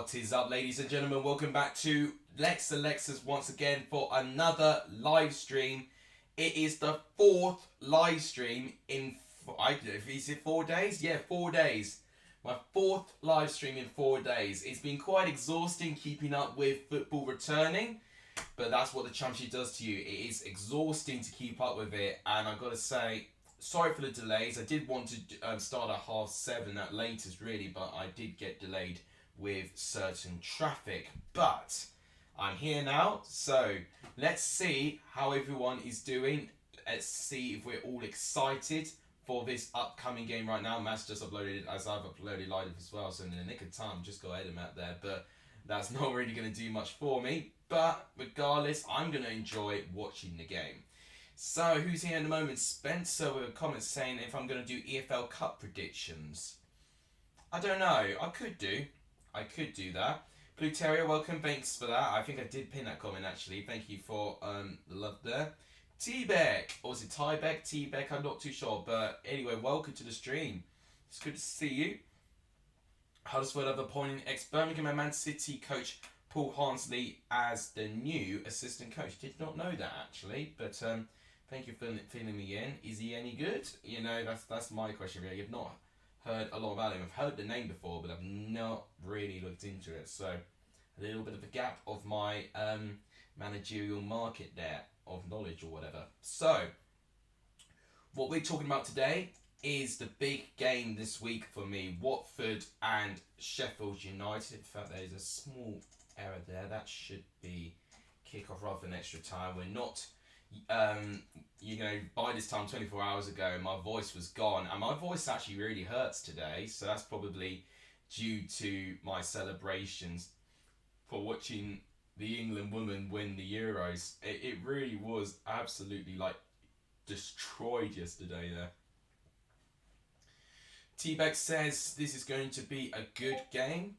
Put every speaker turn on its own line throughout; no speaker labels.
What is up, ladies and gentlemen? Welcome back to Lex Alexis once again for another live stream. It is the fourth live stream in, is it 4 days? Yeah, 4 days. My fourth live stream in 4 days. It's been quite exhausting keeping up with football returning, but that's what the championship does to you. It is exhausting to keep up with it, and I've got to say, sorry for the delays. I did want to start at 7:30 at latest, really, but I did get delayed with certain traffic. But I'm here now, so let's see how everyone is doing. Let's see if we're all excited for this upcoming game right now. Matt's just uploaded it as I've uploaded live as well, so in the nick of time, just go ahead and Matt there. But that's not really going to do much for me. But regardless, I'm going to enjoy watching the game. So, who's here in the moment? Spencer with a comment saying if I'm going to do EFL Cup predictions. I don't know. I could do that. Blue Terrier, welcome. Thanks for that. I think I did pin that comment, actually. Thank you for the love there. T-Beck. Or was it Tybeck? T-Beck? I'm not too sure. But anyway, welcome to the stream. It's good to see you. Huddersfield have appointed ex-Birmingham and Man City coach Paul Harnsley as the new assistant coach. Did not know that, actually. But thank you for filling me in. Is he any good? You know, that's my question, really. I've not heard a lot about him. I've heard the name before, but I've not really looked into it. So, a little bit of a gap of my managerial market there, of knowledge or whatever. So, what we're talking about today is the big game this week for me. Watford and Sheffield United. In fact, there's a small error there. That should be kick-off rather than extra time. We're not... by this time 24 hours ago my voice was gone, and my voice actually really hurts today, so that's probably due to my celebrations for watching the England women win the Euros. It really was absolutely destroyed yesterday there. T-Beck says this is going to be a good game.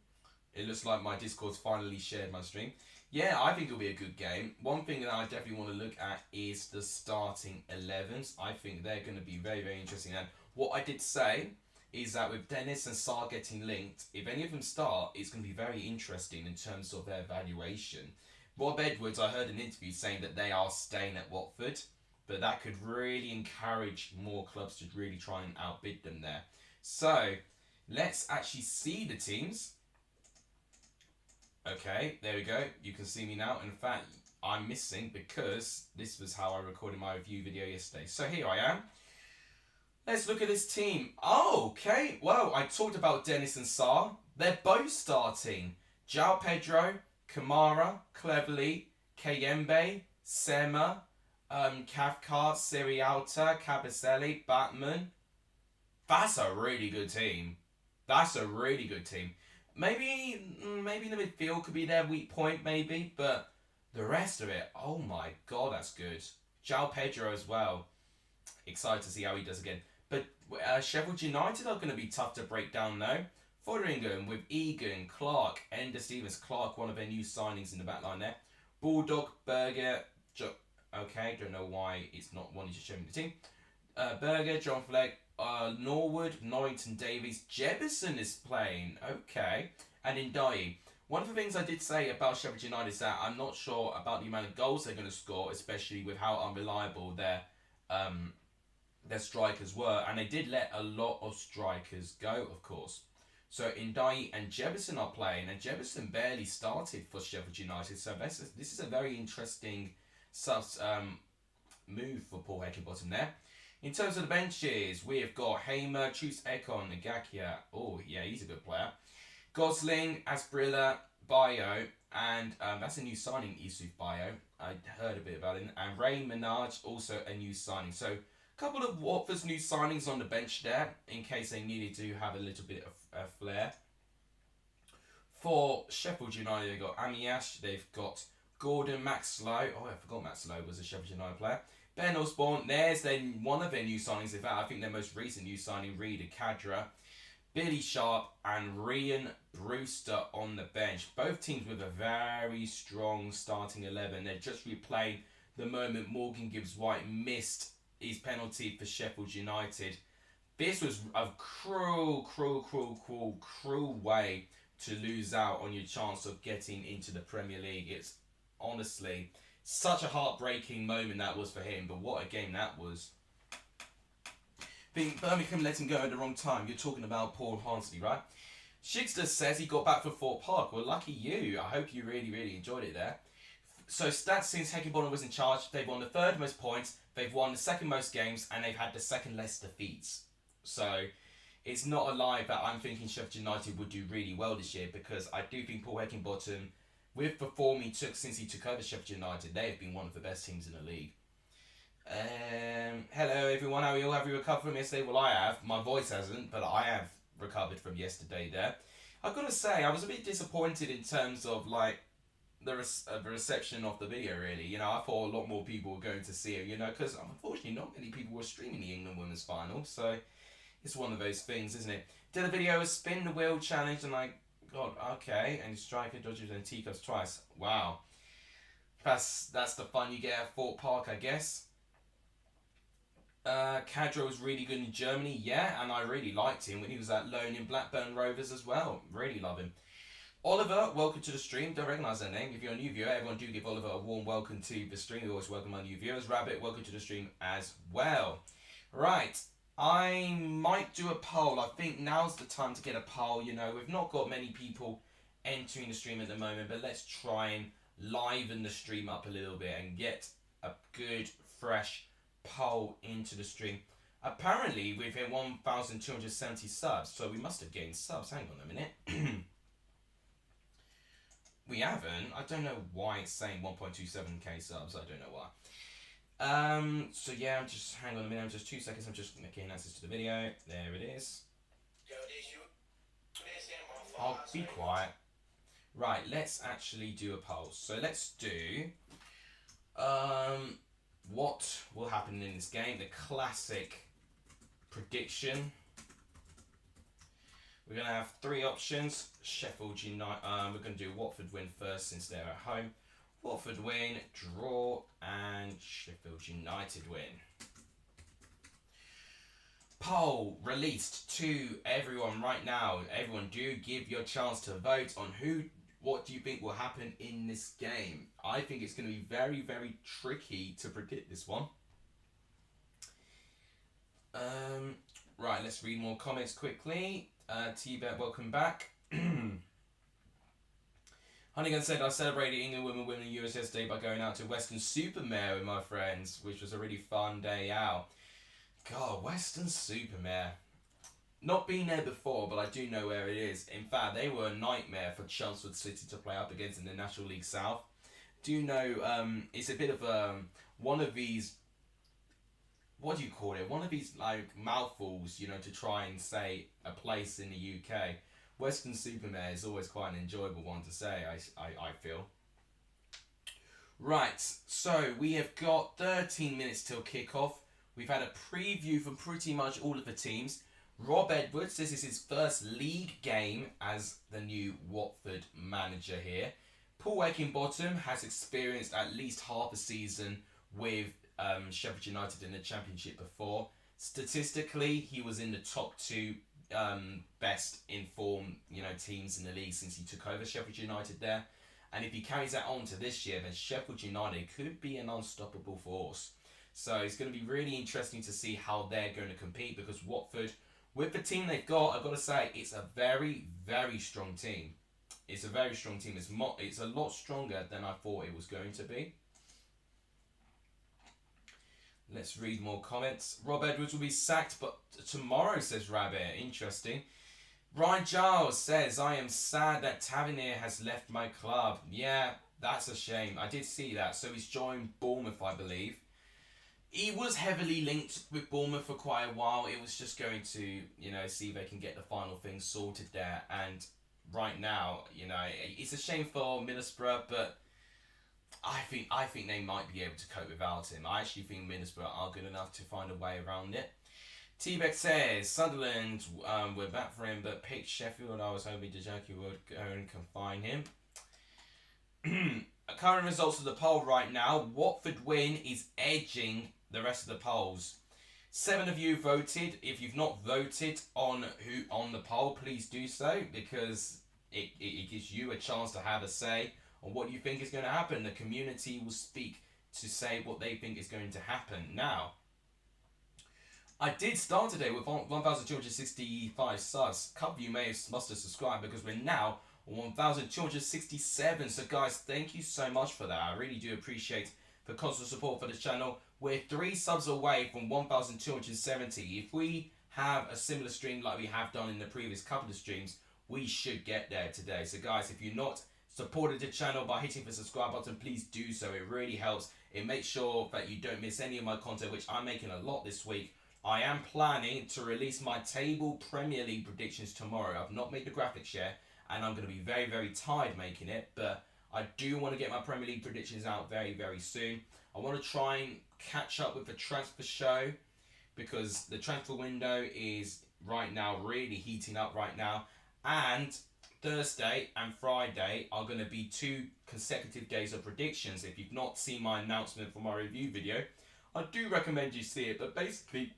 It looks like my Discord's finally shared my stream. Yeah, I think it'll be a good game. One thing that I definitely want to look at is the starting 11s. I think they're going to be very, very interesting. And what I did say is that with Dennis and Sarr getting linked, if any of them start, it's going to be very interesting in terms of their valuation. Rob Edwards, I heard an interview saying that they are staying at Watford, but that could really encourage more clubs to really try and outbid them there. So, let's actually see the teams. Okay, there we go. You can see me now. In fact, I'm missing because this was how I recorded my review video yesterday. So here I am. Let's look at this team. Oh, okay. Well, I talked about Dennis and Sarr. They're both starting. João Pedro, Kamara, Cleverley, Kayembe, Sema, Cathcart, Sirialta, Cabaselli, Batman. That's a really good team. Maybe in the midfield could be their weak point, maybe, but the rest of it, oh my god, that's good. João Pedro as well. Excited to see how he does again. But Sheffield United are going to be tough to break down, though. Fotheringham with Egan, Clark, Ender Stevens, Clark, one of their new signings in the back line there. Bulldog, Berger, okay, don't know why it's not wanting to show me the team. Berger, John Fleck, Norwood, Norrington Davies, Jebison is playing, okay, and Ndiaye. One of the things I did say about Sheffield United is that I'm not sure about the amount of goals they're going to score, especially with how unreliable their strikers were, and they did let a lot of strikers go, of course. So Ndiaye and Jebison are playing, and Jebison barely started for Sheffield United, so this is a very interesting move for Paul Heckingbottom there. In terms of the benches, we have got Hamer, Chus Ekon, Ngakia. Oh, yeah, he's a good player. Gosling, Asprilla, Bayo, and that's a new signing, Isuf Bayo. I heard a bit about him. And Ray Minaj, also a new signing. So, a couple of Watford's new signings on the bench there, in case they needed to have a little bit of flair. For Sheffield United, they've got Amiash, they've got Gordon, Max Lowe. Oh, I forgot Max Lowe was a Sheffield United player. Ben Osborne, there's one of their new signings. In fact, I think their most recent new signing, Reed Cadra, Billy Sharp, and Ryan Brewster on the bench. Both teams with a very strong starting 11. They're just replaying the moment Morgan Gibbs-White missed his penalty for Sheffield United. This was a cruel way to lose out on your chance of getting into the Premier League. It's honestly such a heartbreaking moment that was for him, but what a game that was. I think Birmingham let him go at the wrong time. You're talking about Paul Harnsley, right? Shigster says he got back for Fort Park. Well, lucky you. I hope you really, really enjoyed it there. So stats since Heckingbottom was in charge, they've won the third most points, they've won the second most games, and they've had the second less defeats. So it's not a lie that I'm thinking Sheffield United would do really well this year, because I do think Paul Heckingbottom, with the form he took since he took over Sheffield United, they have been one of the best teams in the league. Hello everyone, how are you all? Have you recovered from yesterday? Well, I have. My voice hasn't, but I have recovered from yesterday there. I've got to say, I was a bit disappointed in terms of like the reception of the video, really. You know, I thought a lot more people were going to see it, you know, because unfortunately not many people were streaming the England Women's Final, so it's one of those things, isn't it? Did a video a spin the wheel challenge and I got, okay, and striker dodges and teacups twice. Wow. That's the fun you get at Fort Park, I guess. Cadro was really good in Germany, yeah, and I really liked him when he was at loan in Blackburn Rovers as well. Really love him. Oliver, welcome to the stream. Don't recognise that name. If you're a new viewer, everyone do give Oliver a warm welcome to the stream. We always welcome our new viewers. Rabbit, welcome to the stream as well. Right, I might do a poll. I think now's the time to get a poll. You know, we've not got many people entering the stream at the moment, but let's try and liven the stream up a little bit and get a good, fresh poll into the stream. Apparently, we've hit 1,270 subs, so we must have gained subs. Hang on a minute. We haven't. I don't know why it's saying 1.27k subs. I don't know why. So yeah, I'm just, hang on a minute. I'm just 2 seconds. I'm just making answers to the video. There it is. I'll be quiet. Right, let's actually do a poll. So let's do what will happen in this game. The classic prediction. We're going to have three options. Sheffield United. We're going to do Watford win first since they're at home. Watford win, draw, and Sheffield United win. Poll released to everyone right now. Everyone, do give your chance to vote on what do you think will happen in this game. I think it's going to be very, very tricky to predict this one. Right, let's read more comments quickly. T-Bet, welcome back. Hunnigan said, I celebrated England women winning the Euros yesterday by going out to Weston-super-Mare with my friends, which was a really fun day out. God, Weston-super-Mare. Not been there before, but I do know where it is. In fact, they were a nightmare for Chelmsford City to play up against in the National League South. Do you know, it's a bit of one of these, what do you call it? One of these like mouthfuls, you know, to try and say a place in the UK. Weston-super-Mare is always quite an enjoyable one to say, I feel. Right, so we have got 13 minutes till kickoff. We've had a preview from pretty much all of the teams. Rob Edwards, this is his first league game as the new Watford manager here. Paul Heckingbottom has experienced at least half a season with Sheffield United in the Championship before. Statistically, he was in the top two best informed, you know, teams in the league since he took over Sheffield United there. And if he carries that on to this year, then Sheffield United could be an unstoppable force. So it's going to be really interesting to see how they're going to compete, because Watford, with the team they've got, I've got to say, it's a very, very strong team. It's a very strong team. It's a lot stronger than I thought it was going to be. Let's read more comments. Rob Edwards will be sacked but tomorrow, says Rabbit. Interesting. Ryan Giles says, I am sad that Tavernier has left my club. Yeah, that's a shame. I did see that. So he's joined Bournemouth, I believe. He was heavily linked with Bournemouth for quite a while. It was just going to, you know, see if they can get the final thing sorted there. And right now, you know, it's a shame for Middlesbrough, but I think they might be able to cope without him. I actually think Middlesbrough are good enough to find a way around it. T-Beck says, Sunderland, we're back for him, but picked Sheffield. I was hoping Dejaki would go and confine him. Current results of the poll right now. Watford win is edging the rest of the polls. 7 of you voted. If you've not voted on the poll, please do so, because it gives you a chance to have a say on what you think is going to happen. The community will speak to say what they think is going to happen. Now, I did start today with 1,265 subs. A couple of you must have subscribed because we're now on 1,267. So guys, thank you so much for that. I really do appreciate the constant support for this channel. We're 3 subs away from 1,270. If we have a similar stream like we have done in the previous couple of streams, we should get there today. So guys, if you're not supported the channel by hitting the subscribe button, please do so. It really helps. It makes sure that you don't miss any of my content, which I'm making a lot this week. I am planning to release my table Premier League predictions tomorrow. I've not made the graphics yet, and I'm going to be very, very tired making it, but I do want to get my Premier League predictions out very, very soon. I want to try and catch up with the transfer show because the transfer window is right now really heating up right now, and Thursday and Friday are going to be 2 consecutive days of predictions. If you've not seen my announcement for my review video, I do recommend you see it, but basically,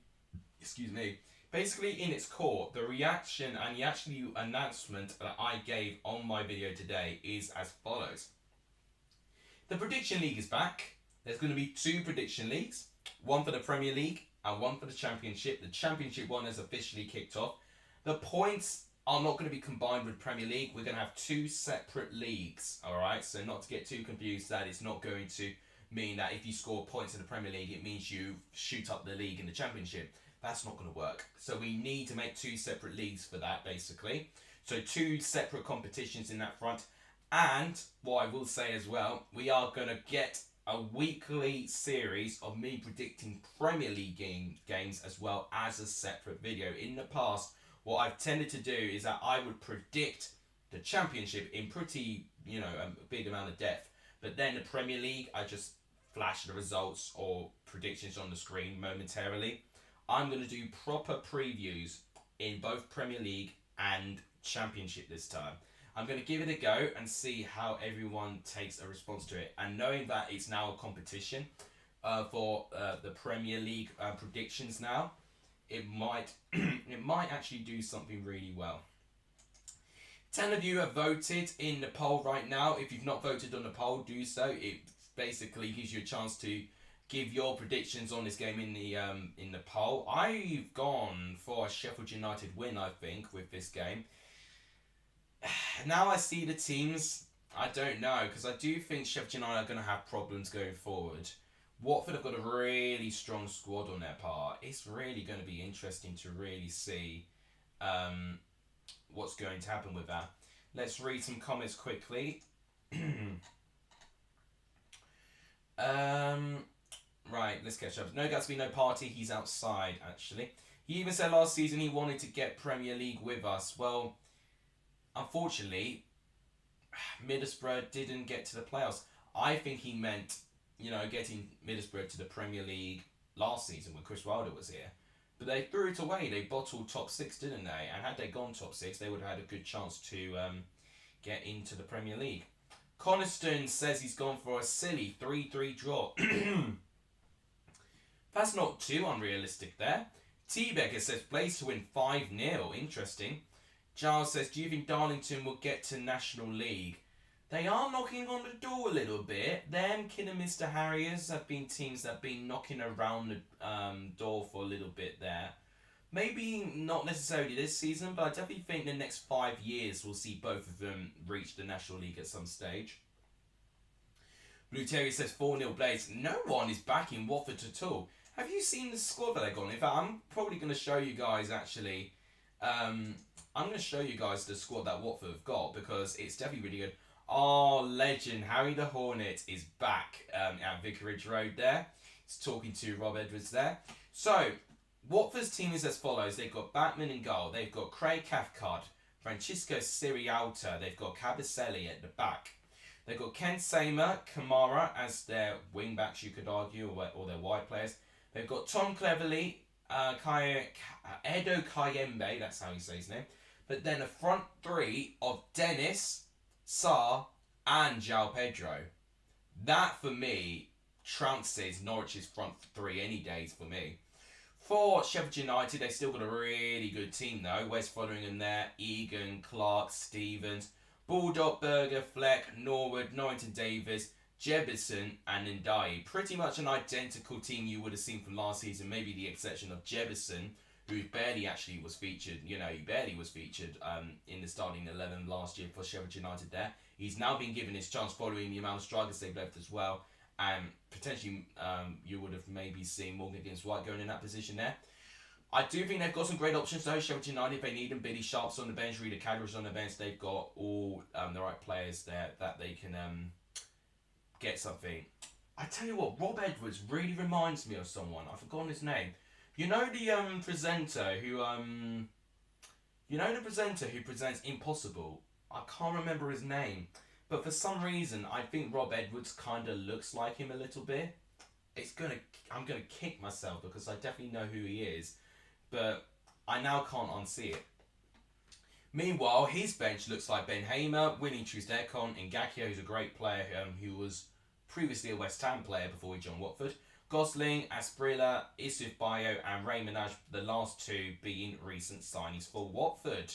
basically in its core, the reaction and the actual announcement that I gave on my video today is as follows. The prediction league is back. There's going to be 2 prediction leagues, one for the Premier League and one for the Championship. The Championship one has officially kicked off. The points are not going to be combined with Premier League. We're going to have 2 separate leagues, alright? So not to get too confused, that it's not going to mean that if you score points in the Premier League, it means you shoot up the league in the Championship. That's not going to work. So we need to make 2 separate leagues for that, basically. So 2 separate competitions in that front. And what I will say as well, we are going to get a weekly series of me predicting Premier League games as well as a separate video. In the past, what I've tended to do is that I would predict the Championship in pretty, a big amount of depth. But then the Premier League, I just flash the results or predictions on the screen momentarily. I'm going to do proper previews in both Premier League and Championship this time. I'm going to give it a go and see how everyone takes a response to it. And knowing that it's now a competition for the Premier League predictions now, it might actually do something really well. 10 of you have voted in the poll right now. If you've not voted on the poll, do so. It basically gives you a chance to give your predictions on this game in the poll. I've gone for a Sheffield United win, I think, with this game. Now I see the teams, I don't know, because I do think Sheffield United are going to have problems going forward. Watford have got a really strong squad on their part. It's really going to be interesting to really see what's going to happen with that. Let's read some comments quickly. Right, let's catch up. No Gatsby, no party. He's outside, actually. He even said last season he wanted to get Premier League with us. Well, unfortunately, Middlesbrough didn't get to the playoffs. I think he meant, getting Middlesbrough to the Premier League last season when Chris Wilder was here. But they threw it away. They bottled top 6, didn't they? And had they gone top 6, they would have had a good chance to get into the Premier League. Coniston says he's gone for a silly 3-3 draw. That's not too unrealistic there. T-Becker says Blaze to win 5-0. Interesting. Giles says, do you think Darlington will get to National League? They are knocking on the door a little bit. Them, Kidderminster Harriers have been teams that have been knocking around the door for a little bit there. Maybe not necessarily this season, but I definitely think the next 5 years we'll see both of them reach the National League at some stage. Blue Terry says 4-0 Blaze. No one is backing Watford at all. Have you seen the squad that they've got? In fact, I'm probably going to show you guys actually. I'm going to show you guys the squad that Watford have got because it's definitely really good. Oh, legend. Harry the Hornet is back at Vicarage Road there. He's talking to Rob Edwards there. So, Watford's team is as follows. They've got Batman in goal. They've got Craig Cathcart, Francisco Sirialta. They've got Cabaselli at the back. They've got Ken Samer, Kamara as their wing-backs, you could argue, or their wide players. They've got Tom Cleverley, Edo Kayembe, that's how you say his name. But then a front 3 of Dennis, Sarr, and João Pedro. That, for me, trounces Norwich's front 3 any days for me. For Sheffield United, they've still got a really good team, though. Wes Fotheringham there, Egan, Clark, Stevens. Bulldog, Berger, Fleck, Norwood, Norrington Davis, Jebison and Ndai. Pretty much an identical team you would have seen from last season, maybe the exception of Jebison, who barely actually was featured. He barely was featured in the starting 11 last year for Sheffield United there. He's now been given his chance following the amount of strikers they've left as well. And potentially you would have maybe seen Morgan against White going in that position there. I do think they've got some great options though. Sheffield United, if they need them, Billy Sharp's on the bench, Rita Cadder's on the bench. They've got all the right players there that they can get something. I tell you what, Rob Edwards really reminds me of someone. I've forgotten his name. You know the presenter who presents Impossible. I can't remember his name, but for some reason I think Rob Edwards kind of looks like him a little bit. I'm gonna kick myself because I definitely know who he is, but I now can't unsee it. Meanwhile, his bench looks like Ben Hamer, Winnie Trusdekon, Ngakio, who's a great player who was previously a West Ham player before he joined Watford. Gosling, Asprilla, Isuf Bayo and Ray Minaj, the last two being recent signings for Watford.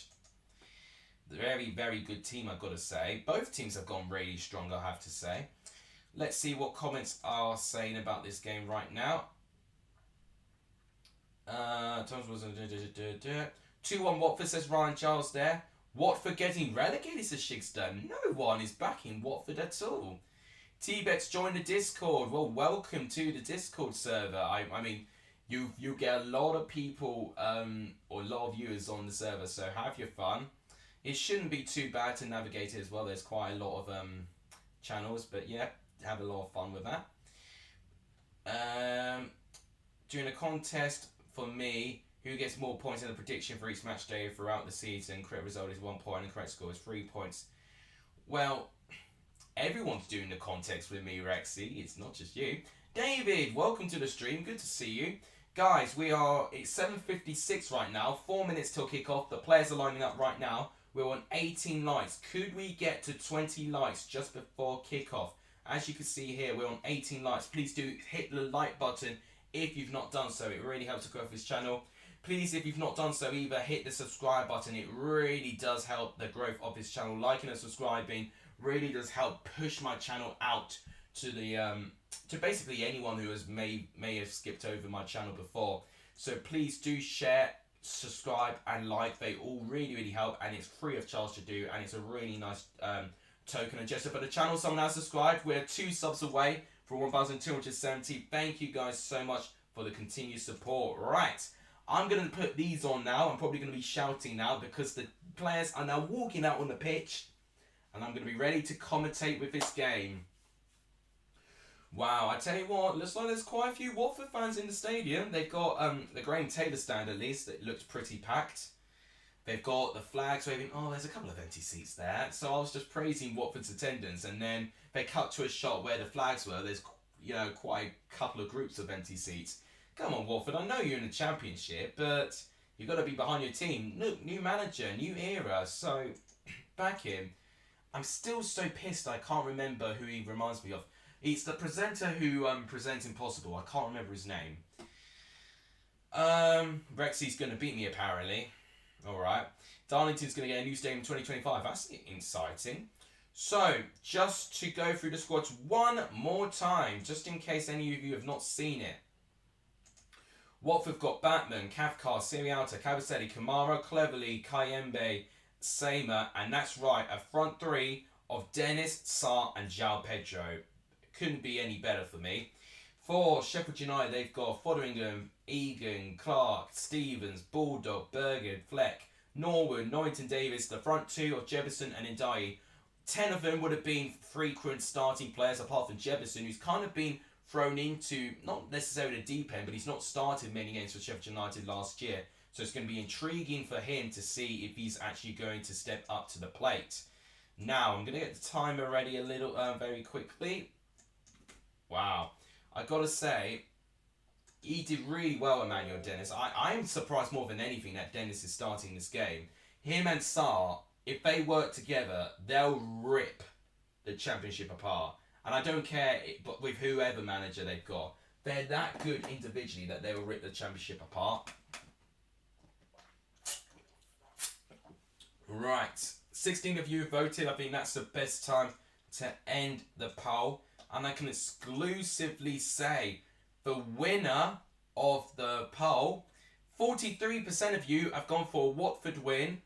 Very, very good team, I've got to say. Both teams have gone really strong, I have to say. Let's see what comments are saying about this game right now. 2-1 Watford, says Ryan Charles there. Watford getting relegated, says Shigster. No one is backing Watford at all. T-Bex joined the Discord. Well, welcome to the Discord server. I mean, you get a lot of people or a lot of viewers on the server, so have your fun. It shouldn't be too bad to navigate it as well. There's quite a lot of channels, but yeah, have a lot of fun with that. During a contest for me, who gets more points in the prediction for each match day throughout the season? Correct result is 1 point and correct score is 3 points. Well, everyone's doing the contest with me, Rexy. It's not just you. David, welcome to the stream. Good to see you. Guys, it's 7:56 right now. 4 minutes till kickoff. The players are lining up right now. We're on 18 likes. Could we get to 20 likes just before kickoff? As you can see here, we're on 18 likes. Please do hit the like button if you've not done so. It really helps to grow this channel. Please, if you've not done so either, hit the subscribe button. It really does help the growth of this channel. Liking and subscribing really does help push my channel out to the to basically anyone who may have skipped over my channel before. So please do share, subscribe and like. They all really help, and it's free of charge to do, and it's a really nice token and gesture for the channel. Someone has subscribed. We're 2 subs away from 1,270. Thank you guys so much for the continued support. Right, I'm going to put these on now. I'm probably going to be shouting now because the players are now walking out on the pitch, and I'm going to be ready to commentate with this game. Wow, I tell you what, looks like there's quite a few Watford fans in the stadium. They've got the Graham Taylor stand, at least. It looks pretty packed. They've got the flags waving. Oh, there's a couple of empty seats there. So I was just praising Watford's attendance, and then they cut to a shot where the flags were. There's, quite a couple of groups of empty seats. Come on, Watford, I know you're in the Championship, but you've got to be behind your team. Look, new manager, new era, so back him. I'm still so pissed I can't remember who he reminds me of. It's the presenter who presents Impossible. I can't remember his name. Rexy's going to beat me, apparently. Alright. Darlington's going to get a new stadium in 2025. That's exciting. So, just to go through the squads one more time, just in case any of you have not seen it. Watford got Batman, Kafkar, Sirialta, Cavacetti, Kamara, Cleverly, Kayembe, Seymour, and that's right, a front three of Dennis, Sarr and João Pedro. Couldn't be any better for me. For Sheffield United, they've got Fotheringham, Egan, Clark, Stevens, Bulldog, Bergen, Fleck, Norwood, Norrington Davis, the front two of Jebison and Ndai. 10 of them would have been frequent starting players, apart from Jebison, who's kind of been thrown into, not necessarily the deep end, but he's not started many games for Sheffield United last year. So it's going to be intriguing for him to see if he's actually going to step up to the plate. Now, I'm going to get the timer ready a little very quickly. Wow. I got to say, he did really well, Emmanuel Dennis. I'm surprised more than anything that Dennis is starting this game. Him and Sarr, if they work together, they'll rip the Championship apart. And I don't care but with whoever manager they've got. They're that good individually that they will rip the Championship apart. Right. 16 of you voted. I think that's the best time to end the poll. And I can exclusively say the winner of the poll, 43% of you have gone for a Watford win,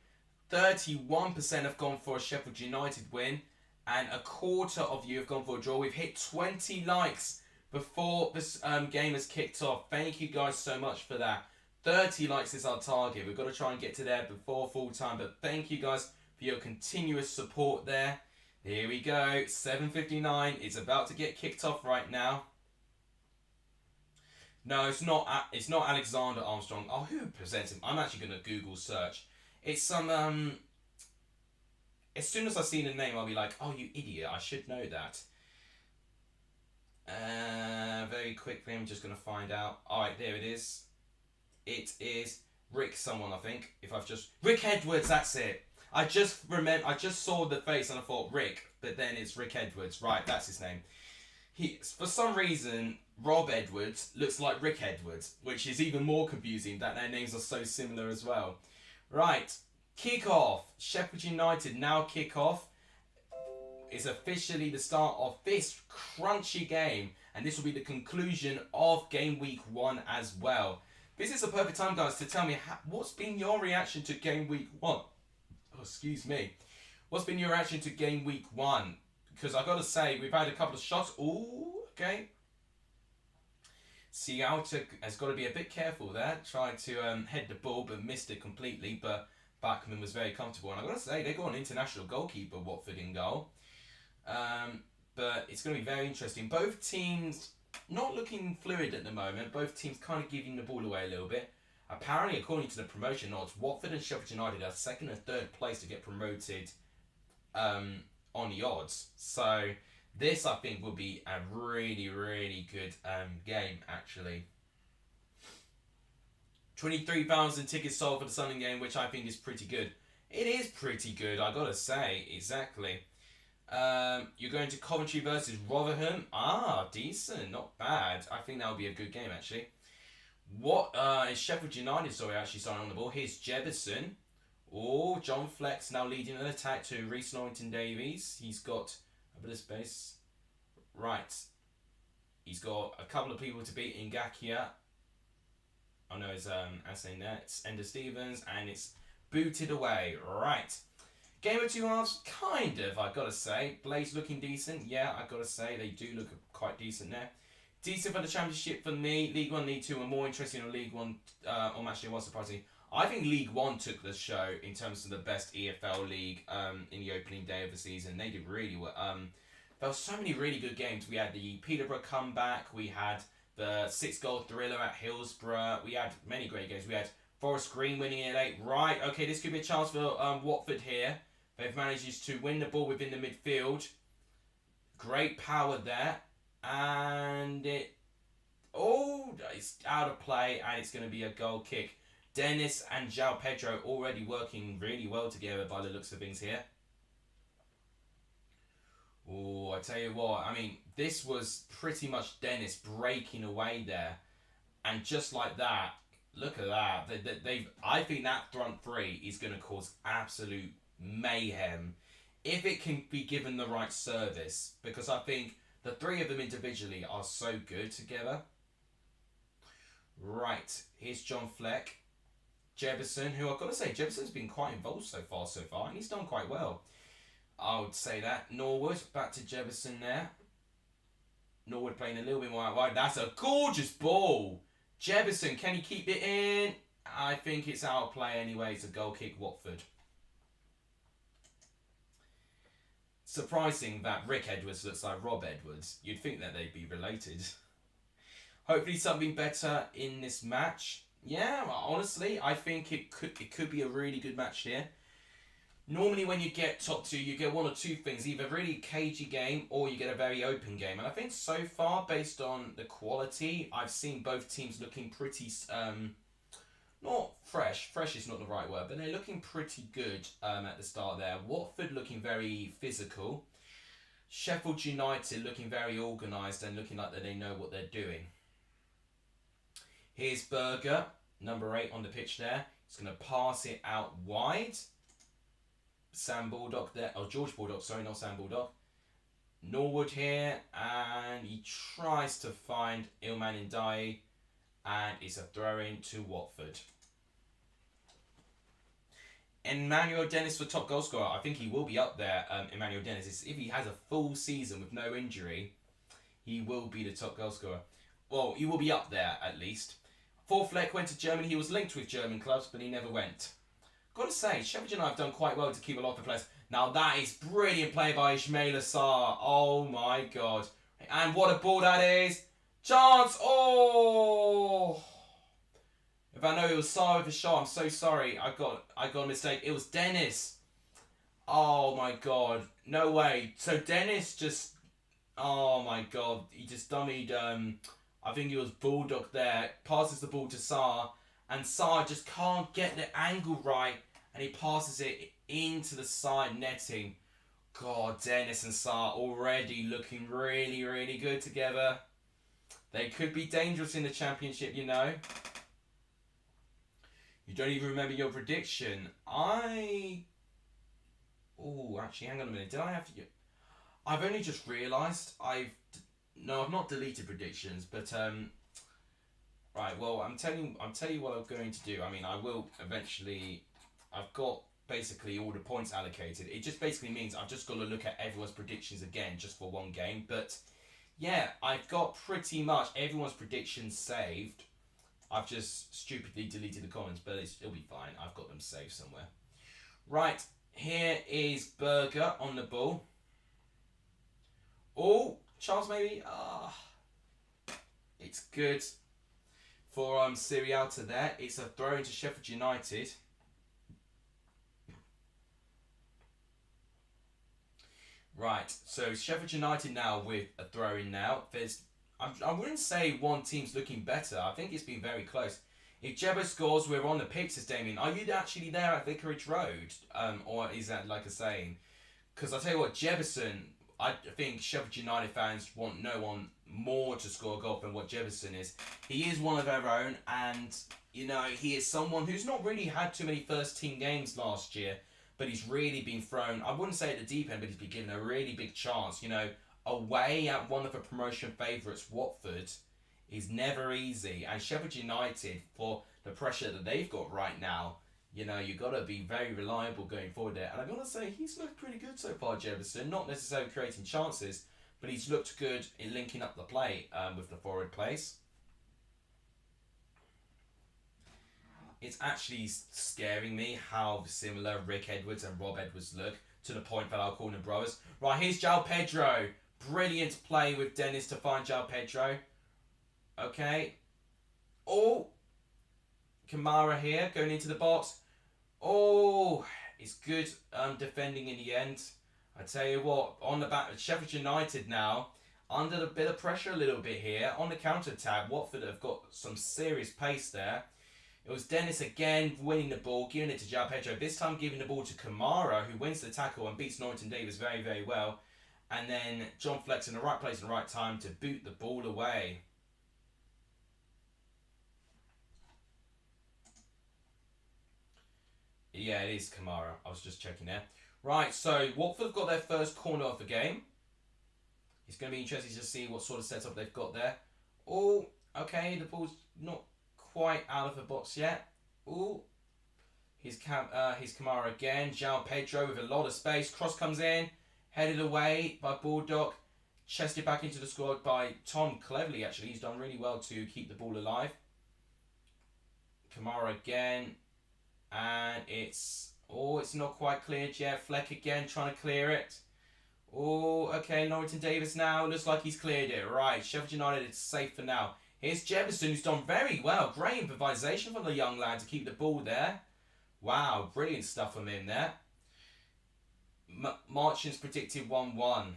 31% have gone for a Sheffield United win, and a quarter of you have gone for a draw. We've hit 20 likes before this game has kicked off. Thank you guys so much for that. 30 likes is our target. We've got to try and get to there before full time, but thank you guys for your continuous support there. Here we go, 7:59. It's about to get kicked off right now. No, it's not. It's not Alexander Armstrong. Oh, who presents him? I'm actually gonna Google search. It's some. As soon as I see the name, I'll be like, "Oh, you idiot! I should know that." Very quickly, I'm just gonna find out. All right, there it is. It is Rick someone, I think. Rick Edwards. That's it. I just saw the face and I thought Rick, but then it's Rick Edwards. Right, that's his name. For some reason, Rob Edwards looks like Rick Edwards, which is even more confusing that their names are so similar as well. Right, kick-off. Sheffield United now kick off. It's officially the start of this crunchy game, and this will be the conclusion of game week 1 as well. This is a perfect time, guys, to tell me what's been your reaction to game week 1. Oh, excuse me. What's been your reaction to game week 1? Because I've got to say, we've had a couple of shots. Ooh, okay. Seattle has got to be a bit careful there. Tried to head the ball, but missed it completely. But Bachmann was very comfortable. And I've got to say, they got an international goalkeeper, Watford, in goal. But it's going to be very interesting. Both teams not looking fluid at the moment. Both teams kind of giving the ball away a little bit. Apparently, according to the promotion odds, Watford and Sheffield United are second and third place to get promoted on the odds. So this, I think, will be a really, really good game, actually. 23,000 tickets sold for the Sunday game, which I think is pretty good. It is pretty good, I gotta say, exactly. You're going to Coventry versus Rotherham. Ah, decent, not bad. I think that would be a good game, actually. What is Sheffield United, actually starting on the ball. Here's Jefferson. Oh, John Flex now leading an attack to Reece Norrington-Davies. He's got a bit of space. Right. He's got a couple of people to beat in Ngakia. Oh no, it's Asane there. It's Ender Stevens, and it's booted away. Right. Game of two halves, kind of, I've got to say. Blaze looking decent. Yeah, I've got to say, they do look quite decent there. Decent for the Championship for me. League 1, League 2 are more interesting in League 1 or Matchday 1, surprisingly. I think League 1 took the show in terms of the best EFL league in the opening day of the season. They did really well. There were so many really good games. We had the Peterborough comeback. We had the 6-goal thriller at Hillsborough. We had many great games. We had Forest Green winning it late. Right, okay, this could be a chance for Watford here. They've managed to win the ball within the midfield. Great power there. And it's out of play, and it's going to be a goal kick. Dennis and João Pedro already working really well together by the looks of things here. Oh, I tell you what, I mean, this was pretty much Dennis breaking away there. And just like that, look at that. I think that front three is going to cause absolute mayhem if it can be given the right service. Because I think the three of them individually are so good together. Right, here's John Fleck. Jefferson, who I've got to say, Jefferson's been quite involved so far, and he's done quite well. I would say that. Norwood, back to Jefferson there. Norwood playing a little bit more out wide. That's a gorgeous ball. Jefferson, can he keep it in? I think it's out of play anyway. It's a goal kick, Watford. Surprising that Rick Edwards looks like Rob Edwards. You'd think that they'd be related. Hopefully something better in this match. Yeah, honestly, I think it could be a really good match here. Normally when you get top two, you get one or two things. Either a really cagey game or you get a very open game. And I think so far, based on the quality, I've seen both teams looking pretty... not fresh. Fresh is not the right word, but they're looking pretty good at the start there. Watford looking very physical. Sheffield United looking very organised and looking like that they know what they're doing. Here's Berger, number 8 on the pitch there. He's going to pass it out wide. Sam Bulldog there, or George Bulldog, sorry, not Sam Bulldog. Norwood here, and he tries to find Ilman Ndiaye, and it's a throw-in to Watford. Emmanuel Dennis for top goal scorer. I think he will be up there, Emmanuel Dennis. If he has a full season with no injury, he will be the top goal scorer. Well, he will be up there at least. Fleck went to Germany. He was linked with German clubs, but he never went. Got to say, Sheffield United have done quite well to keep a lot of the players. Now that is brilliant play by Ismail Assar. Oh my god. And what a ball that is. Chance! Oh! If I know it was Sarr with a shot, I'm so sorry. I got a mistake. It was Dennis. Oh my god. No way. So Dennis just... Oh my god. He just dummied... I think it was Bulldog there. Passes the ball to Sarr. And Sarr just can't get the angle right. And he passes it into the side netting. God, Dennis and Sarr already looking really, really good together. They could be dangerous in the Championship, you know. You don't even remember your prediction. Oh, actually, hang on a minute. Did I have to... I've only just realised No, I've not deleted predictions, but... Right, well, I'm telling you what I'm going to do. I mean, I will eventually... I've got basically all the points allocated. It just basically means I've just got to look at everyone's predictions again just for one game. But, yeah, I've got pretty much everyone's predictions saved. I've just stupidly deleted the comments, but it'll be fine. I've got them saved somewhere. Right, here is Berger on the ball. Oh, Charles maybe. It's good for Sirialta there. It's a throw into Sheffield United. Right, so Sheffield United now with a throw in now. I wouldn't say one team's looking better. I think it's been very close. If Jebba scores, we're on the pitch, says Damien. Are you actually there at Vicarage Road? Or is that like a saying? Because I tell you what, Jebberson, I think Sheffield United fans want no one more to score a goal than what Jebberson is. He is one of their own, and, you know, he is someone who's not really had too many first team games last year, but he's really been thrown, I wouldn't say at the deep end, but he's been given a really big chance. You know, away at one of the promotion favourites, Watford, is never easy. And Sheffield United, for the pressure that they've got right now, you know, you've got to be very reliable going forward there. And I'm going to say he's looked pretty good so far, Jefferson. Not necessarily creating chances, but he's looked good in linking up the play with the forward place. It's actually scaring me how similar Rick Edwards and Rob Edwards look, to the point that I'll call them brothers. Right, here's João Pedro. Brilliant play with Dennis to find João Pedro. Okay. Oh. Kamara here, going into the box. Oh, it's good defending in the end. I tell you what, on the back, Sheffield United now, under a bit of pressure a little bit here. On the counter-attack, Watford have got some serious pace there. It was Dennis again winning the ball, giving it to João Pedro. This time giving the ball to Kamara, who wins the tackle and beats Norrington Davis very, very well. And then John Flex in the right place at the right time to boot the ball away. Yeah, it is Kamara. I was just checking there. Right, so Watford have got their first corner of the game. It's going to be interesting to see what sort of setup they've got there. Oh, okay, the ball's not quite out of the box yet. Ooh. Here's Kamara again. João Pedro with a lot of space. Cross comes in. Headed away by Bulldog. Chested back into the squad by Tom cleverly, actually. He's done really well to keep the ball alive. Kamara again. And it's not quite cleared yet. Fleck again trying to clear it. Oh, okay. Norrington Davis now. Looks like he's cleared it. Right. Sheffield United is safe for now. Here's Jefferson, who's done very well. Great improvisation from the young lad to keep the ball there. Wow, brilliant stuff from him there. Marchin's predicted 1-1.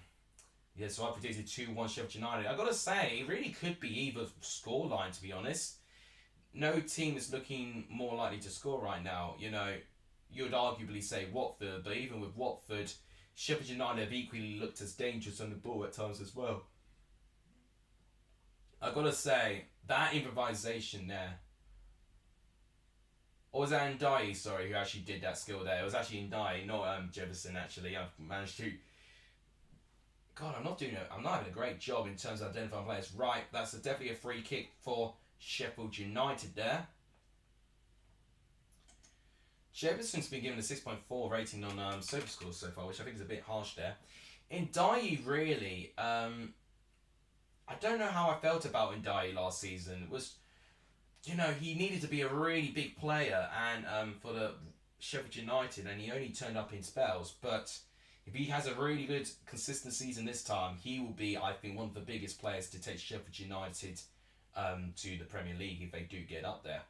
Yeah, so I predicted 2-1 Sheffield United. I've got to say, it really could be either scoreline, to be honest. No team is looking more likely to score right now. You know, you'd arguably say Watford, but even with Watford, Sheffield United have equally looked as dangerous on the ball at times as well. I've got to say, that improvisation there. Or was that Ndiaye, sorry, who actually did that skill there? It was actually Ndiaye, not Jefferson, actually. I've managed to... God, I'm not having a great job in terms of identifying players. Right, that's definitely a free kick for Sheffield United there. Jefferson's been given a 6.4 rating on SofaScore so far, which I think is a bit harsh there. Ndiaye, really, I don't know how I felt about Ndiaye last season. It was, you know, he needed to be a really big player and for the Sheffield United, and he only turned up in spells. But if he has a really good, consistent season this time, he will be, I think, one of the biggest players to take Sheffield United to the Premier League if they do get up there.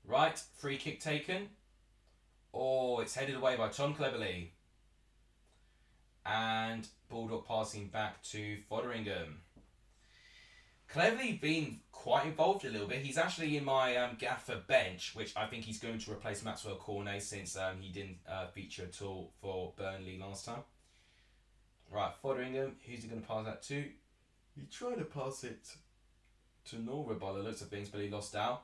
Right, free kick taken. Oh, it's headed away by Tom Cleverley. And Bulldog passing back to Fotheringham. Cleverley been quite involved a little bit. He's actually in my gaffer bench, which I think he's going to replace Maxwell Cornet since he didn't feature at all for Burnley last time. Right, Fotheringham. Who's he going to pass that to? He tried to pass it to Nora by the looks of things, but he lost out.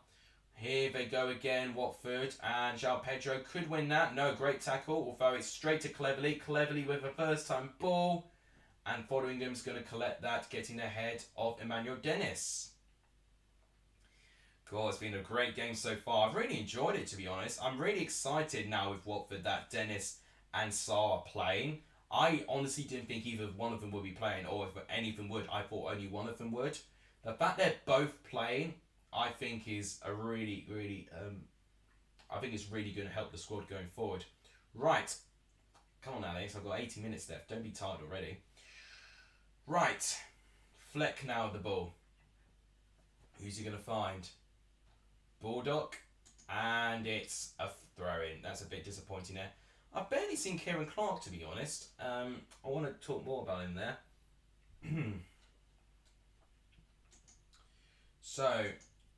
Here they go again, Watford, and João Pedro could win that. No, great tackle, although it's straight to Cleverley. Cleverley with a first-time ball, and Fotheringham's going to collect that, getting ahead of Emmanuel Dennis. God, it's been a great game so far. I've really enjoyed it, to be honest. I'm really excited now with Watford that Dennis and Sarr are playing. I honestly didn't think either one of them would be playing, or if any of them would. I thought only one of them would. The fact they're both playing, I think is a really, I think it's really going to help the squad going forward. Right. Come on, Alex. I've got 80 minutes left. Don't be tired already. Right. Fleck now with the ball. Who's he going to find? Bulldog. And it's a throw-in. That's a bit disappointing there. I've barely seen Kieran Clark, to be honest. I want to talk more about him there. So,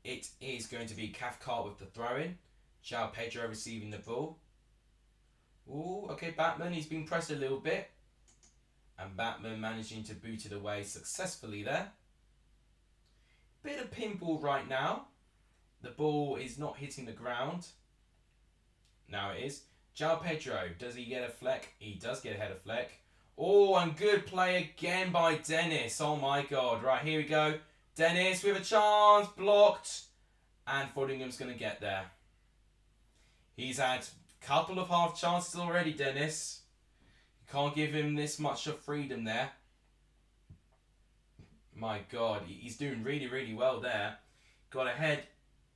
it is going to be Cathcart with the throw-in. João Pedro receiving the ball. Ooh, okay, Batman, he's been pressed a little bit. And Batman managing to boot it away successfully there. Bit of pinball right now. The ball is not hitting the ground. Now it is. João Pedro, does he get a fleck? He does get ahead of fleck. Oh, and good play again by Dennis. Oh my God. Right, here we go. Dennis with a chance, blocked, and Fotheringham's going to get there. He's had a couple of half chances already, Dennis. You can't give him this much of freedom there. My God, he's doing really, really well there. Got ahead.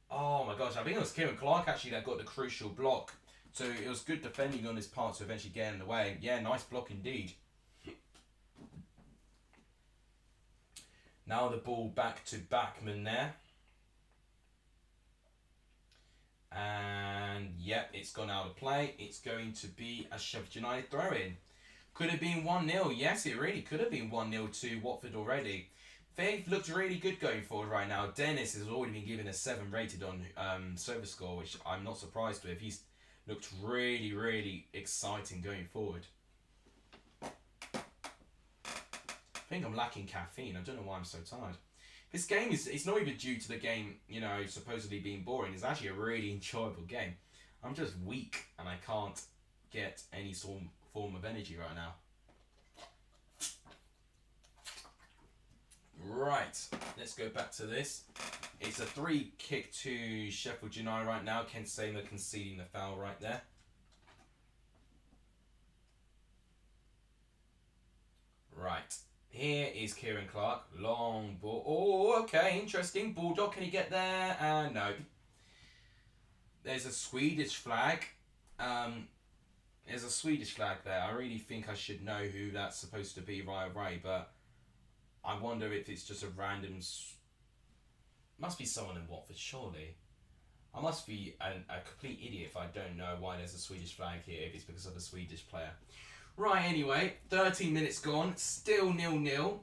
Oh my gosh, I think it was Kieran Clark actually that got the crucial block. So it was good defending on his part to eventually get in the way. Yeah, nice block indeed. Now the ball back to Backman there. And yep, it's gone out of play. It's going to be a Sheffield United throw-in. Could have been 1-0. Yes, it really could have been 1-0 to Watford already. They've looked really good going forward right now. Dennis has already been given a 7 rated on SofaScore, which I'm not surprised with. He's looked really, really exciting going forward. I think I'm lacking caffeine. I don't know why I'm so tired. This game it's not even due to the game, you know, supposedly being boring. It's actually a really enjoyable game. I'm just weak and I can't get any form of energy right now. Right, let's go back to this. It's a 3 kick to Sheffield United right now. Ken Samer conceding the foul right there. Right. Here is Kieran Clark. Long ball. Oh, okay. Interesting. Bulldog, can he get there? No. There's a Swedish flag. There's a Swedish flag there. I really think I should know who that's supposed to be right away, but I wonder if it's just a random... Must be someone in Watford, surely. I must be a complete idiot if I don't know why there's a Swedish flag here, if it's because of a Swedish player. Right, anyway, 13 minutes gone, still 0-0.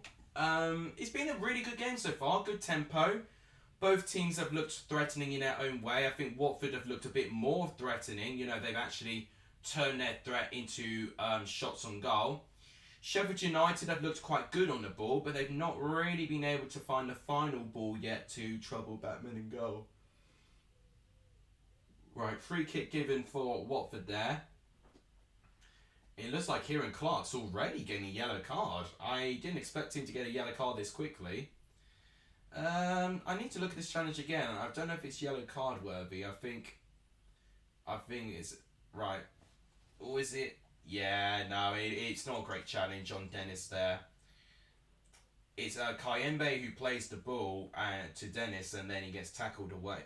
It's been a really good game so far, good tempo. Both teams have looked threatening in their own way. I think Watford have looked a bit more threatening. You know, they've actually turned their threat into shots on goal. Sheffield United have looked quite good on the ball, but they've not really been able to find the final ball yet to trouble Batman in goal. Right, free kick given for Watford there. It looks like Kieran Clark's already getting a yellow card. I didn't expect him to get a yellow card this quickly. I need to look at this challenge again. I don't know if it's yellow card worthy. I think it's right. Or is it? Yeah, no, it's not a great challenge on Dennis there. It's Kayembe who plays the ball to Dennis, and then he gets tackled away.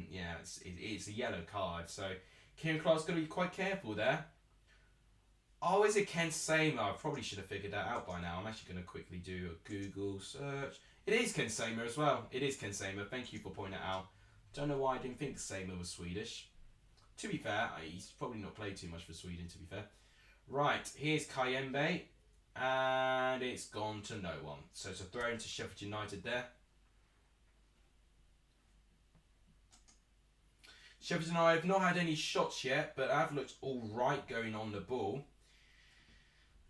Yeah, it's a yellow card. So Kieran Clark's got to be quite careful there. Oh, is it Ken Samer? I probably should have figured that out by now. I'm actually going to quickly do a Google search. It is Ken Samer as well. It is Ken Samer. Thank you for pointing it out. Don't know why I didn't think Samer was Swedish. To be fair, he's probably not played too much for Sweden, to be fair. Right, here's Kayembe. And it's gone to no one. So it's a throw into Sheffield United there. Sheffield United have not had any shots yet, but have looked alright going on the ball.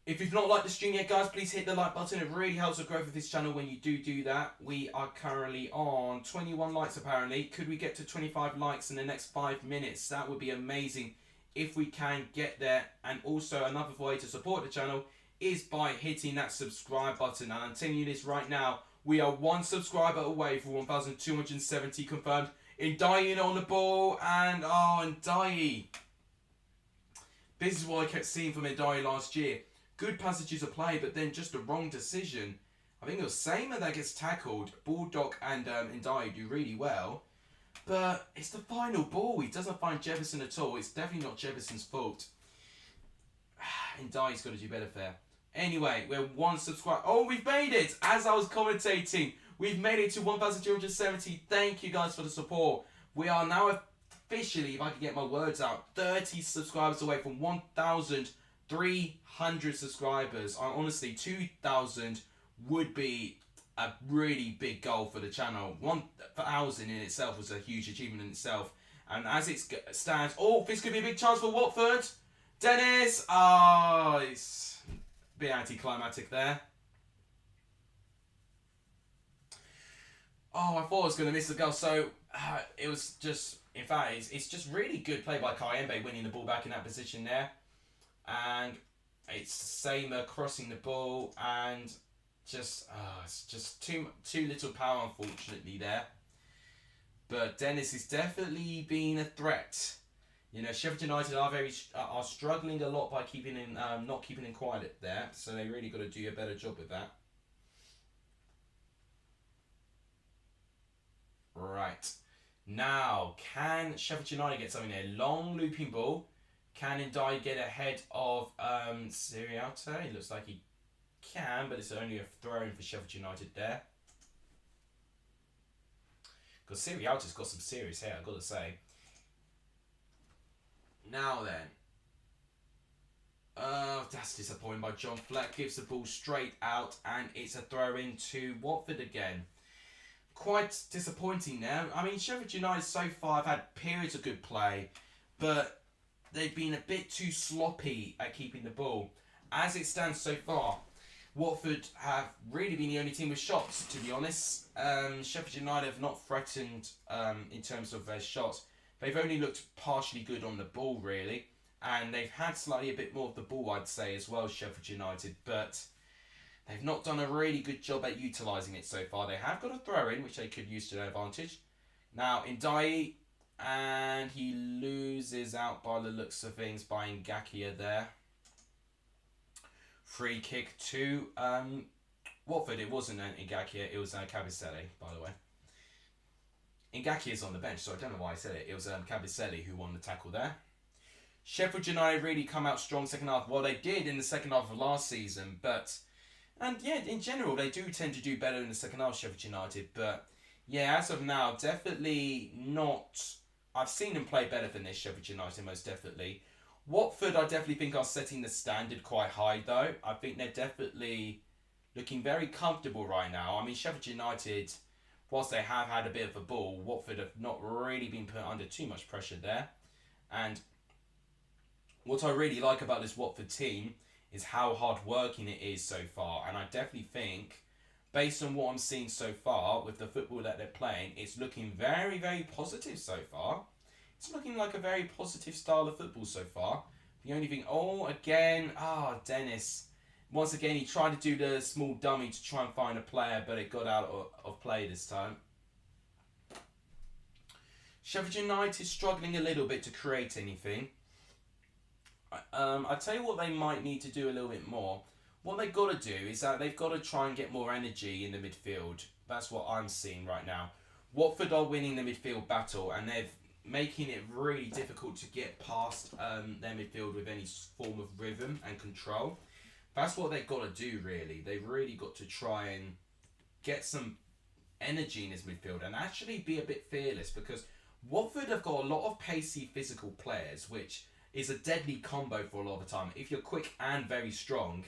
If you've not liked the stream yet, guys, please hit the like button. It really helps the growth of this channel when you do that. We are currently on 21 likes, apparently. Could we get to 25 likes in the next 5 minutes? That would be amazing if we can get there. And also, another way to support the channel is by hitting that subscribe button. And I'm telling you this right now, we are 1 subscriber away for 1,270 confirmed. Ndiaye on the ball, and Ndiaye. This is what I kept seeing from Ndiaye last year. Good passages of play, but then just the wrong decision. I think it was Samer that gets tackled. Bulldog and Ndiaye do really well. But it's the final ball. He doesn't find Jefferson at all. It's definitely not Jefferson's fault. Ndiaye's got to do better there. Anyway, we're 1 subscriber. Oh, we've made it! As I was commentating, we've made it to 1,270. Thank you guys for the support. We are now officially, if I can get my words out, 30 subscribers away from 1,300 subscribers. Honestly, 2,000 would be a really big goal for the channel. 1,000 in itself was a huge achievement in itself. And as it stands, oh, this could be a big chance for Watford. Dennis! Oh, it's a bit anticlimactic there. Oh, I thought I was going to miss the goal. So, it was just, in fact, it's just really good play by Kayembe winning the ball back in that position there. And it's Samer crossing the ball, and just, it's just too little power, unfortunately, there. But Dennis is definitely being a threat. You know, Sheffield United are struggling a lot by not keeping in quiet there, so they really got to do a better job with that. Right. Now, can Sheffield United get something there? Long looping ball. Can Ndiaye get ahead of Sirialta? It looks like he can, but it's only a throw-in for Sheffield United there. Because Sirialta's got some serious hair, I've got to say. Now then. That's disappointing by John Fleck. Gives the ball straight out, and it's a throw-in to Watford again. Quite disappointing now. I mean, Sheffield United so far have had periods of good play, but they've been a bit too sloppy at keeping the ball. As it stands so far, Watford have really been the only team with shots, to be honest. Sheffield United have not threatened in terms of their shots. They've only looked partially good on the ball, really. And they've had slightly a bit more of the ball, I'd say, as well, Sheffield United. But they've not done a really good job at utilising it so far. They have got a throw-in, which they could use to their advantage. Now, Ndiaye, and he loses out by the looks of things by Ngakia there. Free kick to Watford. It wasn't Ngakia, it was Cabicelli, by the way. Ngakia is on the bench, so I don't know why I said it. It was Cabicelli who won the tackle there. Sheffield United really come out strong second half. Well, they did in the second half of last season, but... And yeah, in general, they do tend to do better in the second half, Sheffield United. But yeah, as of now, definitely not... I've seen them play better than this, Sheffield United, most definitely. Watford, I definitely think are setting the standard quite high, though. I think they're definitely looking very comfortable right now. I mean, Sheffield United, whilst they have had a bit of a ball, Watford have not really been put under too much pressure there. And what I really like about this Watford team is how hard-working it is so far. And I definitely think, based on what I'm seeing so far with the football that they're playing, it's looking very, very positive so far. It's looking like a very positive style of football so far. The only thing, again, Dennis. Once again, he tried to do the small dummy to try and find a player, but it got out of play this time. Sheffield United struggling a little bit to create anything. I tell you what they might need to do a little bit more. What they've got to do is that they've got to try and get more energy in the midfield. That's what I'm seeing right now. Watford are winning the midfield battle, and they're making it really difficult to get past their midfield with any form of rhythm and control. That's what they've got to do, really. They've really got to try and get some energy in this midfield and actually be a bit fearless, because Watford have got a lot of pacey physical players, which is a deadly combo for a lot of the time. If you're quick and very strong,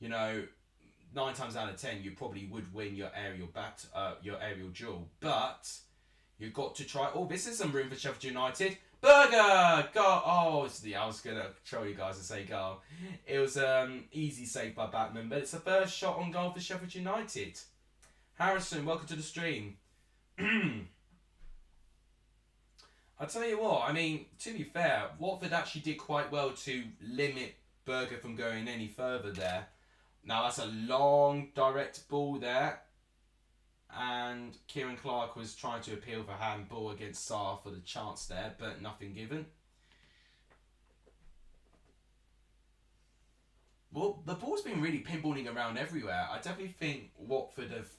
9 times out of 10 you probably would win your aerial duel. But you've got to try. This is some room for Sheffield United. Burger! Goal! I was going to show you guys and say goal. It was easy save by Batman, but it's the first shot on goal for Sheffield United. Harrison, welcome to the stream. I'll tell you what, to be fair, Watford actually did quite well to limit Berger from going any further there. Now that's a long direct ball there. And Kieran Clark was trying to appeal for handball against Sarr for the chance there, but nothing given. Well, the ball's been really pinballing around everywhere. I definitely think Watford have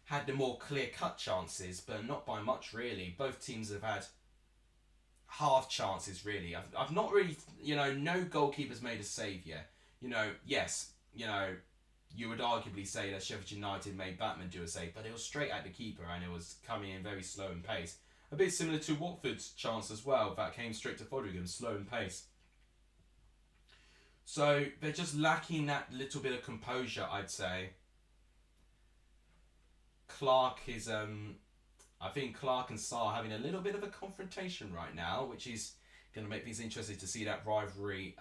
had the more clear-cut chances, but not by much, really. Both teams have had half chances, really. I've not really, no goalkeeper's made a save yet. Yes, you would arguably say that Sheffield United made Batman do a save, but it was straight at the keeper and it was coming in very slow in pace. A bit similar to Watford's chance as well, that came straight to Foderingham, slow in pace. So they're just lacking that little bit of composure, I'd say. Clark is, I think Clark and Sarr are having a little bit of a confrontation right now, which is going to make things interesting to see that rivalry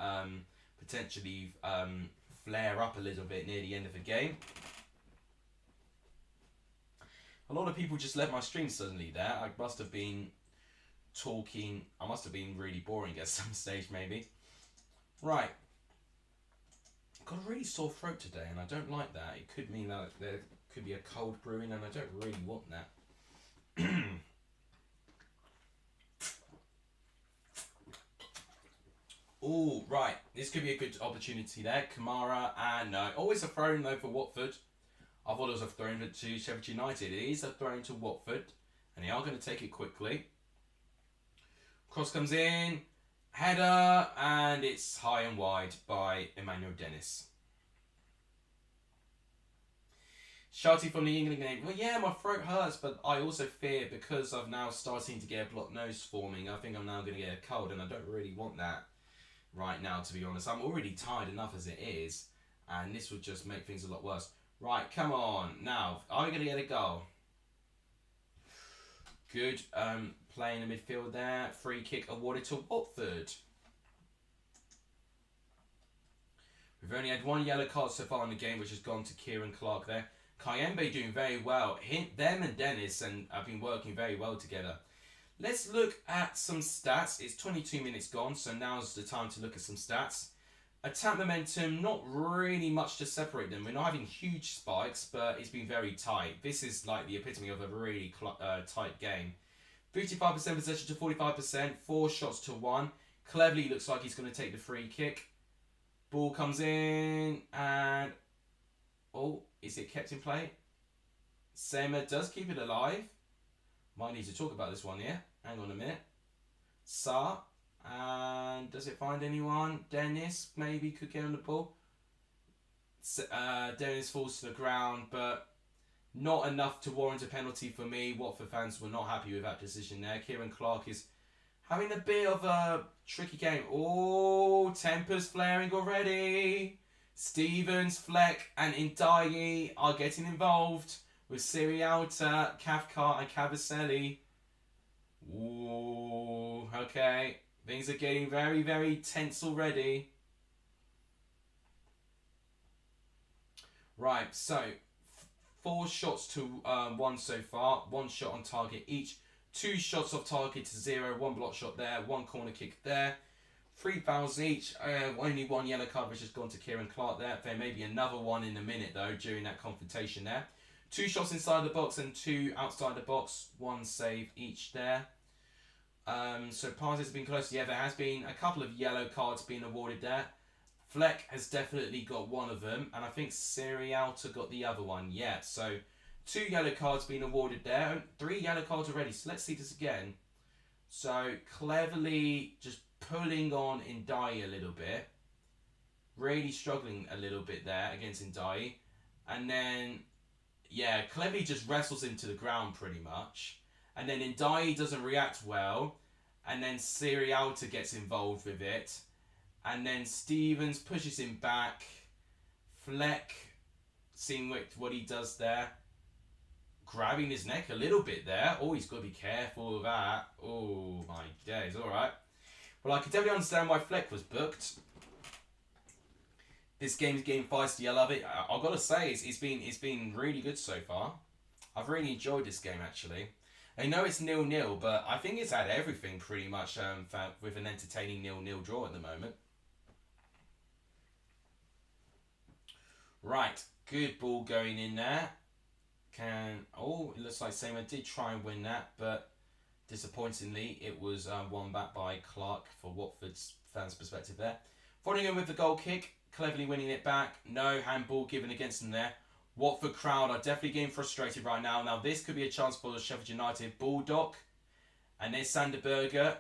potentially flare up a little bit near the end of the game. A lot of people just left my stream suddenly there. I must have been talking. I must have been really boring at some stage, maybe. Right. I've got a really sore throat today, and I don't like that. It could mean that there could be a cold brewing, and I don't really want that. Oh, right. This could be a good opportunity there. Kamara and no. Always a throw-in though for Watford. I thought it was a throw-in to Sheffield United. It is a throw-in to Watford. And they are going to take it quickly. Cross comes in. Header. And it's high and wide by Emmanuel Dennis. Shouty from the England game. Well, yeah, my throat hurts, but I also fear because I'm now starting to get a blocked nose forming. I think I'm now going to get a cold, and I don't really want that right now, to be honest. I'm already tired enough as it is, and this would just make things a lot worse. Right, come on. Now, are we going to get a goal? Good play in the midfield there. Free kick awarded to Watford. We've only had one yellow card so far in the game, which has gone to Kieran Clark there. Kayembe doing very well. Them and Dennis have been working very well together. Let's look at some stats. It's 22 minutes gone, so now's the time to look at some stats. Attack momentum, not really much to separate them. We're not having huge spikes, but it's been very tight. This is like the epitome of a really tight game. 55% possession to 45%, 4 shots to 1. Cleverly looks like he's going to take the free kick. Ball comes in, and is it kept in play? Sema does keep it alive. Might need to talk about this one here. Hang on a minute. Sarr. And does it find anyone? Dennis maybe could get on the ball. Dennis falls to the ground, but not enough to warrant a penalty for me. Watford fans were not happy with that decision there. Kieran Clark is having a bit of a tricky game. Oh, tempers flaring already. Stevens, Fleck and Indayi are getting involved with Sirialta, Cathcart and Cavaselli. Ooh, okay. Things are getting very, very tense already. Right, so 4 shots to 1 so far. 1 shot on target each. 2 shots off target to 0, 1 block shot there, 1 corner kick there. 3 fouls each, only 1 yellow card which has gone to Kieran Clark there. There may be another one in a minute though during that confrontation there. 2 shots inside the box and 2 outside the box, 1 save each there. So passes have been close. Yeah, there has been a couple of yellow cards being awarded there. Fleck has definitely got one of them, and I think Serialta got the other one. Yeah, so 2 yellow cards being awarded there. 3 yellow cards already, so let's see this again. So cleverly just pulling on Ndai a little bit. Really struggling a little bit there against Ndai. And then, yeah, cleverly just wrestles him to the ground pretty much. And then Ndai doesn't react well. And then Serialta gets involved with it. And then Stevens pushes him back. Fleck, seeing what he does there. Grabbing his neck a little bit there. Oh, he's got to be careful of that. Oh, my days. All right. Well, I can definitely understand why Fleck was booked. This game's getting feisty. I love it. I've got to say, it's been really good so far. I've really enjoyed this game, actually. I know it's 0-0, but I think it's had everything pretty much with an entertaining 0-0 draw at the moment. Right. Good ball going in there. It looks like Seymour did try and win that, but disappointingly, it was won back by Clark for Watford's fans' perspective there. Following in with the goal kick, cleverly winning it back. No handball given against them there. Watford crowd are definitely getting frustrated right now. Now, this could be a chance for the Sheffield United. Bulldog. And there's Sanderberger.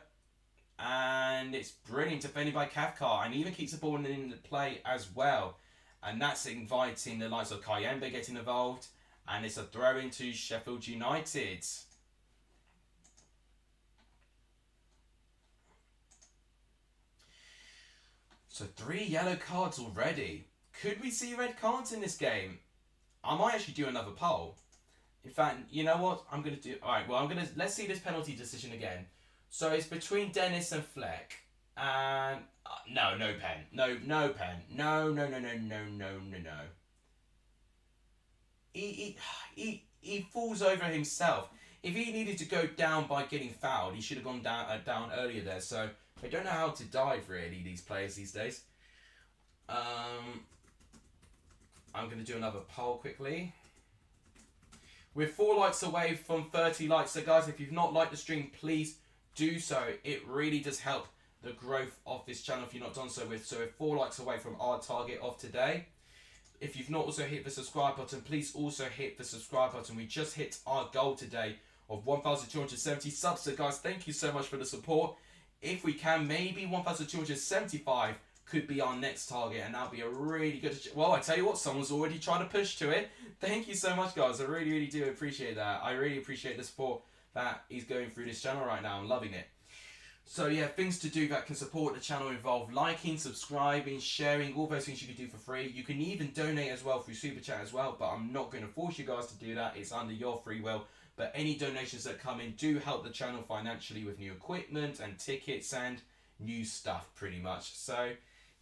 And it's brilliant defended by Cathcart. And even keeps the ball in the play as well. And that's inviting the likes of Kayembe getting involved. And it's a throw into Sheffield United. So 3 yellow cards already. Could we see red cards in this game? I might actually do another poll. In fact, you know what? I'm going to do... Alright, well, let's see this penalty decision again. So it's between Dennis and Fleck. And... no pen. No pen. No. He falls over himself. If he needed to go down by getting fouled, he should have gone down earlier there. So they don't know how to dive, really, these players these days. I'm going to do another poll quickly. We're 4 likes away from 30 likes. So, guys, if you've not liked the stream, please do so. It really does help the growth of this channel if you're not done so with. So, we're 4 likes away from our target of today. If you've not also hit the subscribe button, please also hit the subscribe button. We just hit our goal today of 1,270 subs. So, guys, thank you so much for the support. If we can, maybe 1,275 could be our next target, and that'll be a really good... Well, I tell you what, someone's already trying to push to it. Thank you so much, guys. I really, really do appreciate that. I really appreciate the support that is going through this channel right now. I'm loving it. So, yeah, things to do that can support the channel involve liking, subscribing, sharing, all those things you can do for free. You can even donate as well through Super Chat as well, but I'm not going to force you guys to do that. It's under your free will. But any donations that come in do help the channel financially with new equipment and tickets and new stuff, pretty much. So,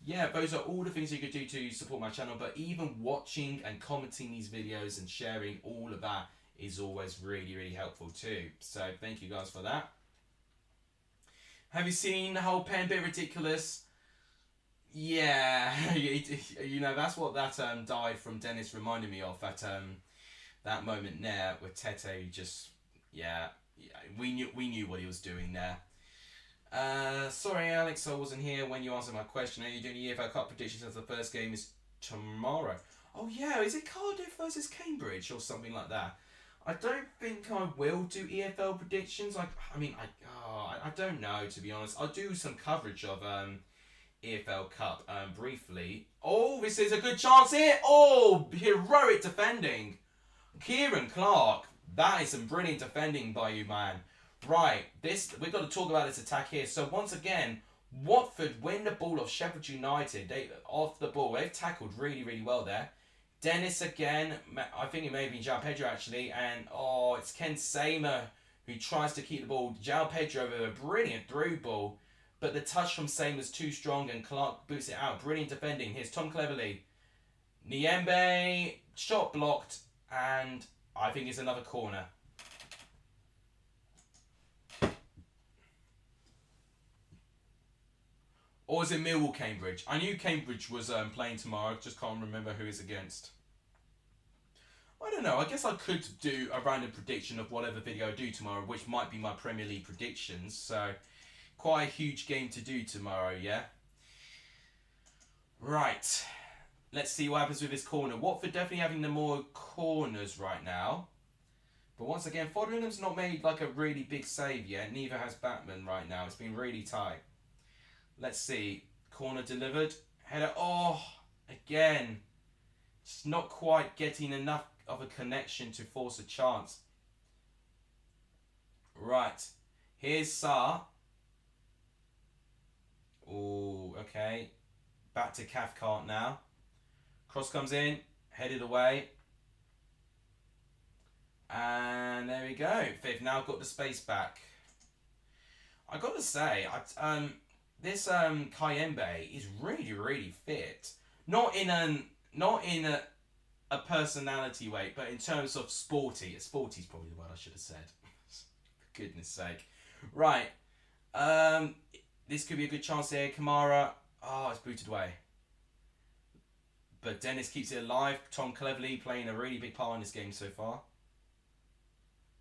yeah, those are all the things you could do to support my channel. But even watching and commenting these videos and sharing all of that is always really, really helpful too. So, thank you guys for that. Have you seen the whole pen bit ridiculous? Yeah, you know, that's what that dive from Dennis reminded me of. That moment there with Tete just, yeah, we knew what he was doing there. Sorry, Alex, I wasn't here when you answered my question. Are you doing the EFL Cup predictions as the first game is tomorrow? Oh yeah, is it Cardiff versus Cambridge or something like that? I don't think I will do EFL predictions. I don't know, to be honest. I'll do some coverage of EFL Cup briefly. Oh, this is a good chance here. Oh, heroic defending. Kieran Clark. That is some brilliant defending by you, man. Right, we've got to talk about this attack here. So once again, Watford win the ball off Sheffield United. Off the ball. They've tackled really, really well there. Dennis again, I think it may have been João Pedro actually, and it's Ken Seymour who tries to keep the ball. João Pedro with a brilliant through ball, but the touch from Seymour's too strong and Clark boots it out. Brilliant defending. Here's Tom Cleverley. Niembe, shot blocked, and I think it's another corner. Or was it Millwall Cambridge? I knew Cambridge was playing tomorrow. I just can't remember who it's against. I don't know. I guess I could do a random prediction of whatever video I do tomorrow, which might be my Premier League predictions. So, quite a huge game to do tomorrow, yeah? Right. Let's see what happens with this corner. Watford definitely having the more corners right now. But once again, Fodderingham's not made like a really big save yet. Neither has Batman right now. It's been really tight. Let's see. Corner delivered. Header. Oh, again. Just not quite getting enough of a connection to force a chance. Right. Here's Sarr. Oh, okay. Back to Cathcart now. Cross comes in. Headed away. And there we go. They've now got the space back. I got to say, this Kayembe is really, really fit. Not in a personality way, but in terms of sporty. Sporty is probably the word I should have said. For goodness sake. Right. This could be a good chance here. Kamara. Oh, it's booted away. But Dennis keeps it alive. Tom Cleverley playing a really big part in this game so far.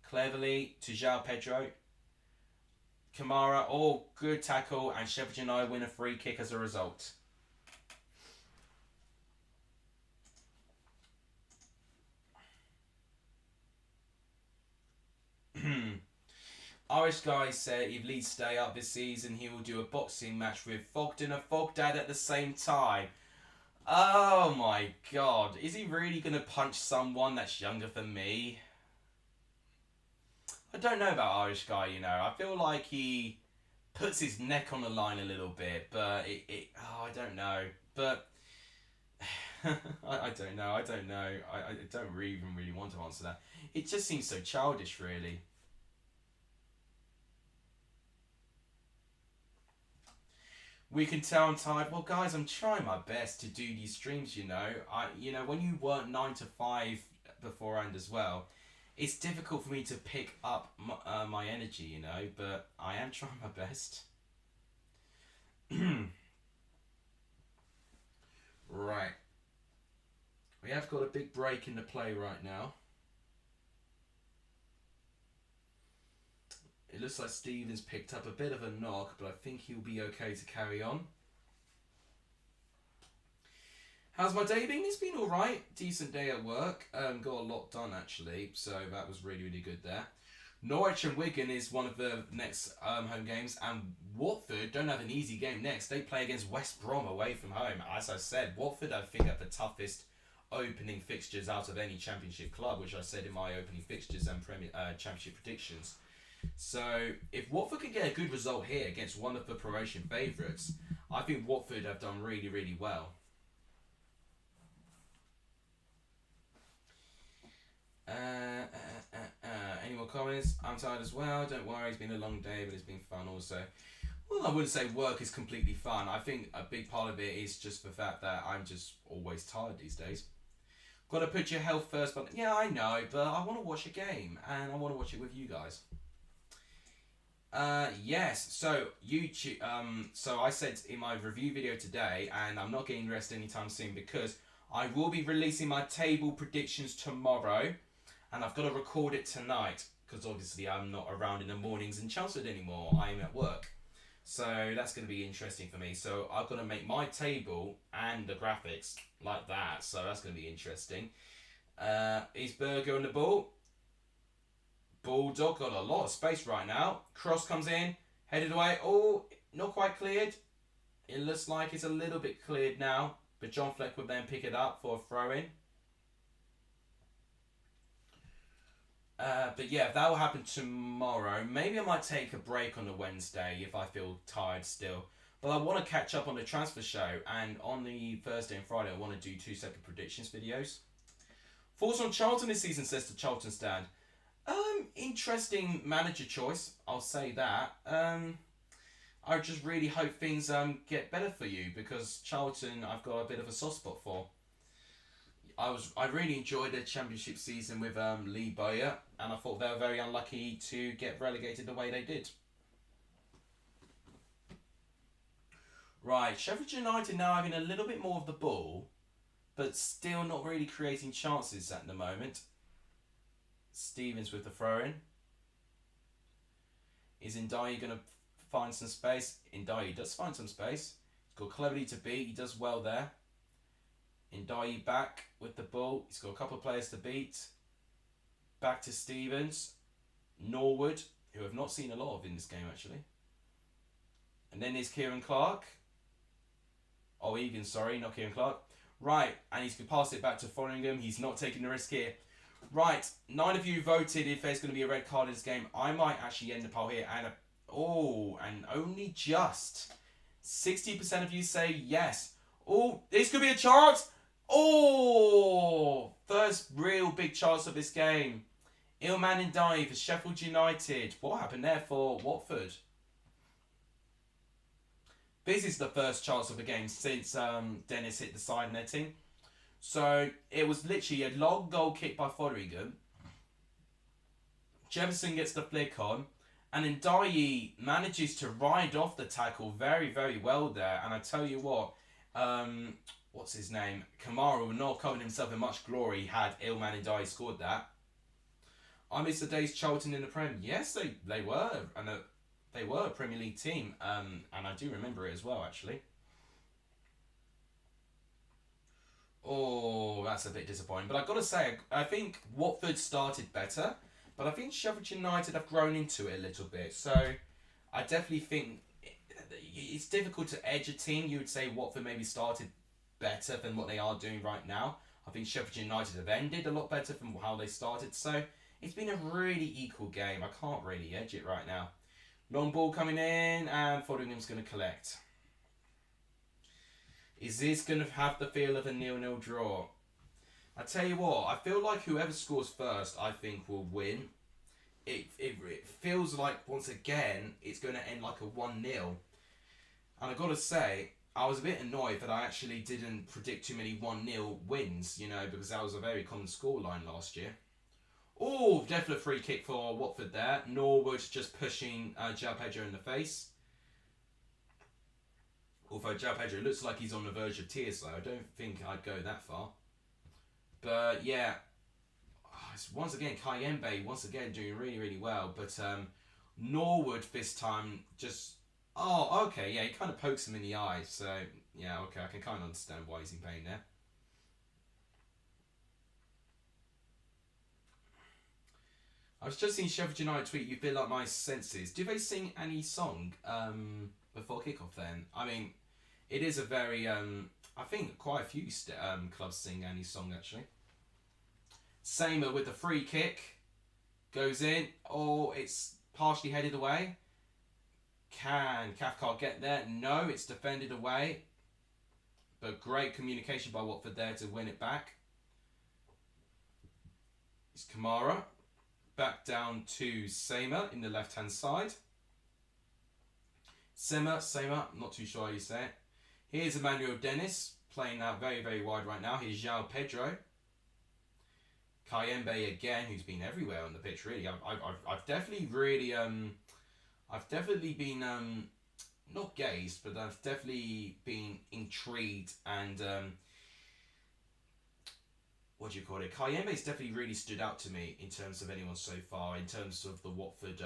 Cleverley to João Pedro. Kamara, oh, good tackle, and Sheffield United win a free kick as a result. Irish guy said if Leeds stay up this season, he will do a boxing match with Fogden and Fogdad at the same time. Oh my god, is he really going to punch someone that's younger than me? I don't know about Irish guy, you know. I feel like he puts his neck on the line a little bit, but I don't know. But I don't know. I don't even really want to answer that. It just seems so childish, really. We can tell I'm tired. Well, guys, I'm trying my best to do these streams, you know. When you work 9 to 5 beforehand as well, it's difficult for me to pick up my energy, you know, but I am trying my best. Right. We have got a big break in the play right now. It looks like Stevens picked up a bit of a knock, but I think he'll be okay to carry on. How's my day been? It's been alright. Decent day at work. Got a lot done actually, so that was really, really good there. Norwich and Wigan is one of the next home games, and Watford don't have an easy game next. They play against West Brom away from home. As I said, Watford I think have the toughest opening fixtures out of any Championship club, which I said in my opening fixtures and Championship predictions. So if Watford can get a good result here against one of the promotion favourites, I think Watford have done really, really well. Any more comments? I'm tired as well. Don't worry, it's been a long day, but it's been fun also. Well, I wouldn't say work is completely fun. I think a big part of it is just the fact that I'm just always tired these days. Got to put your health first, but yeah, I know, but I want to watch a game, and I want to watch it with you guys. Yes, so YouTube, so I said in my review video today, and I'm not getting rest anytime soon because I will be releasing my table predictions tomorrow, and I've got to record it tonight because obviously I'm not around in the mornings in Chelmsford anymore. I'm at work. So that's going to be interesting for me. So I've got to make my table and the graphics like that. So that's going to be interesting. Is Berger on the ball? Bulldog got a lot of space right now. Cross comes in, headed away. Oh, not quite cleared. It looks like it's a little bit cleared now. But John Fleck would then pick it up for a throw-in. But yeah, that will happen tomorrow. Maybe I might take a break on the Wednesday if I feel tired still. But I want to catch up on the transfer show. And on the Thursday and Friday, I want to do 2 separate predictions videos. Thoughts on Charlton this season, says the Charlton stand. Interesting manager choice, I'll say that. I just really hope things get better for you because Charlton I've got a bit of a soft spot for. I really enjoyed their championship season with Lee Bowyer, and I thought they were very unlucky to get relegated the way they did. Right, Sheffield United now having a little bit more of the ball, but still not really creating chances at the moment. Stevens with the throw-in. Is Ndiaye going to find some space? Ndiaye does find some space. He's got cleverly to beat. He does well there. Ndiaye back with the ball. He's got a couple of players to beat. Back to Stevens. Norwood, who I've not seen a lot of in this game actually. And then there's Kieran Clark. Oh, Egan, sorry, not Kieran Clark. Right, and he's going to pass it back to Fotheringham. He's not taking the risk here. Right, 9 of you voted if there's going to be a red card in this game. I might actually end the poll here. And and only just 60% of you say yes. Oh, this could be a chance. Oh, first real big chance of this game. Ilman Ndiaye for Sheffield United. What happened there for Watford? This is the first chance of the game since Dennis hit the side netting. So it was literally a long goal kick by Fotheringham. Jefferson gets the flick on. And then Ndiaye manages to ride off the tackle very, very well there. And I tell you what, what's his name? Kamara would not have covered himself in much glory had Ilman Ndiaye scored that. I miss the days Charlton in the Prem. Yes, they were. And they were a Premier League team. And I do remember it as well, actually. Oh, that's a bit disappointing. But I've got to say, I think Watford started better. But I think Sheffield United have grown into it a little bit. So I definitely think it's difficult to edge a team. You would say Watford maybe started better than what they are doing right now. I think Sheffield United have ended a lot better from how they started. So it's been a really equal game. I can't really edge it right now. Long ball coming in and Fotheringham's going to collect. Is this going to have the feel of a 0-0 draw? I tell you what, I feel like whoever scores first, I think, will win. It feels like, once again, it's going to end like a 1-0. And I've got to say, I was a bit annoyed that I actually didn't predict too many 1-0 wins, you know, because that was a very common scoreline last year. Oh, definitely a free kick for Watford there. Norwood just pushing João Pedro in the face. Although João Pedro looks like he's on the verge of tears, though. I don't think I'd go that far. But yeah, once again, Kayembe, once again, doing really, really well. But Norwood this time just... Oh, okay, yeah, he kind of pokes him in the eye. So, yeah, okay, I can kind of understand why he's in pain there. I was just seeing Sheffield United tweet, you feel like my senses. Do they sing any song before kickoff then? I mean, it is a very... I think quite a few clubs sing any song, actually. Samer with the free kick. Goes in. Oh, it's partially headed away. Can Cathcart get there? No, it's defended away. But great communication by Watford there to win it back. It's Kamara. Back down to Samer in the left-hand side. Samer, I'm not too sure how you say it. Here's Emmanuel Dennis, playing out very, very wide right now. Here's João Pedro. Kayembe again, who's been everywhere on the pitch, really. I've definitely really, I've definitely been, not gazed, but I've definitely been intrigued and, what do you call it? Kayembe's definitely really stood out to me in terms of anyone so far, in terms of the Watford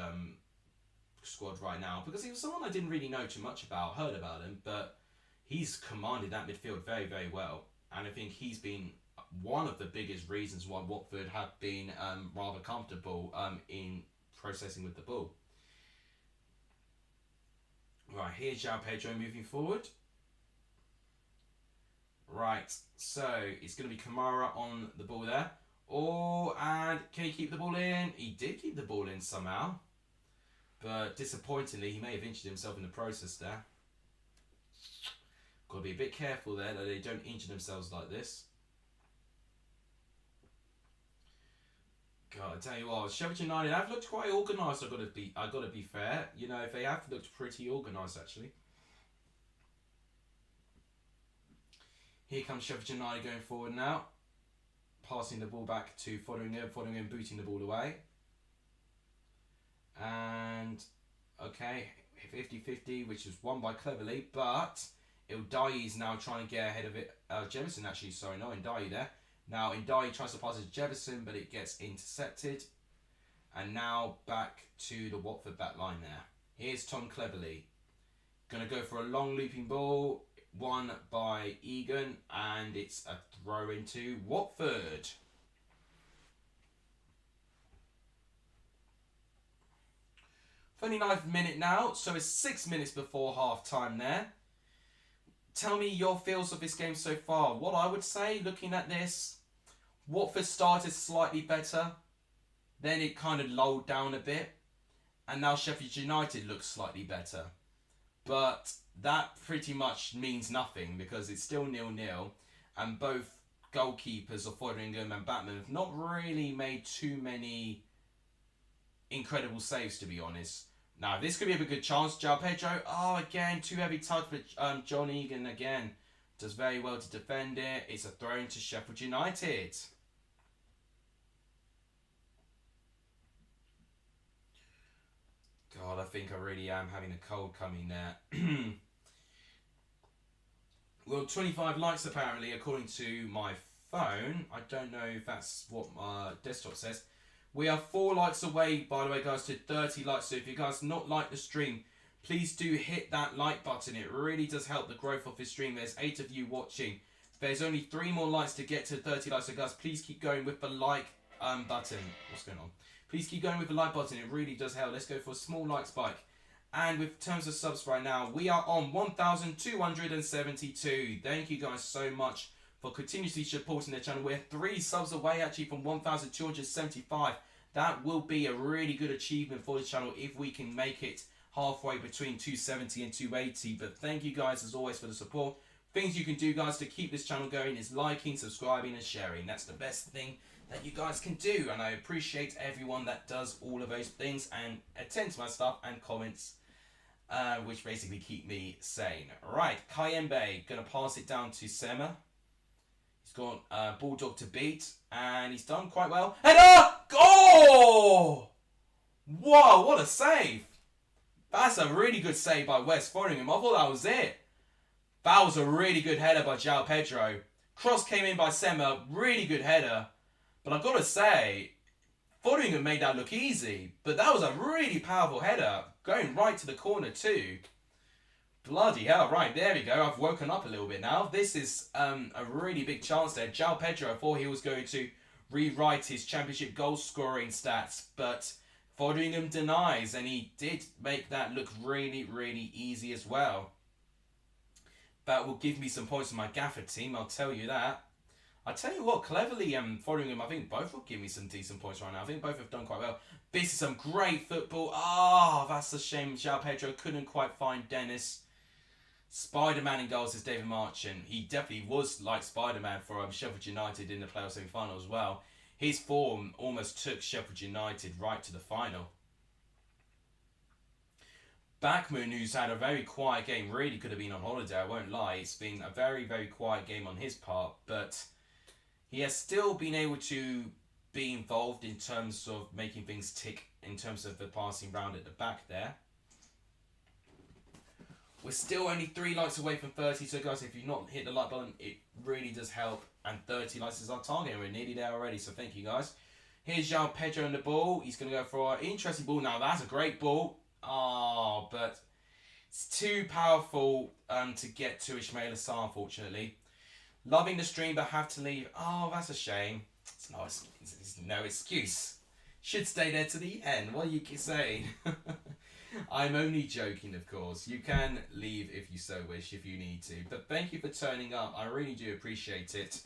squad right now, because he was someone I didn't really know too much about, heard about him, but he's commanded that midfield very, very well. And I think he's been one of the biggest reasons why Watford have been rather comfortable in processing with the ball. Right, here's João Pedro moving forward. Right, so it's going to be Kamara on the ball there. Oh, and can he keep the ball in? He did keep the ball in somehow. But disappointingly, he may have injured himself in the process there. Got to be a bit careful there that they don't injure themselves like this. God, I tell you what, Sheffield United have looked quite organised. I've got to be fair. You know, they have looked pretty organised actually. Here comes Sheffield United going forward now, passing the ball back to Fotheringham. Fotheringham booting the ball away. And okay, 50-50, which was won by Cleverly, but Ildayi is now trying to get ahead of it. Jefferson actually, sorry, no Ildayi there. Now Ildayi tries to pass it to Jefferson, but it gets intercepted. And now back to the Watford back line there. Here's Tom Cleverley. Going to go for a long looping ball. Won by Egan. And it's a throw into Watford. 29th minute now. So it's 6 minutes before half time there. Tell me your feels of this game so far. What I would say, looking at this, Watford started slightly better. Then it kind of lulled down a bit. And now Sheffield United looks slightly better. But that pretty much means nothing because it's still 0-0. And both goalkeepers of Fotheringham and Batman have not really made too many incredible saves, to be honest. Now, this could be a good chance. João Pedro, again, too heavy touch, but John Egan, again, does very well to defend it. It's a throw into Sheffield United. God, I think I really am having a cold coming there. Well, 25 likes apparently, according to my phone. I don't know if that's what my desktop says. We are 4 likes away, by the way, guys, to 30 likes. So if you guys not like the stream, please do hit that like button. It really does help the growth of this stream. There's 8 of you watching. There's only 3 more likes to get to 30 likes. So guys, please keep going with the like button. What's going on? Please keep going with the like button. It really does help. Let's go for a small like spike. And with terms of subs right now, we are on 1,272. Thank you guys so much for continuously supporting the channel. We're 3 subs away actually from 1,275. That will be a really good achievement for the channel if we can make it halfway between 270 and 280. But thank you guys as always for the support. Things you can do, guys, to keep this channel going is liking, subscribing and sharing. That's the best thing that you guys can do, and I appreciate everyone that does all of those things and attend to my stuff and comments, which basically keep me sane. Right, Kayembe gonna pass it down to Sema. He's got Bulldog to beat, and he's done quite well. And oh! Wow, what a save! That's a really good save by West Fotheringham. I thought that was it. That was a really good header by João Pedro. Cross came in by Sema, really good header. But I've got to say, Fotheringham made that look easy. But that was a really powerful header. Going right to the corner too. Bloody hell. Right, there we go. I've woken up a little bit now. This is a really big chance there. João Pedro, I thought he was going to rewrite his championship goal scoring stats. But Fotheringham denies. And he did make that look really, really easy as well. That will give me some points in my Gaffer team. I'll tell you that. I tell you what, Cleverley and Fotheringham, I think both will give me some decent points right now. I think both have done quite well. This is some great football. That's a shame. João Pedro couldn't quite find Dennis. Spider-Man in goals is David Marchant. He definitely was like Spider-Man for Sheffield United in the playoff semi-final as well. His form almost took Sheffield United right to the final. Backman, who's had a very quiet game, really could have been on holiday, I won't lie. It's been a very, very quiet game on his part, but he has still been able to be involved in terms of making things tick in terms of the passing round at the back there. We're still only 3 likes away from 30, so guys, if you've not hit the like button, it really does help. And 30 likes is our target, and we're nearly there already, so thank you guys. Here's João Pedro on the ball. He's going to go for an interesting ball. Now, that's a great ball. But it's too powerful to get to Ismail Assar, unfortunately. Loving the stream, but have to leave. That's a shame. It's no excuse. Should stay there to the end. What are you saying? I'm only joking, of course. You can leave if you so wish, if you need to. But thank you for turning up. I really do appreciate it.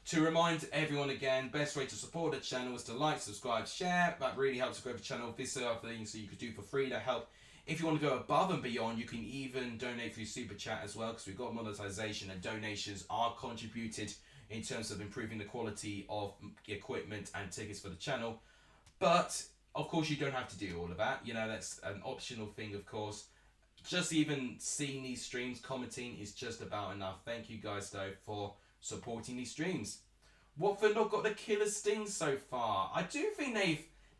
To remind everyone again, best way to support the channel is to like, subscribe, share. That really helps to grow the channel. This are things that you could do for free to help. If you want to go above and beyond, you can even donate through Super Chat as well, because we've got monetization and donations are contributed in terms of improving the quality of equipment and tickets for the channel. But, of course, you don't have to do all of that. You know, that's an optional thing, of course. Just even seeing these streams, commenting is just about enough. Thank you guys, though, for supporting these streams. Watford not got the killer sting so far. I do think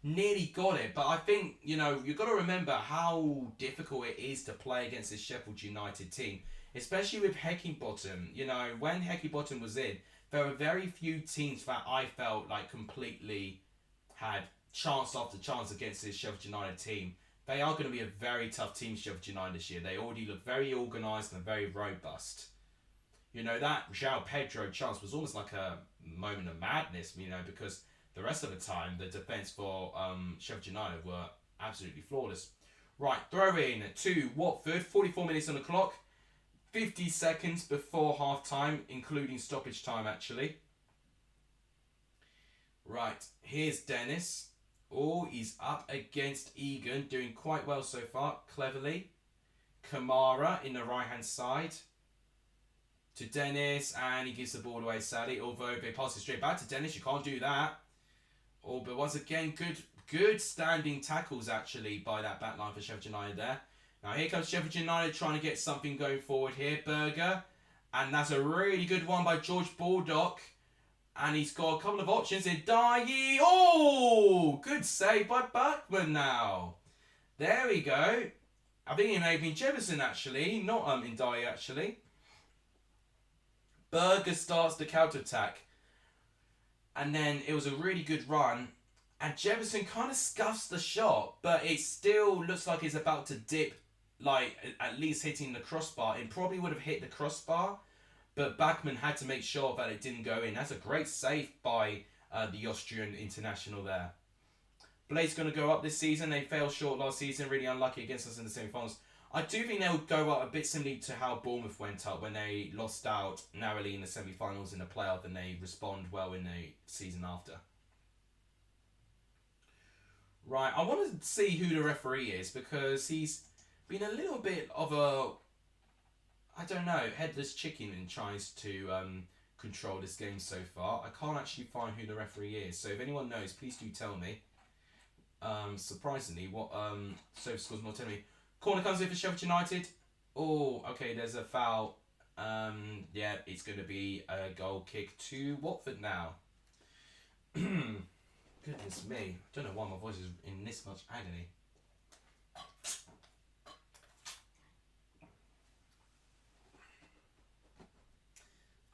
nearly got it, but I think, you know, you've got to remember how difficult it is to play against this Sheffield United team, especially with Heckingbottom. You know, when Heckingbottom was in, there were very few teams that I felt like completely had chance after chance against this Sheffield United team. They are going to be a very tough team, Sheffield United, this year. They already look very organised and very robust. You know, that João Pedro chance was almost like a moment of madness, you know, because the rest of the time, the defence for Sheffield United were absolutely flawless. Right, throw in to Watford, 44 minutes on the clock, 50 seconds before half time, including stoppage time actually. Right, here's Dennis. Oh, he's up against Egan, doing quite well so far, cleverly. Kamara in the right hand side to Dennis, and he gives the ball away sadly, although they pass it straight back to Dennis. You can't do that. Oh, but once again, good standing tackles actually by that back line for Sheffield United there. Now here comes Sheffield United trying to get something going forward here. Berger, and that's a really good one by George Baldock. And he's got a couple of options in Dye. Oh, good save by Bachmann now. There we go. I think it may have been Jefferson actually, not in Dye actually. Berger starts the counter-attack. And then it was a really good run. And Jefferson kind of scuffs the shot, but it still looks like it's about to dip, like at least hitting the crossbar. It probably would have hit the crossbar, but Bachmann had to make sure that it didn't go in. That's a great save by the Austrian international there. Blade's going to go up this season. They fell short last season, really unlucky against us in the semi-finals. I do think they'll go up a bit similarly to how Bournemouth went up when they lost out narrowly in the semi-finals in the playoff, and they respond well in the season after. Right, I want to see who the referee is, because he's been a little bit of a, I don't know, headless chicken in trying to control this game so far. I can't actually find who the referee is, so if anyone knows, please do tell me. Surprisingly, what SofaScore's not telling me. Corner comes in for Sheffield United. Oh, okay, there's a foul. Yeah, it's going to be a goal kick to Watford now. Goodness me. I don't know why my voice is in this much agony.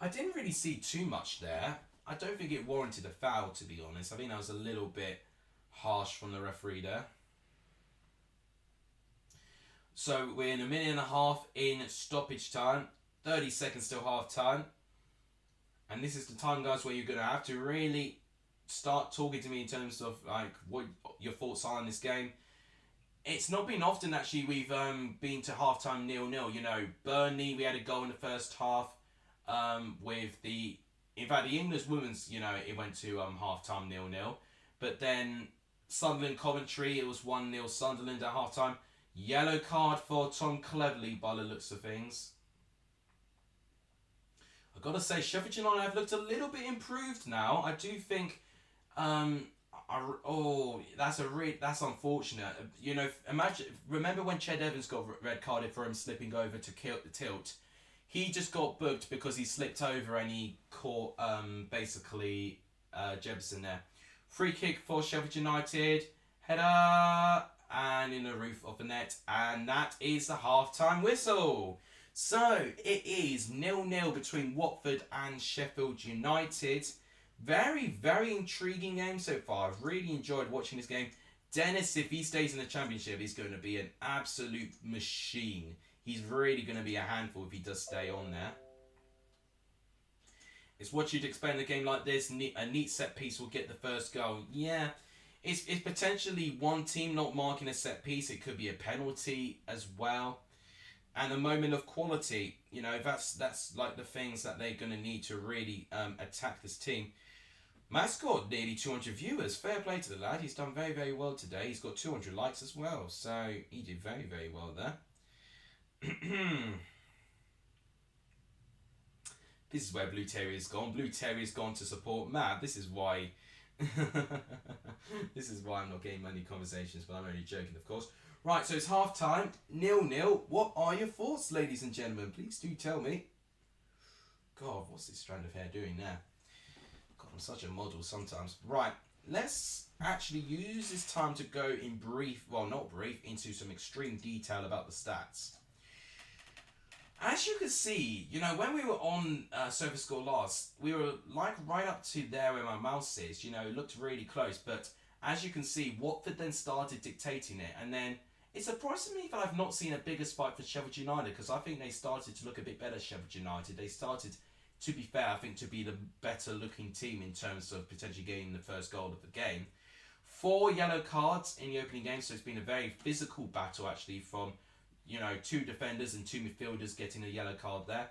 I didn't really see too much there. I don't think it warranted a foul, to be honest. I think that was a little bit harsh from the referee there. So we're in a minute and a half in stoppage time. 30 seconds till half time. And this is the time, guys, where you're going to have to really start talking to me in terms of like what your thoughts are on this game. It's not been often actually we've been to half time 0-0. You know, Burnley, we had a goal in the first half. With the, in fact, the English women's, you know, it went to half time 0-0. But then Sunderland Coventry, it was 1-0 Sunderland at half time. Yellow card for Tom Cleverley by the looks of things. I've got to say, Sheffield United have looked a little bit improved now. I do think, that's unfortunate. You know, remember when Ched Evans got red carded for him slipping over to tilt? He just got booked because he slipped over and he caught basically Jefferson there. Free kick for Sheffield United. Header. And in the roof of the net. And that is the half-time whistle. So, it is 0-0 between Watford and Sheffield United. Very, very intriguing game so far. I've really enjoyed watching this game. Dennis, if he stays in the Championship, is going to be an absolute machine. He's really going to be a handful if he does stay on there. It's what you'd expect in a game like this. A neat set piece will get the first goal. Yeah, it's potentially one team not marking a set piece. It could be a penalty as well. And a moment of quality. You know, that's like the things that they're going to need to really attack this team. Matt's got nearly 200 viewers. Fair play to the lad. He's done very, very well today. He's got 200 likes as well. So he did very, very well there. This is where Blue Terrier's gone. Blue Terrier's gone to support Matt. This is why this is why I'm not getting many conversations, but I'm only joking, of course. Right, so it's half time, 0-0. What are your thoughts, ladies and gentlemen? Please do tell me. God, what's this strand of hair doing there? God, I'm such a model sometimes. Right, let's actually use this time to go in brief, well, not brief, into some extreme detail about the stats. As you can see, you know, when we were on Surface Score last, we were like right up to there where my mouse is. You know, it looked really close, but as you can see, Watford then started dictating it, and then it surprised me that I've not seen a bigger spike for Sheffield United, because I think they started to look a bit better, Sheffield United. They started, to be fair, I think to be the better looking team in terms of potentially getting the first goal of the game. 4 yellow cards in the opening game, so it's been a very physical battle actually from, you know, 2 defenders and 2 midfielders getting a yellow card there.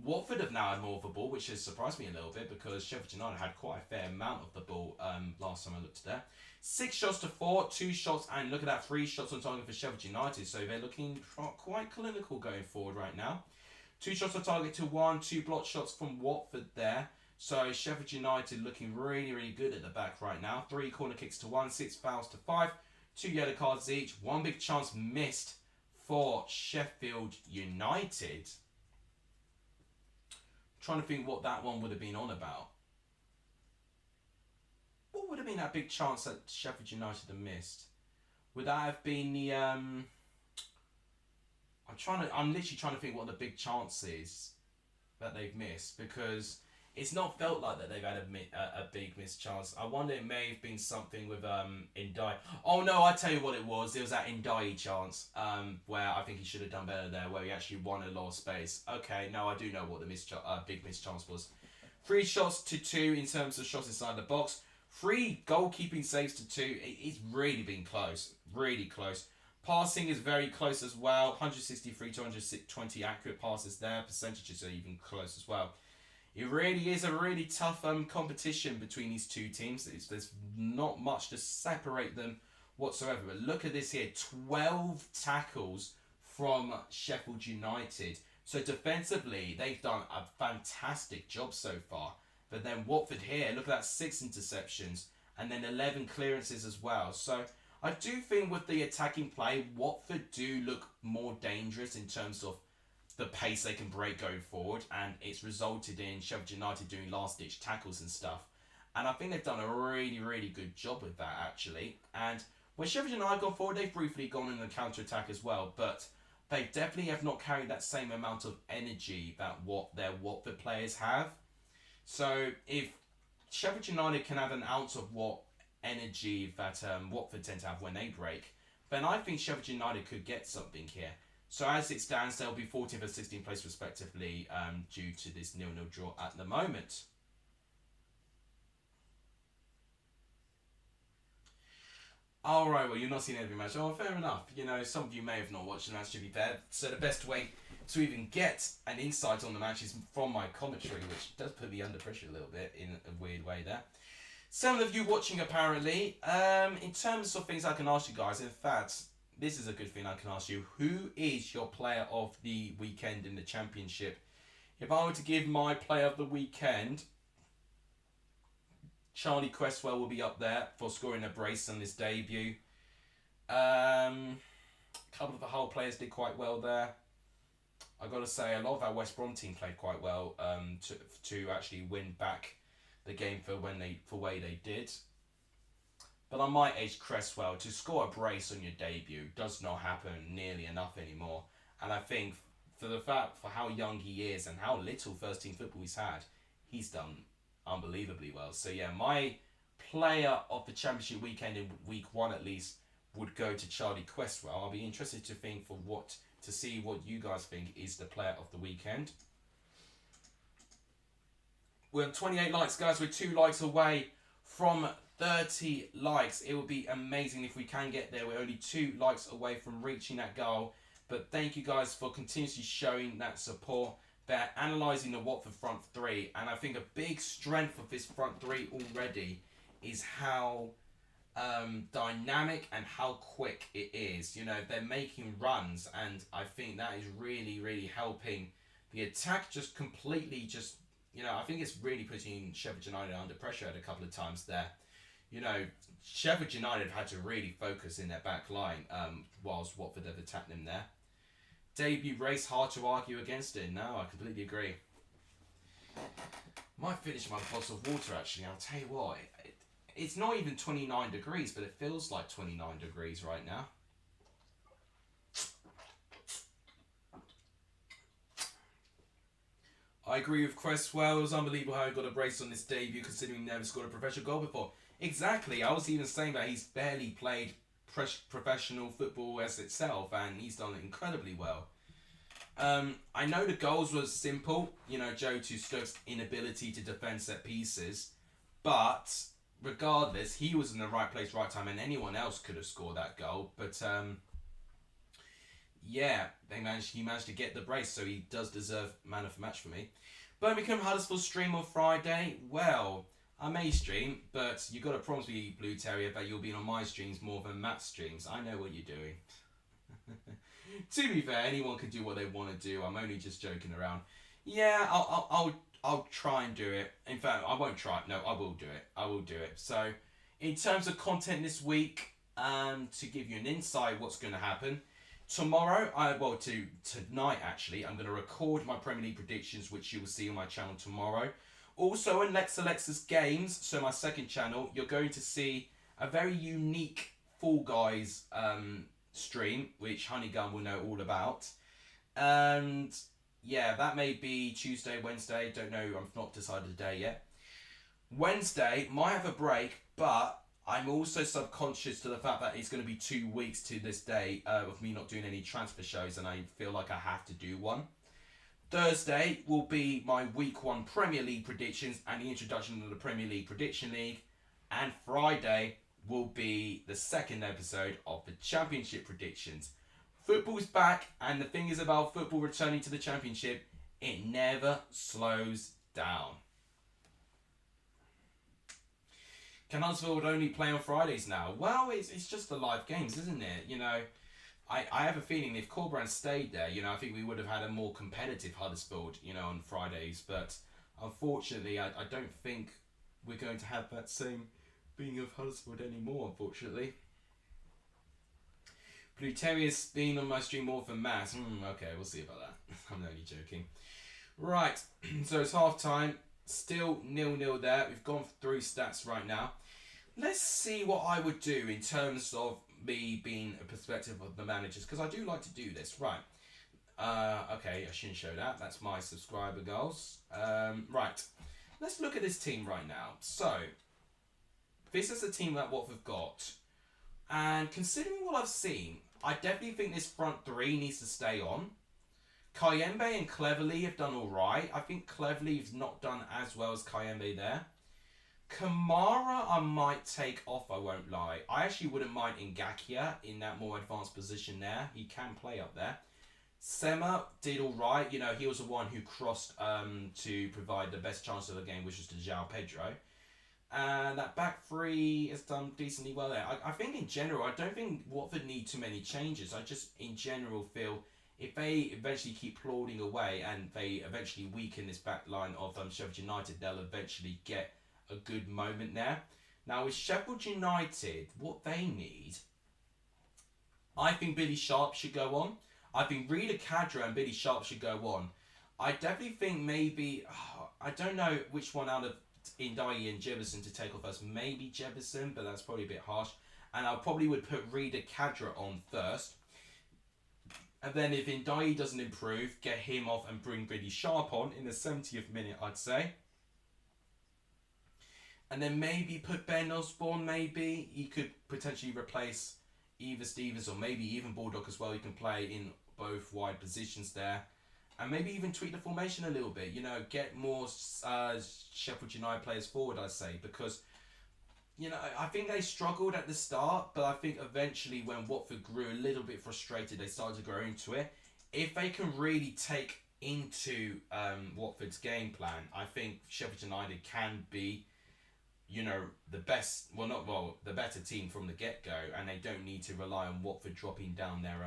Watford have now had more of the ball, which has surprised me a little bit because Sheffield United had quite a fair amount of the ball last time I looked there. 6 shots to 4, 2 shots, and look at that, 3 shots on target for Sheffield United. So they're looking quite clinical going forward right now. 2 shots on target to 1, 2 block shots from Watford there. So Sheffield United looking really, really good at the back right now. 3 corner kicks to 1, 6 fouls to 5, 2 yellow cards each, 1 big chance missed for Sheffield United. Trying to think what that one would have been on about. What would have been that big chance that Sheffield United have missed? Would that have been the I'm literally trying to think what the big chance is that they've missed, because it's not felt like that they've had a big missed chance. I wonder, it may have been something with Ndai. Oh no, I tell you what it was. There was that Ndai chance where I think he should have done better there, where he actually won a lot of space. Okay, no, I do know what the big missed chance was. 3 shots to 2 in terms of shots inside the box. 3 goalkeeping saves to 2. It's really been close, really close. Passing is very close as well. 163 to 120 accurate passes there. Percentages are even close as well. It really is a really tough competition between these 2 teams. There's not much to separate them whatsoever. But look at this here. 12 tackles from Sheffield United. So defensively, they've done a fantastic job so far. But then Watford here, look at that, 6 interceptions. And then 11 clearances as well. So I do think with the attacking play, Watford do look more dangerous in terms of the pace they can break going forward, and it's resulted in Sheffield United doing last-ditch tackles and stuff. And I think they've done a really, really good job with that, actually. And when Sheffield United gone forward, they've briefly gone in the counter-attack as well, but they definitely have not carried that same amount of energy that what their Watford players have. So if Sheffield United can have an ounce of what energy that Watford tend to have when they break, then I think Sheffield United could get something here. So as it stands, they'll be 14th and 16th place respectively due to this 0-0 draw at the moment. Alright, well, you're not seeing every match. Oh, fair enough. You know, some of you may have not watched the match, to be fair. So the best way to even get an insight on the match is from my commentary, which does put me under pressure a little bit in a weird way there. Some of you watching, apparently. In terms of things I can ask you guys, in fact, this is a good thing I can ask you. Who is your player of the weekend in the Championship? If I were to give my player of the weekend, Charlie Cresswell will be up there for scoring a brace on his debut. A couple of the Hull players did quite well there. I've got to say, a lot of our West Brom team played quite well to actually win back the game for way they did. But I might edge Cresswell. To score a brace on your debut does not happen nearly enough anymore. And I think for how young he is and how little first team football he's had, he's done unbelievably well. So yeah, my player of the Championship weekend in week 1 at least would go to Charlie Cresswell. I'll be interested to see what you guys think is the player of the weekend. We're at 28 likes, guys. We're 2 likes away from 30 likes. It would be amazing if we can get there. We're only 2 likes away from reaching that goal. But thank you guys for continuously showing that support. They're analysing the Watford front 3. And I think a big strength of this front 3 already is how dynamic and how quick it is. You know, they're making runs. And I think that is really, really helping the attack you know, I think it's really putting Sheffield United under pressure at a couple of times there. You know, Sheffield United have had to really focus in their back line whilst Watford have attacked them there. Debut race, hard to argue against it. No, I completely agree. Might finish my bottle of water, actually. I'll tell you what, It's not even 29 degrees, but it feels like 29 degrees right now. I agree with Cresswell. It was unbelievable how he got a brace on this debut, considering he never scored a professional goal before. Exactly. I was even saying that he's barely played professional football as itself, and he's done it incredibly well. I know the goals was simple, Joe to Stoke's inability to defend set pieces, but regardless, he was in the right place, right time, and anyone else could have scored that goal. But yeah, he managed to get the brace, so he does deserve man of the match for me. Birmingham Huddersfield stream on Friday. Well, I may stream, but you got to promise me, Blue Terrier, that you'll be on my streams more than Matt's streams. I know what you're doing. To be fair, anyone can do what they want to do. I'm only just joking around. Yeah, I'll try and do it. In fact, I won't try. No, I will do it. I will do it. So, in terms of content this week, to give you an insight what's going to happen, tomorrow, tonight actually, I'm going to record my Premier League predictions, which you will see on my channel tomorrow. Also, in Alexa's Games, so my second channel, you're going to see a very unique Fall Guys stream, which Honeygun will know all about. And yeah, that may be Tuesday, Wednesday, don't know, I've not decided the day yet. Wednesday might have a break, but I'm also subconscious to the fact that it's going to be 2 weeks to this day of me not doing any transfer shows, and I feel like I have to do one. Thursday will be my week 1 Premier League predictions and the introduction of the Premier League Prediction League. And Friday will be the second episode of the Championship predictions. Football's back, and the thing is about football returning to the Championship, it never slows down. Can Huddersfield only play on Fridays now? Well, it's just the live games, isn't it? I have a feeling if Corberan stayed there, I think we would have had a more competitive Huddersfield, on Fridays. But unfortunately, I don't think we're going to have that same being of Huddersfield anymore, unfortunately. Blue Terrier's been on my stream more than Mass. Okay, we'll see about that. I'm only joking. Right, so it's half time. Still 0-0 there. We've gone through stats right now. Let's see what I would do in terms of me being a perspective of the managers, because I do like to do this. Right. Okay, I shouldn't show that. That's my subscriber goals. Right. Let's look at this team right now. So, this is the team that Watford got. And considering what I've seen, I definitely think this front three needs to stay on. Kayembe and Cleverley have done alright. I think Cleverley has not done as well as Kayembe there. Kamara I might take off, I won't lie. I actually wouldn't mind Ngakia in that more advanced position there. He can play up there. Sema did alright. He was the one who crossed to provide the best chance of the game, which was to João Pedro. And that back three has done decently well there. I think in general, I don't think Watford need too many changes. I just in general feel if they eventually keep plodding away and they eventually weaken this back line of Sheffield United, they'll eventually get a good moment there. Now with Sheffield United, what they need, I think Billy Sharp should go on. I think Rida Kadra and Billy Sharp should go on. I definitely think maybe, I don't know which one out of Ndiaye and Jefferson to take off first. Maybe Jefferson, but that's probably a bit harsh. And I probably would put Rida Kadra on first. And then if Ndiaye doesn't improve, get him off and bring Billy Sharp on in the 70th minute, I'd say. And then maybe put Ben Osborne, maybe. He could potentially replace either Stevens or maybe even Baldock as well. He can play in both wide positions there. And maybe even tweak the formation a little bit. Get more Sheffield United players forward, I'd say. Because, I think they struggled at the start. But I think eventually when Watford grew a little bit frustrated, they started to grow into it. If they can really take into Watford's game plan, I think Sheffield United can be, the better team from the get-go. And they don't need to rely on Watford dropping down their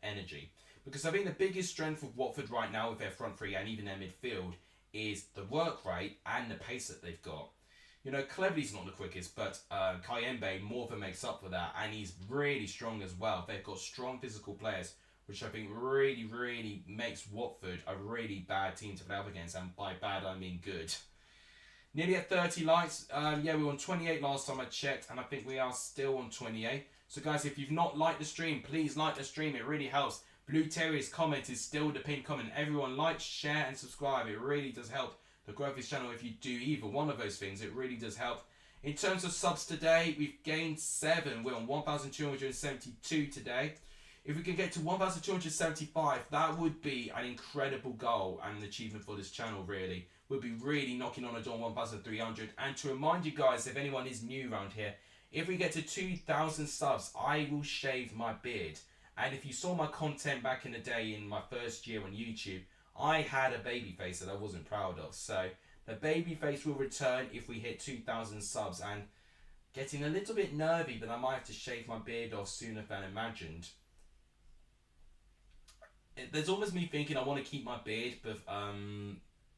energy. Because I think the biggest strength of Watford right now with their front three and even their midfield is the work rate and the pace that they've got. Cleverley's not the quickest, but Kayembe more than makes up for that, and he's really strong as well. They've got strong physical players, which I think really, really makes Watford a really bad team to play up against, and by bad I mean good. Nearly at 30 likes. Yeah, we were on 28 last time I checked, and I think we are still on 28. So guys, if you've not liked the stream, please like the stream. It really helps. Blue Terrier's comment is still the pinned comment. Everyone like, share, and subscribe. It really does help the growth of this channel. If you do either one of those things, it really does help. In terms of subs today, we've gained 7. We're on 1,272 today. If we can get to 1,275, that would be an incredible goal and an achievement for this channel, really. We'll be really knocking on a door 1,300. And to remind you guys, if anyone is new around here, if we get to 2,000 subs, I will shave my beard. And if you saw my content back in the day in my first year on YouTube, I had a baby face that I wasn't proud of. So the baby face will return if we hit 2,000 subs. And getting a little bit nervy, but I might have to shave my beard off sooner than imagined. There's almost me thinking I want to keep my beard, but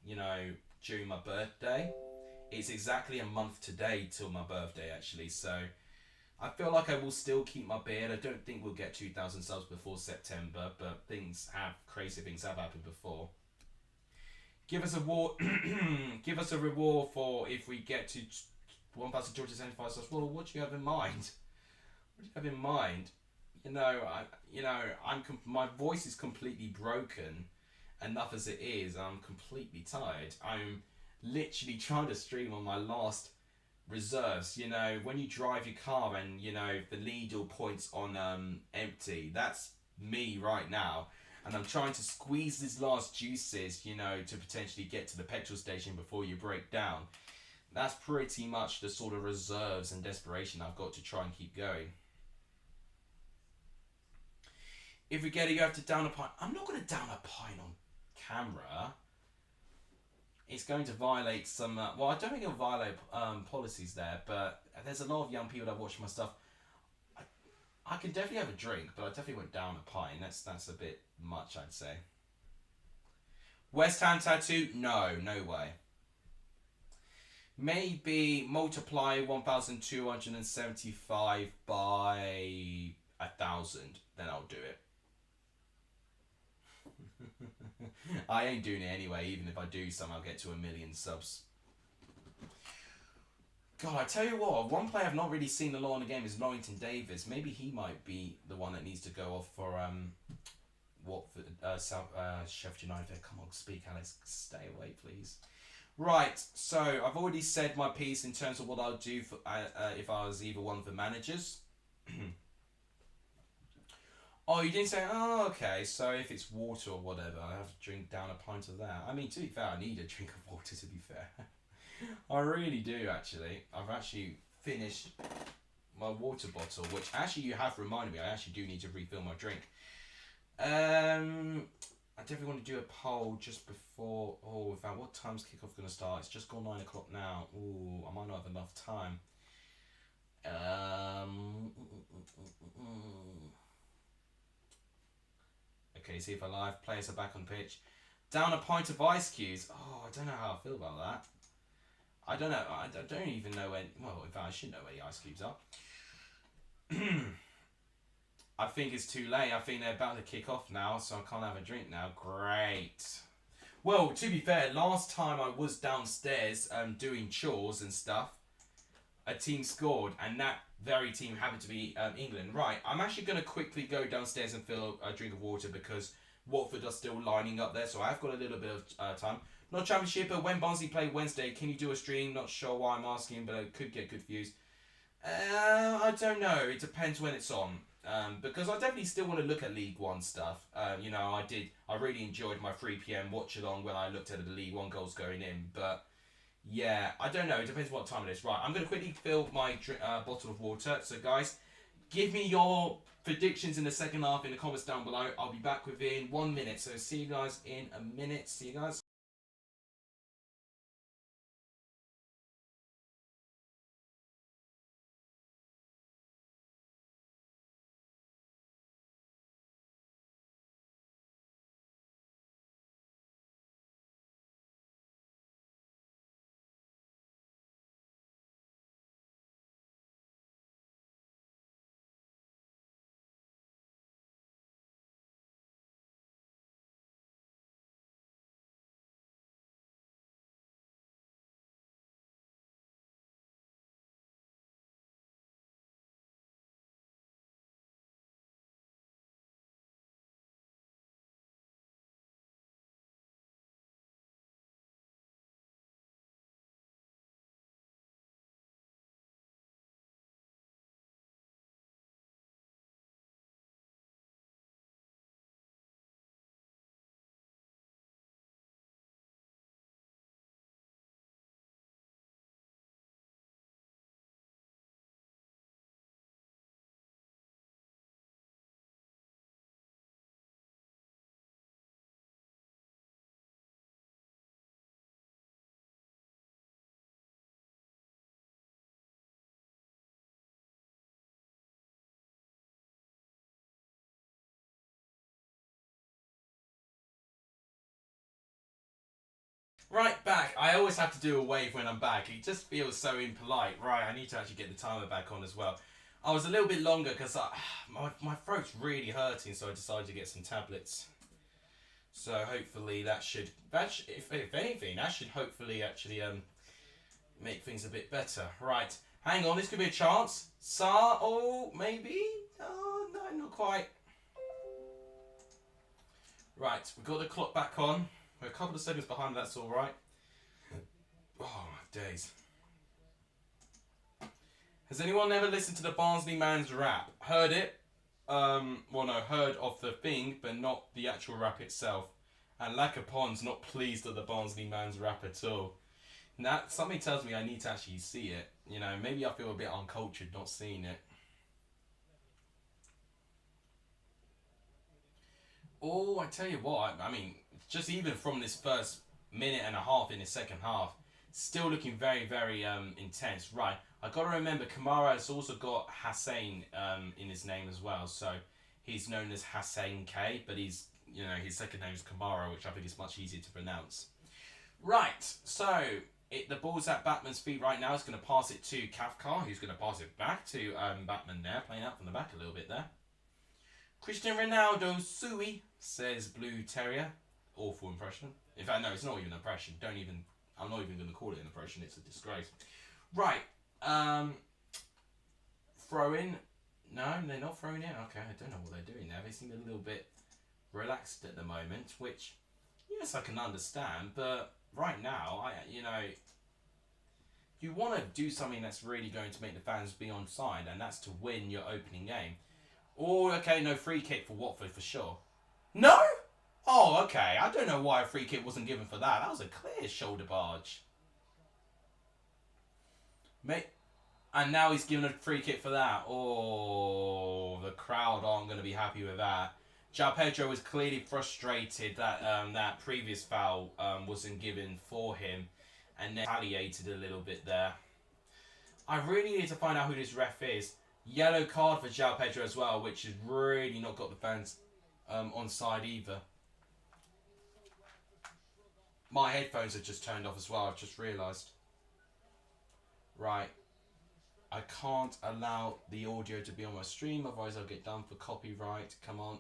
you know, during my birthday. It's exactly a month today till my birthday, actually. So I feel like I will still keep my beard. I don't think we'll get 2,000 subs before September, but crazy things have happened before. Give us a give us a reward for if we get to 1,275 subs. Well, what do you have in mind? What do you have in mind? My voice is completely broken, enough as it is. I'm completely tired. I'm literally trying to stream on my last reserves. You know, when you drive your car and the Lidl points on empty, that's me right now, and I'm trying to squeeze these last juices, to potentially get to the petrol station before you break down. That's pretty much the sort of reserves and desperation I've got to try and keep going. If we get it, you have to down a pint. I'm not going to down a pint on camera. It's going to violate some... well, I don't think it'll violate policies there, but there's a lot of young people that watch my stuff. I can definitely have a drink, but I definitely won't down a pint. That's a bit much, I'd say. West Ham tattoo? No way. Maybe multiply 1,275 by 1,000, then I'll do it. I ain't doing it anyway. Even if I do somehow get to 1 million subs. God, I tell you what, one player I've not really seen a lot in the game is Norrington Davis. Maybe he might be the one that needs to go off for Watford, Sheffield United. Come on, speak, Alex. Stay away, please. Right, so I've already said my piece in terms of what I'll do for if I was either one of the managers. Oh, you didn't say, oh, okay, so if it's water or whatever, I have to drink down a pint of that. I mean, to be fair, I need a drink of water, to be fair. I really do, actually. I've actually finished my water bottle, which actually you have reminded me, I actually do need to refill my drink. I definitely want to do a poll just before, without what time's kickoff going to start? It's just gone 9 o'clock now. Ooh, I might not have enough time. Okay, see if alive. Players are back on pitch. Down a pint of ice cubes. Oh, I don't know how I feel about that. I don't know. I don't even know when... Well, in fact, I should know where the ice cubes are. I think it's too late. I think they're about to kick off now, so I can't have a drink now. Great. Well, to be fair, last time I was downstairs doing chores and stuff, a team scored, and that very team happened to be England. Right, I'm actually going to quickly go downstairs and fill a drink of water because Watford are still lining up there, so I've got a little bit of time. Not championship, but when Barnsley play Wednesday, can you do a stream? Not sure why I'm asking, but it could get good views. I don't know. It depends when it's on. Because I definitely still want to look at League One stuff. I really enjoyed my 3 PM watch-along when I looked at the League One goals going in, but... Yeah, I don't know. It depends what time it is. Right, I'm going to quickly fill my bottle of water. So, guys, give me your predictions in the second half in the comments down below. I'll be back within 1 minute. So, see you guys in a minute. See you guys. Right, back. I always have to do a wave when I'm back. It just feels so impolite. Right, I need to actually get the timer back on as well. I was a little bit longer because my throat's really hurting, so I decided to get some tablets. So hopefully that should if anything, that should hopefully actually make things a bit better. Right, hang on, this could be a chance. Oh, maybe? Oh, no, not quite. Right, we've got the clock back on. We're a couple of seconds behind, that's alright. Oh, my days. Has anyone ever listened to the Barnsley Man's rap? Heard it? Well, no, heard of the thing, but not the actual rap itself. And Lacapon's not pleased at the Barnsley Man's rap at all. Now, something tells me I need to actually see it. You know, maybe I feel a bit uncultured not seeing it. Oh, I tell you what, I mean, just even from this first minute and a half in the second half, still looking very, very intense. Right, I got to remember Kamara has also got Hussein in his name as well, so he's known as Hussein K, but his second name is Kamara, which I think is much easier to pronounce. Right, so the ball's at Batman's feet right now. It's going to pass it to Kafka, who's going to pass it back to Batman there, playing out from the back a little bit there. Cristiano Ronaldo Sui, says Blue Terrier. Awful impression. In fact, no, it's not even an impression. I'm not even going to call it an impression. It's a disgrace. Right. Throw in. No, they're not throwing in. Okay, I don't know what they're doing there. They seem a little bit relaxed at the moment, which, yes, I can understand. But right now, you want to do something that's really going to make the fans be on side, and that's to win your opening game. Oh, okay, no, free kick for Watford for sure. No? Oh, okay. I don't know why a free kick wasn't given for that. That was a clear shoulder barge. And now he's given a free kick for that. Oh, the crowd aren't going to be happy with that. João Pedro was clearly frustrated that that previous foul wasn't given for him, and then retaliated a little bit there. I really need to find out who this ref is. Yellow card for João Pedro as well, which has really not got the fans on side either. My headphones have just turned off as well, I've just realised. Right. I can't allow the audio to be on my stream, otherwise I'll get done for copyright. Come on.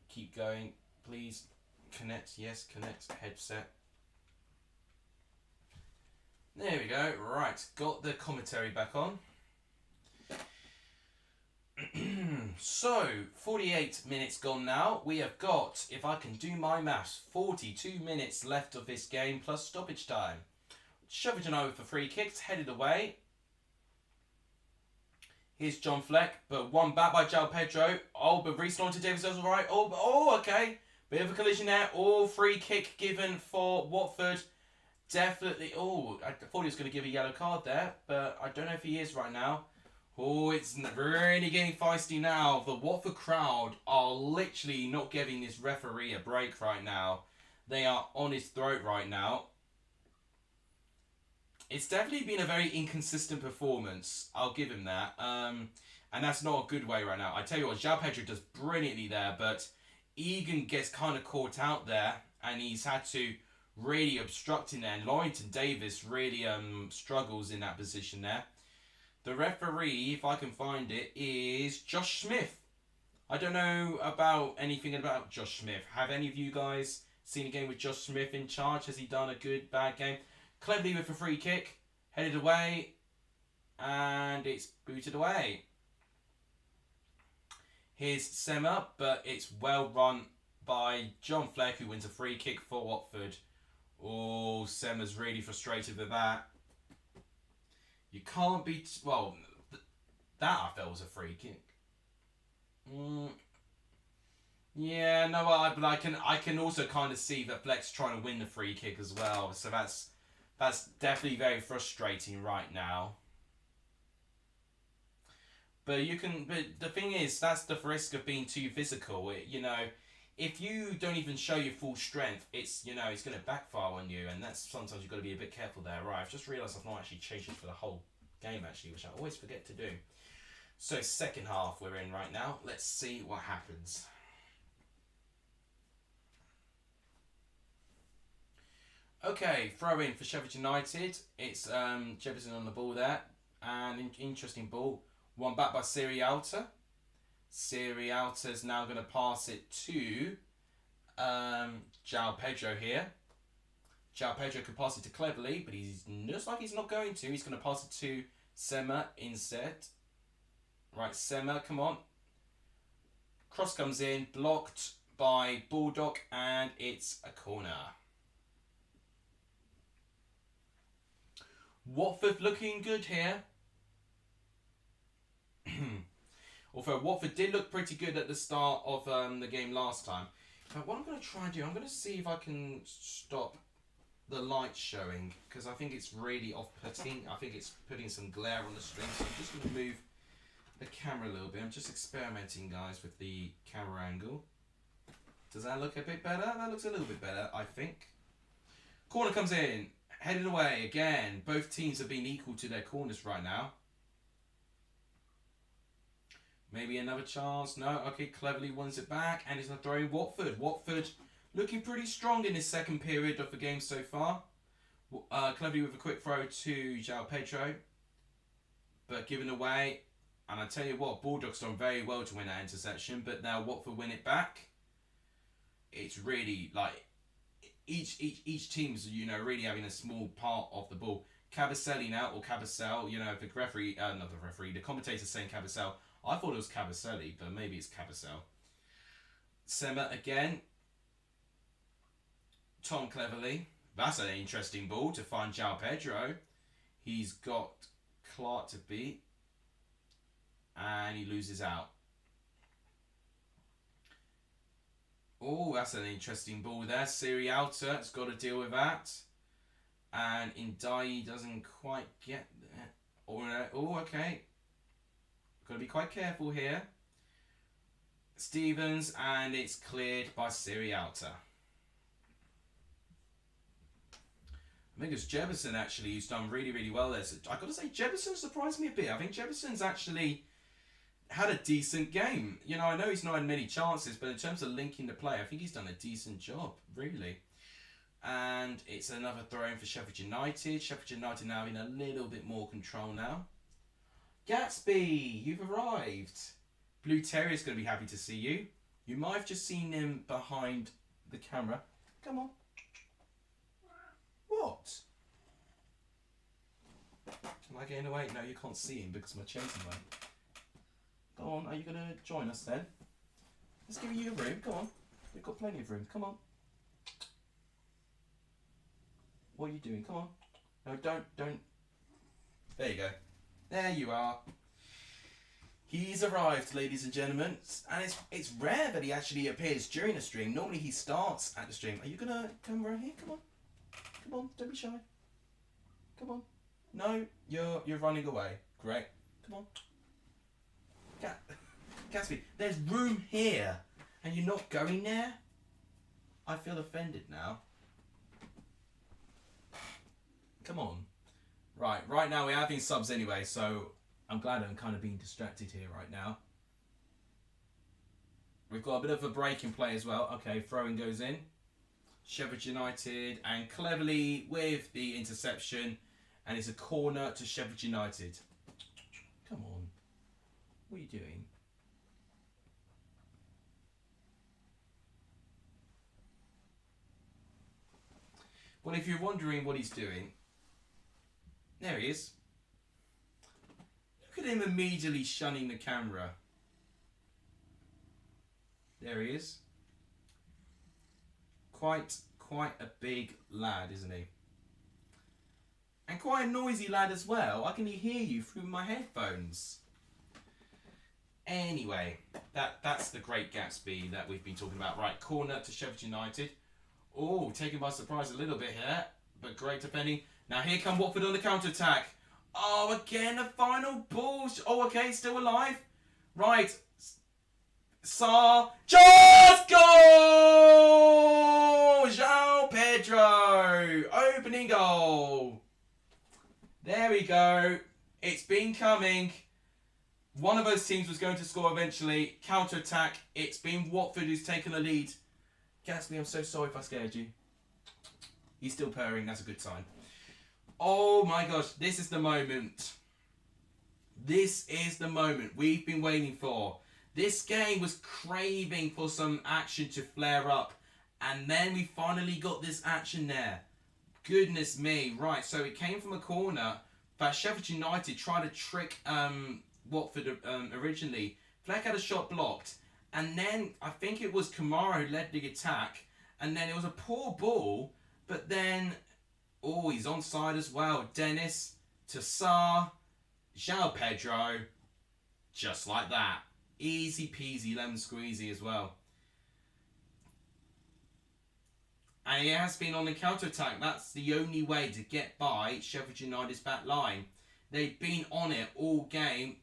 Keep going. Please. Connect. Yes, connect. Headset. There we go. Right. Got the commentary back on. So, 48 minutes gone now. We have got, if I can do my maths, 42 minutes left of this game plus stoppage time. Sheffield United for free kicks, headed away. Here's John Fleck, but one back by João Pedro. Oh, but Reece to Davis does alright. Oh, okay. Bit of a collision there. Oh, free kick given for Watford. Definitely. Oh, I thought he was going to give a yellow card there, but I don't know if he is right now. Oh, it's really getting feisty now. The Watford crowd are literally not giving this referee a break right now. They are on his throat right now. It's definitely been a very inconsistent performance. I'll give him that. And that's not a good way right now. I tell you what, João Pedro does brilliantly there, but Egan gets kind of caught out there, and he's had to really obstruct in there. And Laurrington Davis really struggles in that position there. The referee, if I can find it, is Josh Smith. I don't know about anything about Josh Smith. Have any of you guys seen a game with Josh Smith in charge? Has he done a good, bad game? Cleverly with a free kick. Headed away. And it's booted away. Here's Sema, but it's well run by John Fleck, who wins a free kick for Watford. Oh, Sema's really frustrated with that. You can't be... Well, that I felt was a free kick. Yeah, no, but I can also kind of see that Fleck's trying to win the free kick as well. So that's definitely very frustrating right now. But the thing is, that's the risk of being too physical. If you don't even show your full strength, it's going to backfire on you, and that's sometimes you've got to be a bit careful there. Right, I've just realised I've not actually changed it for the whole game actually, which I always forget to do. So second half we're in right now. Let's see what happens. Okay, throw in for Sheffield United. It's Jefferson on the ball there. And interesting ball. One back by Sirialta. Sirialta's now going to pass it to João Pedro here. João Pedro could pass it to Cleverly, but he's looks like he's not going to. He's going to pass it to Sema instead. Right, Sema, come on. Cross comes in, blocked by Bulldog, and it's a corner. Watford looking good here. Although Watford did look pretty good at the start of the game last time. But what I'm going to try and do, I'm going to see if I can stop the light showing, because I think it's really off-putting. I think it's putting some glare on the stream. So I'm just going to move the camera a little bit. I'm just experimenting, guys, with the camera angle. Does that look a bit better? That looks a little bit better, I think. Corner comes in. Headed away again. Both teams have been equal to their corners right now. Maybe another chance. No. Okay, Cleverly wins it back. And it's going to throw in Watford. Watford looking pretty strong in this second period of the game so far. Cleverly with a quick throw to João Pedro. But given away. And I tell you what, Bulldog's done very well to win that interception. But now Watford win it back. It's really like... Each team's, you know, really having a small part of the ball. Cabaselli now, or Cabasel, you know, the referee, not the referee, the commentator's saying Cabasel. I thought it was Cabaselli, but maybe it's Cabasel. Sema again. Tom Cleverly. That's an interesting ball to find João Pedro. He's got Clark to beat. And he loses out. Oh, that's an interesting ball there. Sirialta has got to deal with that. And Indai doesn't quite get there. Oh, okay. Got to be quite careful here. Stevens, and it's cleared by Sirialta. I think it's Jefferson actually who's done really, really well there. So I've got to say, Jefferson surprised me a bit. I think Jefferson's actually had a decent game. You know, I know he's not had many chances, but in terms of linking the play, I think he's done a decent job, really. And it's another throw-in for Sheffield United. Sheffield United now in a little bit more control now. Gatsby, you've arrived. Blue Terrier's going to be happy to see you. You might have just seen him behind the camera. Come on. What? Am I getting away? No, you can't see him because my chair's in the way. Go on, are you going to join us then? Let's give you a room, go on. We've got plenty of room, come on. What are you doing? Come on. No, don't. There you go. There you are. He's arrived, ladies and gentlemen. And it's rare that he actually appears during a stream. Normally he starts at the stream. Are you going to come right here? Come on. Come on, don't be shy. Come on. No, you're running away. Great. Come on. Gatsby, there's room here, and you're not going there? I feel offended now. Come on. Right now we're having subs anyway, so I'm glad I'm kind of being distracted here right now. We've got a bit of a break in play as well. Okay, throwing goes in. Sheffield United, and Cleverly with the interception, and it's a corner to Sheffield United. Come on. What are you doing? Well, if you're wondering what he's doing, there he is. Look at him immediately shunning the camera. There he is. Quite a big lad, isn't he? And quite a noisy lad as well. I can hear you through my headphones. Anyway, that's the great Gatsby that we've been talking about. Right, corner to Sheffield United. Oh, taken by surprise a little bit here, but great defending. Now here come Watford on the counter-attack. Oh, again, the final ball. Oh, okay, still alive. Right. Saar. Just goal! João Pedro. Opening goal. There we go. It's been coming. One of those teams was going to score eventually. Counter-attack. It's been Watford who's taken the lead. Gatsby, I'm so sorry if I scared you. He's still purring. That's a good sign. Oh my gosh, this is the moment. This is the moment we've been waiting for. This game was craving for some action to flare up. And then we finally got this action there. Goodness me. Right, so it came from a corner. But Sheffield United tried to trick Watford originally. Fleck had a shot blocked. And then I think it was Kamara who led the attack. And then it was a poor ball. But then, oh, he's onside as well. Dennis to Sarr. João Pedro. Just like that. Easy peasy lemon squeezy as well. And he has been on the counter-attack. That's the only way to get by Sheffield United's back line. They've been on it all game.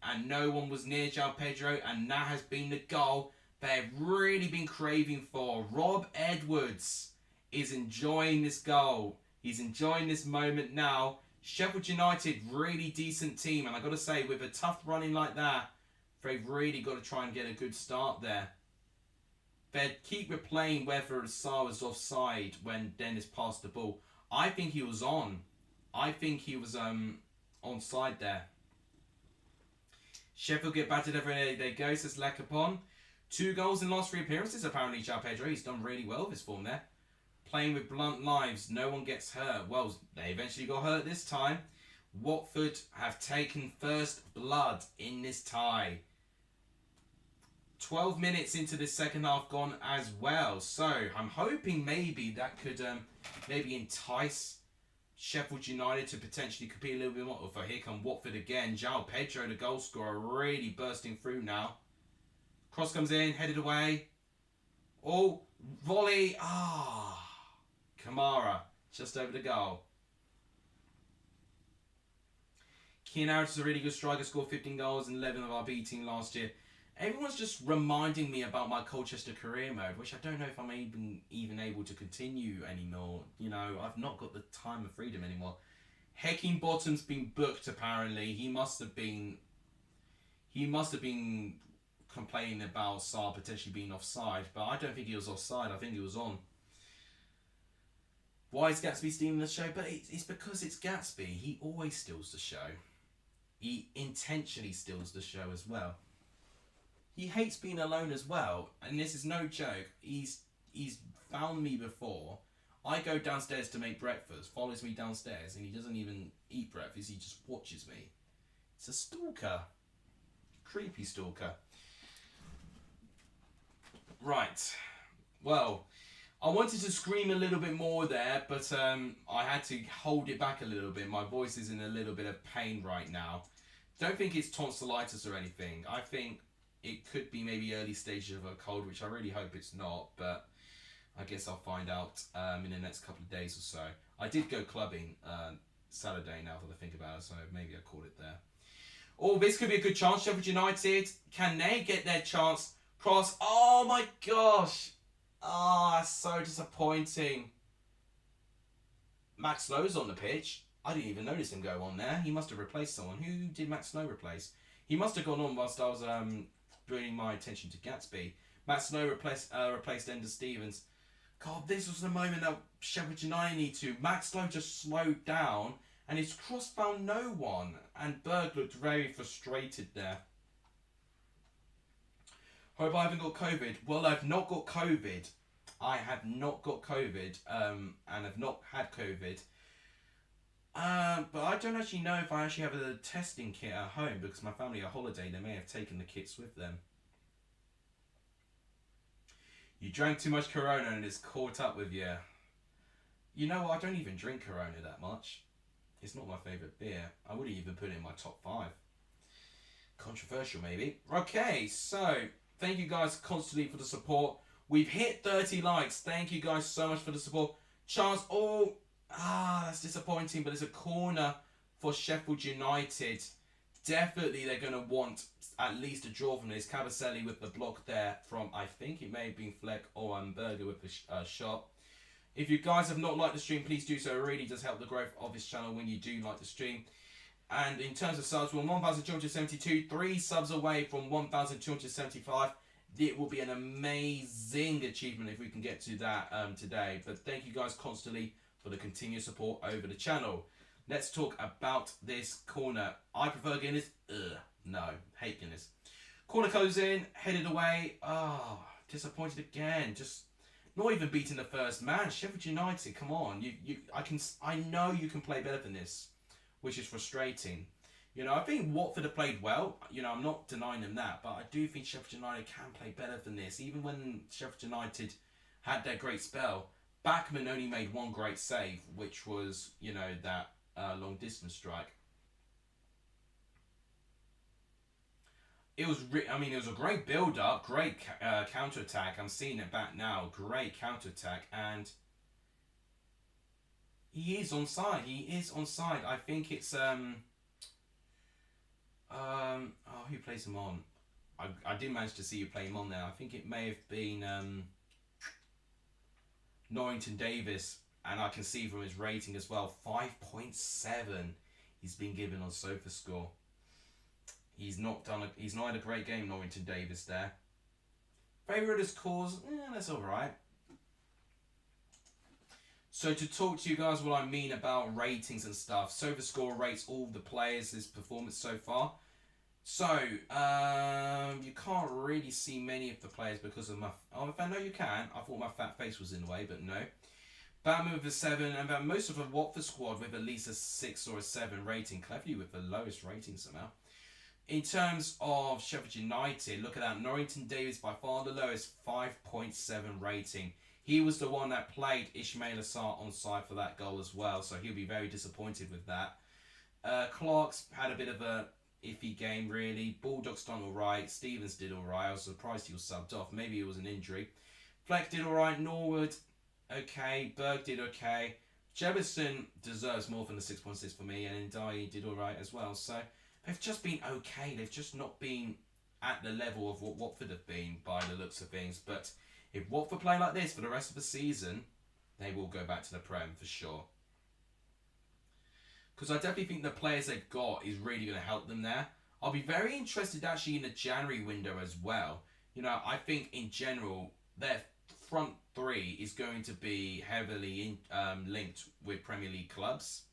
And no one was near João Pedro. And that has been the goal they've really been craving for. Rob Edwards is enjoying this goal. He's enjoying this moment now. Sheffield United, really decent team. And I've got to say, with a tough running like that, they've really got to try and get a good start there. They'd keep replaying whether Sarr was offside when Dennis passed the ball. I think he was on. I think he was onside there. Sheffield get battered every day they go, says Lekapon. 2 goals in last 3 appearances, apparently, João Pedro. He's done really well with his form there. Playing with blunt lives, no one gets hurt. Well, they eventually got hurt this time. Watford have taken first blood in this tie. 12 minutes into this second half gone as well. So, I'm hoping maybe that could maybe entice Sheffield United to potentially compete a little bit more. Oh, here come Watford again. João Pedro, the goal scorer, really bursting through now. Cross comes in, headed away. Oh, volley. Kamara, just over the goal. Keane Harris is a really good striker, scored 15 goals in 11 of our B team last year. Everyone's just reminding me about my Colchester career mode, which I don't know if I'm even able to continue anymore. You know, I've not got the time of freedom anymore. Hecking Bottom's been booked, apparently. He must have been complaining about Sarr potentially being offside, but I don't think he was offside. I think he was on. Why is Gatsby stealing the show? But it's because it's Gatsby. He always steals the show. He intentionally steals the show as well. He hates being alone as well, and this is no joke. He's found me before. I go downstairs to make breakfast, follows me downstairs, and he doesn't even eat breakfast. He just watches me. It's a stalker. Creepy stalker. Right. Well, I wanted to scream a little bit more there, but I had to hold it back a little bit. My voice is in a little bit of pain right now. Don't think it's tonsillitis or anything. I think it could be maybe early stages of a cold, which I really hope it's not, but I guess I'll find out in the next couple of days or so. I did go clubbing Saturday now that I think about it, so maybe I called it there. Oh, this could be a good chance. Sheffield United, can they get their chance? Cross, oh my gosh. That's so disappointing. Max Lowe's on the pitch. I didn't even notice him go on there. He must have replaced someone. Who did Max Lowe replace? He must have gone on whilst I was bringing my attention to Gatsby. Max Lowe replaced Ender Stevens. God, this was the moment that Sheffield United need to. Max Lowe just slowed down and his cross found no one. And Berg looked very frustrated there. Hope I haven't got COVID. Well, I've not got COVID. I have not got COVID and have not had COVID. But I don't actually know if I actually have a testing kit at home because my family are on holiday. They may have taken the kits with them. You drank too much Corona and it's caught up with you. You know what? I don't even drink Corona that much. It's not my favourite beer. I wouldn't even put it in my top 5. Controversial, maybe. Okay, so thank you guys constantly for the support. We've hit 30 likes. Thank you guys so much for the support. Chance, that's disappointing, but it's a corner for Sheffield United. Definitely they're going to want at least a draw from this. Cabaselli with the block there from, I think it may have been Fleck or Berger with the shot. If you guys have not liked the stream, please do so. It really does help the growth of this channel when you do like the stream. And in terms of subs, we're on 1,272, 3 subs away from 1,275. it will be an amazing achievement if we can get to that today. But thank you guys constantly for the continued support over the channel. Let's talk about this corner. I prefer Guinness. No, hate Guinness. Corner goes in, headed away. Oh, disappointed again. Just not even beating the first man. Sheffield United, come on. I know you can play better than this, which is frustrating. You know, I think Watford have played well. You know, I'm not denying them that, but I do think Sheffield United can play better than this. Even when Sheffield United had their great spell, Backman only made one great save, which was, you know, that long distance strike. It was a great build up, great counter attack. I'm seeing it back now. Great counter attack, and he is onside. He is onside. I think it's who plays him on? I didn't manage to see who play him on there. I think it may have been Norrington Davis, and I can see from his rating as well, 5.7. He's been given on SofaScore. He's not had a great game, Norrington Davis there. Favourite his cause, that's alright. So to talk to you guys what I mean about ratings and stuff, SofaScore rates all the players' performance so far. So, you can't really see many of the players because of my... Oh, if I know you can. I thought my fat face was in the way, but no. Batman with a 7, and most of the Watford squad with at least a 6 or a 7 rating. Cleverly with the lowest rating somehow. In terms of Sheffield United, look at that. Norrington Davis by far the lowest, 5.7 rating. He was the one that played Ismail Assar on side for that goal as well, so he'll be very disappointed with that. Clark's had a bit of a iffy game, really. Baldock's done alright. Stevens did alright. I was surprised he was subbed off. Maybe it was an injury. Fleck did alright. Norwood, okay. Berg did okay. Jefferson deserves more than the 6.6 for me, and Ndiaye did alright as well. So they've just been okay. They've just not been at the level of what Watford have been by the looks of things. But if Watford play like this for the rest of the season, they will go back to the Prem for sure. Because I definitely think the players they've got is really going to help them there. I'll be very interested actually in the January window as well. You know, I think in general, their front three is going to be heavily linked with Premier League clubs.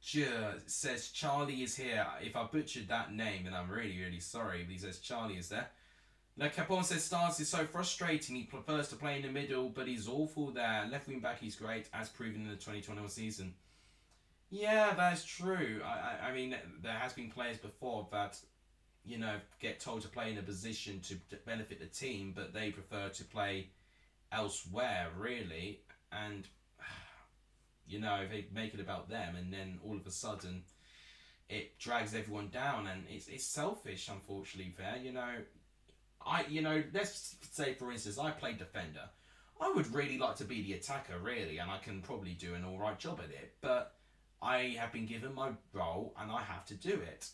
Says Charlie is here. If I butchered that name, then I'm really, really sorry. But he says Charlie is there. Now Capon says Stars is so frustrating. He prefers to play in the middle, but he's awful there. Left wing back, he's great, as proven in the 2021 season. Yeah, that's true. I mean, there has been players before that, you know, get told to play in a position to benefit the team, but they prefer to play elsewhere, really. And you know, they make it about them, and then all of a sudden, it drags everyone down, and it's selfish, unfortunately. There, you know, let's say for instance, I play defender. I would really like to be the attacker, really, and I can probably do an alright job at it. But I have been given my role, and I have to do it.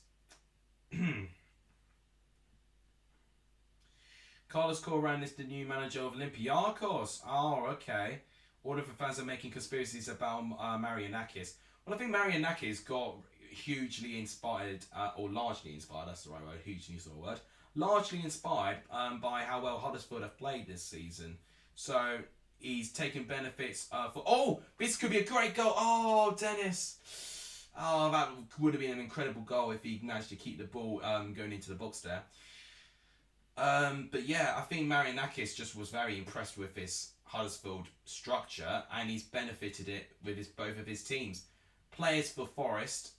Carlos Corran is the new manager of Olympiacos. Oh, okay. All of the fans are making conspiracies about Marianakis. Well, I think Marianakis got hugely inspired, or largely inspired, that's the right word, hugely is the word, largely inspired by how well Huddersfield have played this season. So he's taken benefits oh, this could be a great goal. Oh, Dennis. Oh, that would have been an incredible goal if he managed to keep the ball going into the box there. But yeah, I think Marianakis just was very impressed with this Huddersfield structure, and he's benefited it with both of his teams. Players for Forest,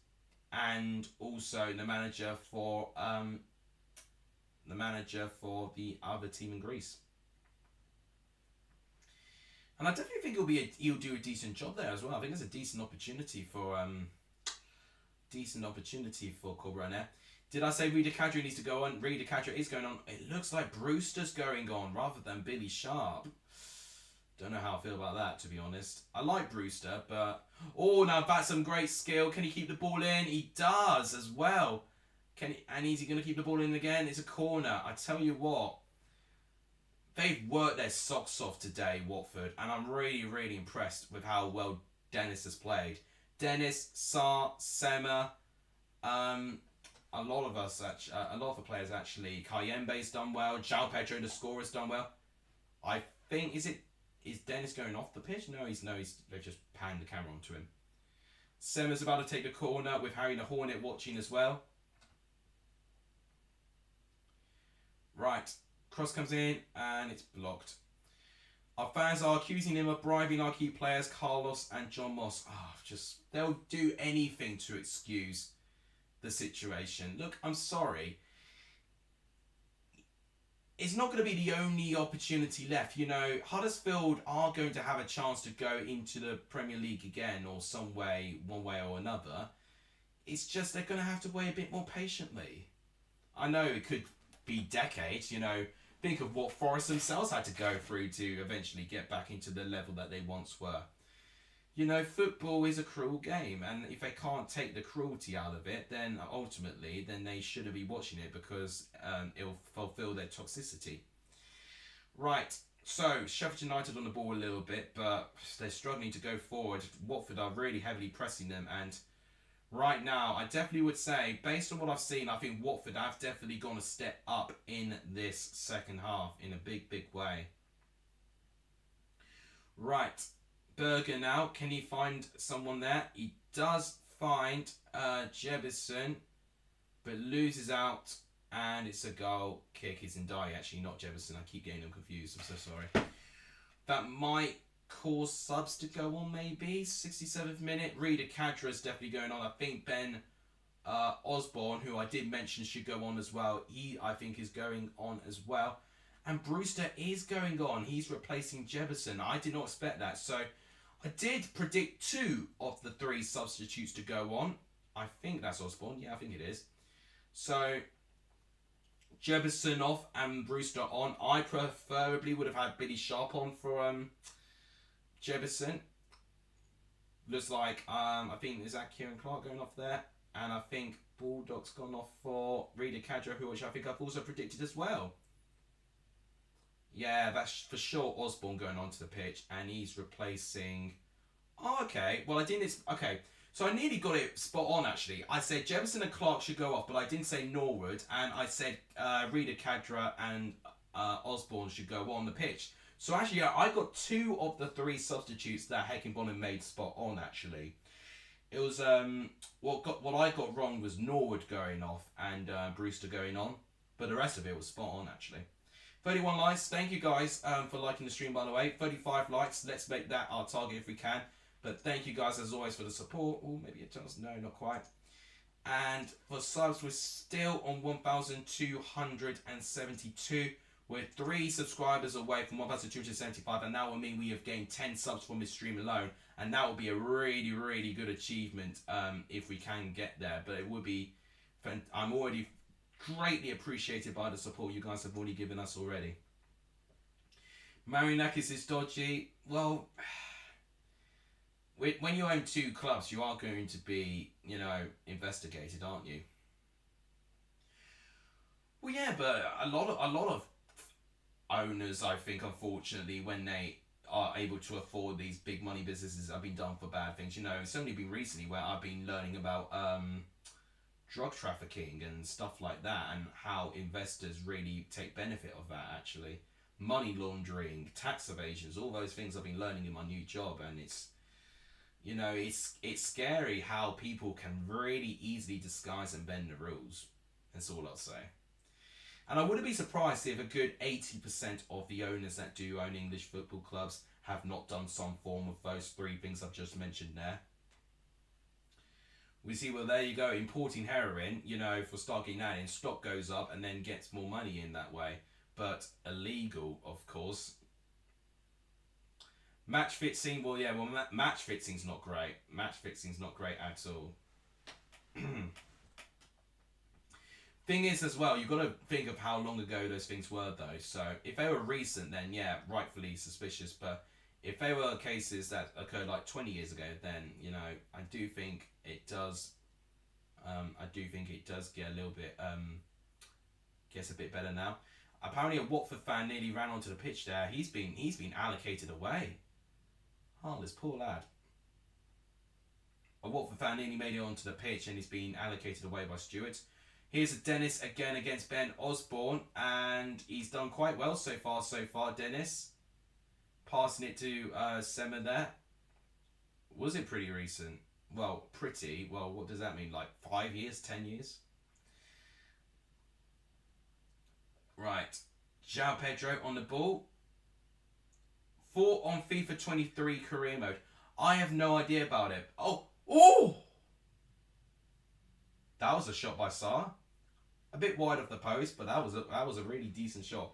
and also the manager for the other team in Greece. And I definitely think he'll do a decent job there as well. I think it's a decent opportunity for Corbernet. Did I say Rita Cadre needs to go on? Rita Cadre is going on. It looks like Brewster's going on rather than Billy Sharp. Don't know how I feel about that, to be honest. I like Brewster, but... Oh, now that's some great skill. Can he keep the ball in? He does as well. And is he going to keep the ball in again? It's a corner. I tell you what. They've worked their socks off today, Watford. And I'm really, really impressed with how well Dennis has played. Dennis, Sarr, Sema. a lot of us, a lot of the players actually, Kayembe's done well, João Pedro, the scorer's done well. I think, is Dennis going off the pitch? No, they've just panned the camera onto him. Sema's about to take the corner with Harry the Hornet watching as well. Right, cross comes in and it's blocked. Our fans are accusing him of bribing our key players, Carlos and John Moss. They'll do anything to excuse the situation. Look, I'm sorry. It's not going to be the only opportunity left. You know, Huddersfield are going to have a chance to go into the Premier League again or some way, one way or another. It's just they're going to have to wait a bit more patiently. I know it could be decades, you know. Think of what Forest themselves had to go through to eventually get back into the level that they once were. You know, football is a cruel game, and if they can't take the cruelty out of it, then ultimately, they shouldn't be watching it because it'll fulfill their toxicity. Right, so Sheffield United on the ball a little bit, but they're struggling to go forward. Watford are really heavily pressing them, and right now, I definitely would say, based on what I've seen, I think Watford have definitely gone a step up in this second half in a big, big way. Right. Berger now, can he find someone there? He does find Jebison, but loses out, and it's a goal kick. It's Ndai, actually, not Jebison. I keep getting them confused. I'm so sorry. That might cause subs to go on, maybe. 67th minute. Rida Kadra is definitely going on. I think Ben Osborne, who I did mention should go on as well, he, I think, is going on as well. And Brewster is going on. He's replacing Jebison. I did not expect that. So I did predict 2 of the 3 substitutes to go on. I think that's Osborne. Yeah, I think it is. So Jebison off and Brewster on. I preferably would have had Billy Sharp on for Jebison. Looks like, I think, is that Kieran Clark going off there? And I think Bulldog's gone off for Rida Kadra, which I think I've also predicted as well. Yeah, that's for sure Osborne going onto the pitch, and he's replacing... Oh, okay. Well, I didn't... Okay, so I nearly got it spot on, actually. I said Jefferson and Clark should go off, but I didn't say Norwood, and I said Rida Kadra and Osborne should go on the pitch. So actually, yeah, I got 2 of the 3 substitutes that Heckingbottom made spot on, actually. It was... what I got wrong was Norwood going off and Brewster going on, but the rest of it was spot on, actually. 31 likes. Thank you guys for liking the stream, by the way. 35 likes. Let's make that our target if we can. But thank you guys as always for the support. Oh, maybe it does. No, not quite. And for subs, we're still on 1,272. We're 3 subscribers away from 1,275. And that will mean we have gained 10 subs from this stream alone. And that will be a really, really good achievement if we can get there. But it would be... I'm already... greatly appreciated by the support you guys have already given us already. Marinakis is dodgy. Well, when you own 2 clubs, you are going to be, you know, investigated, aren't you? Well, yeah, but a lot of owners, I think, unfortunately, when they are able to afford these big money businesses, have been done for bad things. You know, it's only been recently where I've been learning about drug trafficking and stuff like that, and how investors really take benefit of that, actually. Money laundering, tax evasions, all those things I've been learning in my new job, and it's, you know, it's scary how people can really easily disguise and bend the rules. That's all I'll say. And I wouldn't be surprised if a good 80% of the owners that do own English football clubs have not done some form of those 3 things I've just mentioned there. We see, well, there you go, importing heroin, you know, for start getting that in, stock goes up and then gets more money in that way. But illegal, of course. Match fixing, well, yeah, well, match fixing's not great. Match fixing's not great at all. Thing is, as well, you've got to think of how long ago those things were, though. So, if they were recent, then, yeah, rightfully suspicious. But if they were cases that occurred, like, 20 years ago, then, you know, I do think it does get a little bit, gets a bit better now. Apparently a Watford fan nearly ran onto the pitch there. He's been allocated away. Oh, this poor lad. A Watford fan nearly made it onto the pitch and he's been allocated away by stewards. Here's a Dennis again against Ben Osborne, and he's done quite well so far, Dennis. Passing it to Sema there. Was it pretty recent? Well, pretty. Well, what does that mean? Like 5 years, 10 years? Right. João Pedro on the ball. 4 on FIFA 23 career mode. I have no idea about it. Oh! That was a shot by Saar. A bit wide of the post, but that was a really decent shot.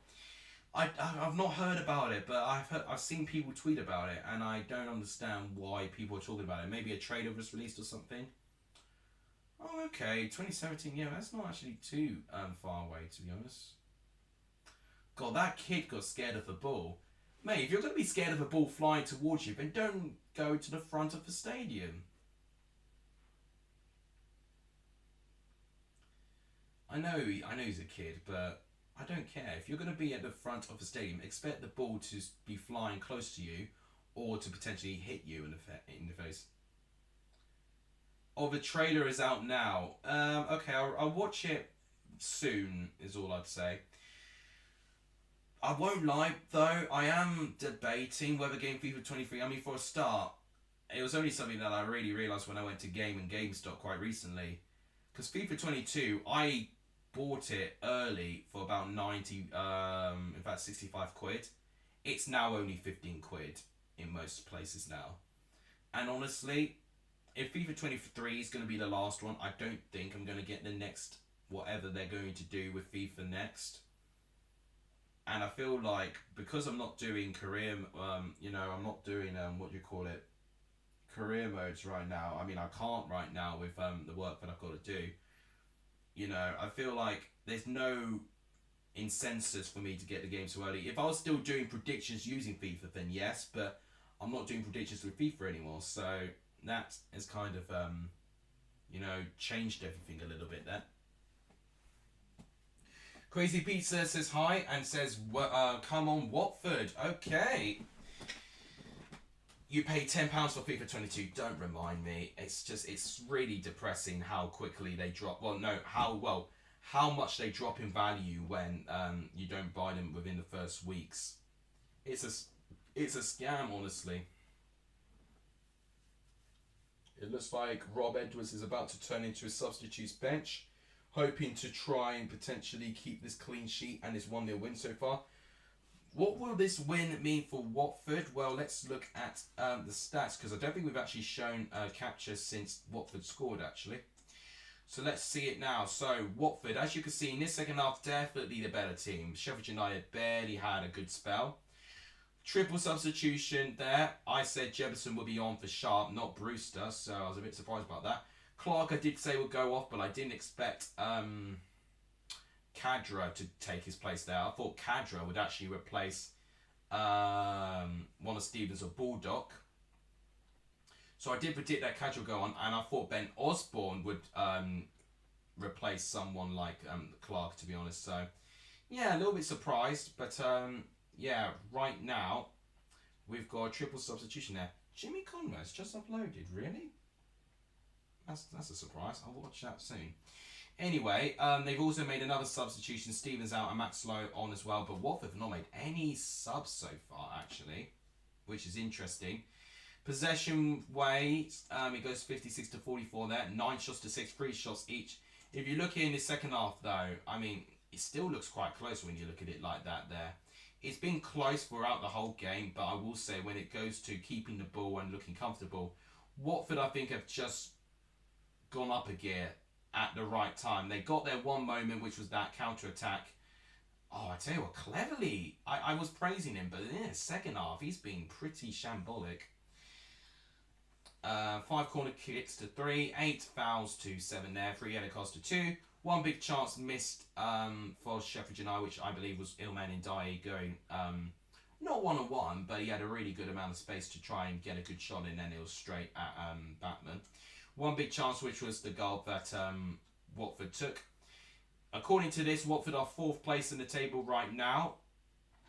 I've not heard about it, but I've seen people tweet about it, and I don't understand why people are talking about it. Maybe a trailer was released or something. Oh, okay, 2017. Yeah, that's not actually too far away, to be honest. God, that kid got scared of the ball. Mate, if you're going to be scared of a ball flying towards you, then don't go to the front of the stadium. I know he's a kid, but I don't care. If you're going to be at the front of the stadium, expect the ball to be flying close to you or to potentially hit you in the face. Oh, the trailer is out now. Okay, I'll watch it soon, is all I'd say. I won't lie, though, I am debating whether getting FIFA 23, I mean, for a start, it was only something that I really realised when I went to Game and GameStop quite recently. Because FIFA 22, I bought it early for about 65 quid. It's now only 15 quid in most places now. And honestly, if FIFA 23 is going to be the last one, I don't think I'm going to get the next, whatever they're going to do with FIFA next. And I feel like, because I'm not doing career, I'm not doing, career modes right now. I mean, I can't right now with the work that I've got to do. I feel like there's no incentive for me to get the game so early. If I was still doing predictions using FIFA, then yes, but I'm not doing predictions with FIFA anymore. So that has kind of, changed everything a little bit there. Crazy Pizza says hi and says, come on, Watford. Okay. You pay £10 for FIFA 22. Don't remind me. It's really depressing how quickly they drop. Well, no, how much they drop in value when you don't buy them within the first weeks. It's a scam, honestly. It looks like Rob Edwards is about to turn into a substitutes bench, hoping to try and potentially keep this clean sheet and this 1-0 win so far. What will this win mean for Watford? Well, let's look at the stats, because I don't think we've actually shown capture since Watford scored, actually. So let's see it now. So Watford, as you can see in this second half, definitely the better team. Sheffield United barely had a good spell. Triple substitution there. I said Jefferson would be on for Sharp, not Brewster, so I was a bit surprised about that. Clark, I did say would go off, but I didn't expect Kadra to take his place there. I thought Kadra would actually replace one of Stevens or Baldock. So I did predict that Kadra would go on, and I thought Ben Osborne would replace someone like Clark, to be honest. So, yeah, a little bit surprised, but yeah, right now we've got a triple substitution there. Jimmy Conrad's just uploaded, really? That's a surprise. I'll watch that soon. Anyway, they've also made another substitution. Stevens out and Max Lowe on as well. But Watford have not made any subs so far, actually, which is interesting. Possession ways, it goes 56 to 44 there. 9 shots to 6, 3 shots each. If you look in the second half, though, I mean, it still looks quite close when you look at it like that there. It's been close throughout the whole game, but I will say when it goes to keeping the ball and looking comfortable, Watford, I think, have just gone up a gear at the right time. They got their one moment, which was that counter-attack. Oh, I tell you what, cleverly, I was praising him, but in the second half, he's been pretty shambolic. 5 corner kicks to 3, 8 fouls to 7 there, 3 yellow cards to 2. One big chance missed for Sheffield United, which I believe was Ilman Ndiaye going, not one-on-one, but he had a really good amount of space to try and get a good shot in, and it was straight at Batman. One big chance, which was the goal that Watford took. According to this, Watford are 4th place in the table right now,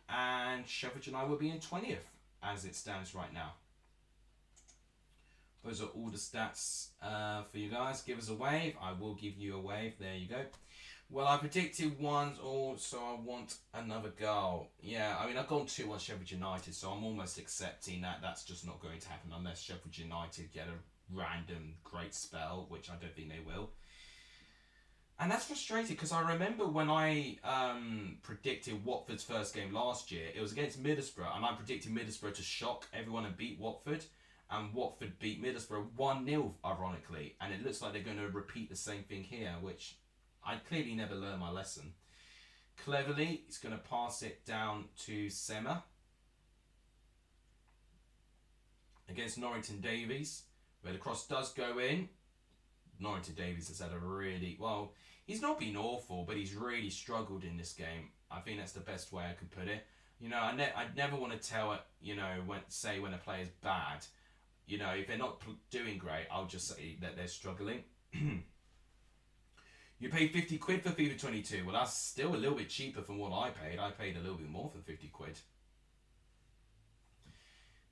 and Sheffield United will be in 20th as it stands right now. Those are all the stats for you guys. Give us a wave. I will give you a wave. There you go. Well, I predicted ones all, so I want another goal. Yeah, I mean, I've gone 2-1 Sheffield United, so I'm almost accepting that that's just not going to happen unless Sheffield United get a random great spell, which I don't think they will. And that's frustrating because I remember when I predicted Watford's first game last year, it was against Middlesbrough, and I predicted Middlesbrough to shock everyone and beat Watford. And Watford beat Middlesbrough 1-0, ironically. And it looks like they're going to repeat the same thing here, which I clearly never learned my lesson. Cleverly, he's going to pass it down to Sema. Against Norrington Davies, where the cross does go in. Norrington Davies has had a really... Well, he's not been awful, but he's really struggled in this game. I think that's the best way I could put it. You know, I never want to tell it, you know, when a player's bad. You know, if they're not doing great, I'll just say that they're struggling. You paid 50 quid for FIFA 22. Well, that's still a little bit cheaper than what I paid. I paid a little bit more than 50 quid.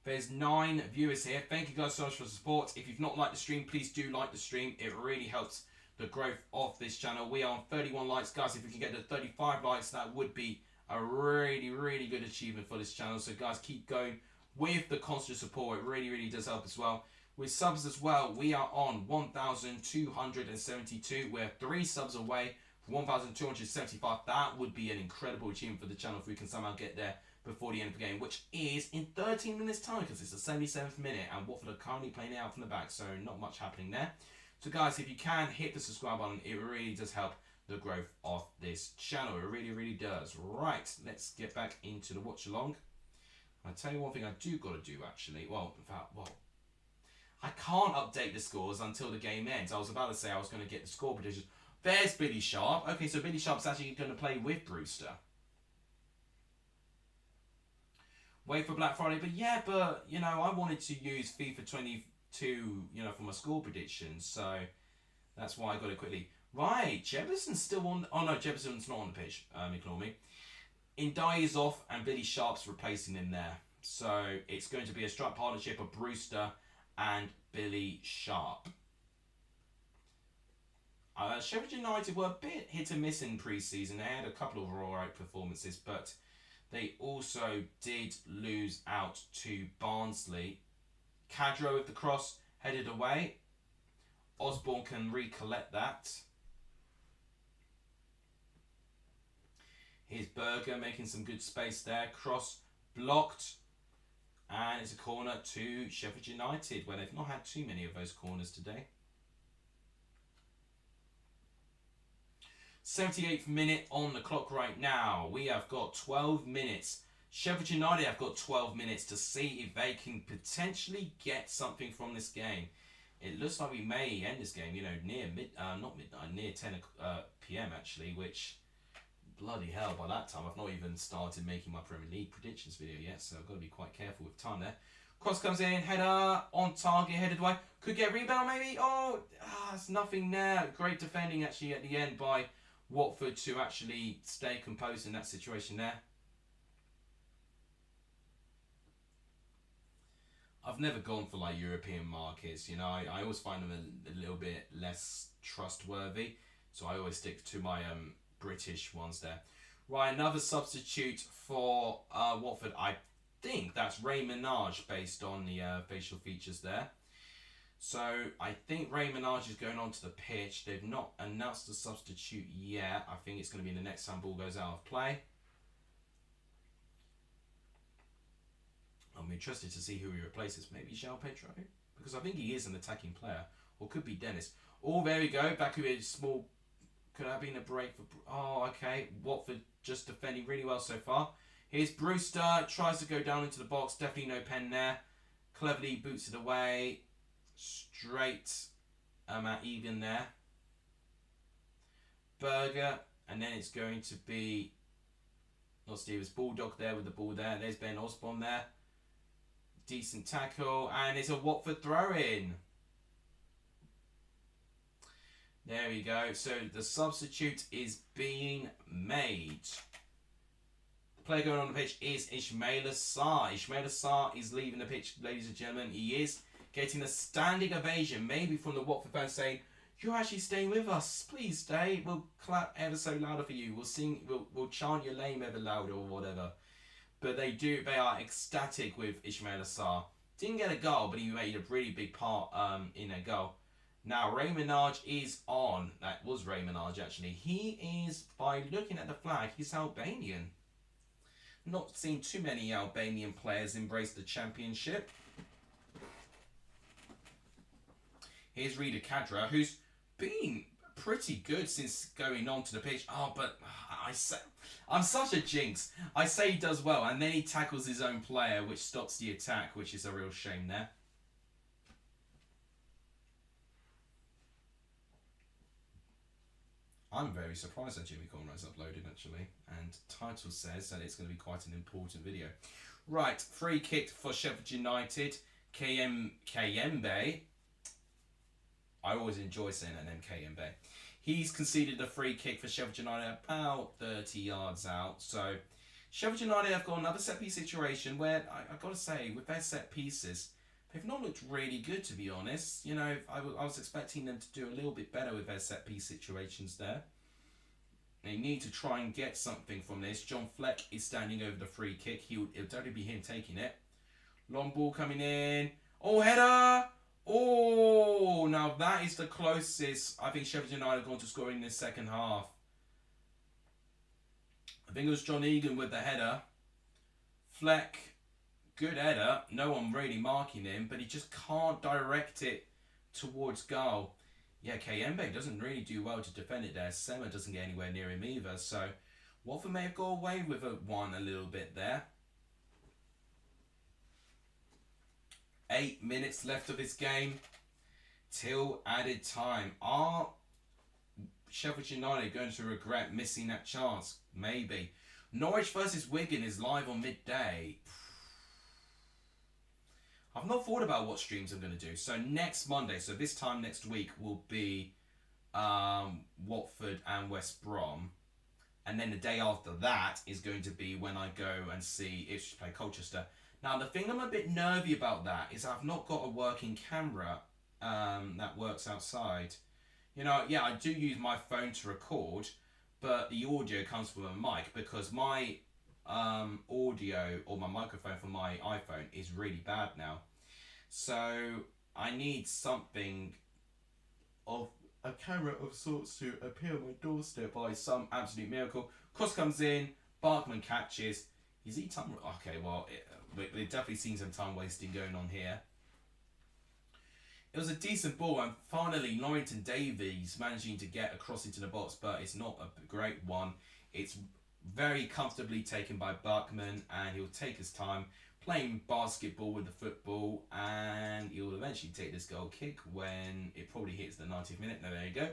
There's 9 viewers here. Thank you guys so much for the support. If you've not liked the stream, please do like the stream. It really helps the growth of this channel. We are on 31 likes. Guys, if we can get to 35 likes, that would be a really, really good achievement for this channel. So, guys, keep going with the constant support. It really, really does help as well. With subs as well, we are on 1,272. We're 3 subs away from 1,275. That would be an incredible achievement for the channel if we can somehow get there before the end of the game, which is in 13 minutes time because it's the 77th minute and Watford are currently playing it out from the back, so not much happening there. So guys, if you can hit the subscribe button, it really does help the growth of this channel. It really, really does. Right, let's get back into the watch along. I'll tell you one thing I do got to do actually. Well, in fact, I can't update the scores until the game ends. I was about to say I was going to get the score predictions. There's Billy Sharp. Okay, so Billy Sharp's actually going to play with Brewster. Wait for Black Friday, but yeah, you know, I wanted to use FIFA 22, you know, for my score predictions, so that's why I got it quickly. Right, Jefferson's still on. Oh no, Jefferson's not on the pitch. Ignore me. Indye is off, and Billy Sharp's replacing him there. So it's going to be a strike partnership of Brewster and Billy Sharp. Sheffield United were a bit hit and miss in pre-season. They had a couple of alright performances, but they also did lose out to Barnsley. Cadro with the cross headed away. Osborne can recollect that. Here's Berger making some good space there. Cross blocked. And it's a corner to Sheffield United, where they've not had too many of those corners today. 78th minute on the clock right now. We have got 12 minutes. Sheffield United have got 12 minutes to see if they can potentially get something from this game. It looks like we may end this game, you know, near not midnight, near 10 p.m. actually, which, bloody hell, by that time I've not even started making my Premier League predictions video yet, so I've got to be quite careful with time there. Cross comes in, header on target, headed away. Could get a rebound maybe. Oh, there's nothing there. Great defending actually at the end by Watford to actually stay composed in that situation there. I've never gone for like European markets, you know, I always find them a little bit less trustworthy, so I always stick to my British ones there. Right, another substitute for Watford. I think that's Ray Minaj based on the facial features there. So I think Ray Minaj is going onto the pitch. They've not announced the substitute yet. I think it's going to be the next time ball goes out of play. I'm interested to see who he replaces. Maybe João Pedro? Because I think he is an attacking player. Or could be Dennis. Oh, there we go. Back with a small... Could have been a break for... Oh, okay. Watford just defending really well so far. Here's Brewster. Tries to go down into the box. Definitely no pen there. Cleverly boots it away. Straight at Egan there. Berger. And then it's going to be... Not Stevens. Bulldog there with the ball there. There's Ben Osborne there. Decent tackle. And it's a Watford throw-in. There we go. So the substitute is being made. The player going on the pitch is Ismaila Sarr. Ismaila Sarr is leaving the pitch, ladies and gentlemen. He is. getting a standing ovation, maybe from the Watford fans saying, "You're actually staying with us. Please stay. We'll clap ever so louder for you. We'll sing. We'll chant your name ever louder or whatever." But they are ecstatic with Ismail Assar. Didn't get a goal, but he made a really big part in a goal. Now, Ray Minaj is on. That was Ray Minaj, actually. He is, by looking at the flag, he's Albanian. Not seen too many Albanian players embrace the championship. Here's Rida Kadra, who's been pretty good since going on to the pitch. Oh, but I'm such a jinx. I say he does well, and then he tackles his own player, which stops the attack, which is a real shame there. I'm very surprised that Jimmy Conrad's uploaded, actually, and title says that it's going to be quite an important video. Right, free kick for Sheffield United. Kayembe. I always enjoy saying that name, Kayembe. He's conceded a free kick for Sheffield United about 30 yards out. So Sheffield United have got another set-piece situation where, I've got to say, with their set pieces, they've not looked really good, to be honest. You know, I was expecting them to do a little bit better with their set-piece situations there. They need to try and get something from this. John Fleck is standing over the free kick. It'll totally be him taking it. Long ball coming in. Oh, header! Oh, now that is the closest I think Sheffield United are going to score in this second half. I think it was John Egan with the header. Fleck, good header. No one really marking him, but he just can't direct it towards goal. Yeah, Kayembe doesn't really do well to defend it there. Sema doesn't get anywhere near him either. So Watford may have got away with a little bit there. 8 minutes left of this game till added time. Are Sheffield United going to regret missing that chance? Maybe. Norwich versus Wigan is live on midday. I've not thought about what streams I'm going to do. So next Monday, so this time next week, will be Watford and West Brom. And then the day after that is going to be when I go and see Ipswich play Colchester. Now, the thing I'm a bit nervy about that is I've not got a working camera that works outside. You know, yeah, I do use my phone to record, but the audio comes from a mic because my audio or my microphone for my iPhone is really bad now. So I need something of a camera of sorts to appear on my doorstep by some absolute miracle. Cross comes in, Barkman catches. Is he time? Okay, well, we've definitely seen some time wasting going on here. It was a decent ball, and finally Norrington Davies managing to get across into the box, but it's not a great one. It's very comfortably taken by Barkman, and he'll take his time playing basketball with the football, and he'll eventually take this goal kick when it probably hits the 90th minute. No, there you go.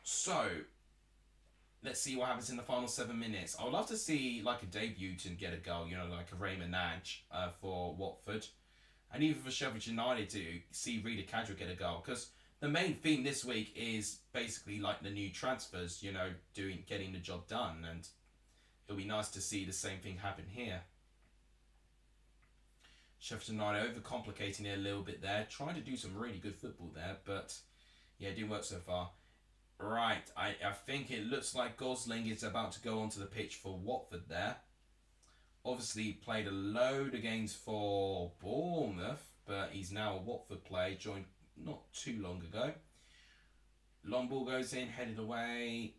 So let's see what happens in the final 7 minutes. I would love to see like a debutant get a goal, you know, like a Ray Minaj for Watford. And even for Sheffield United to see Rida Kadra get a goal. Because the main theme this week is basically like the new transfers, you know, getting the job done. And it'll be nice to see the same thing happen here. Sheffield United overcomplicating it a little bit there. Trying to do some really good football there. But yeah, it didn't work so far. Right, I think it looks like Gosling is about to go onto the pitch for Watford there. Obviously played a load of games for Bournemouth, but he's now a Watford player, joined not too long ago. Long ball goes in, headed away.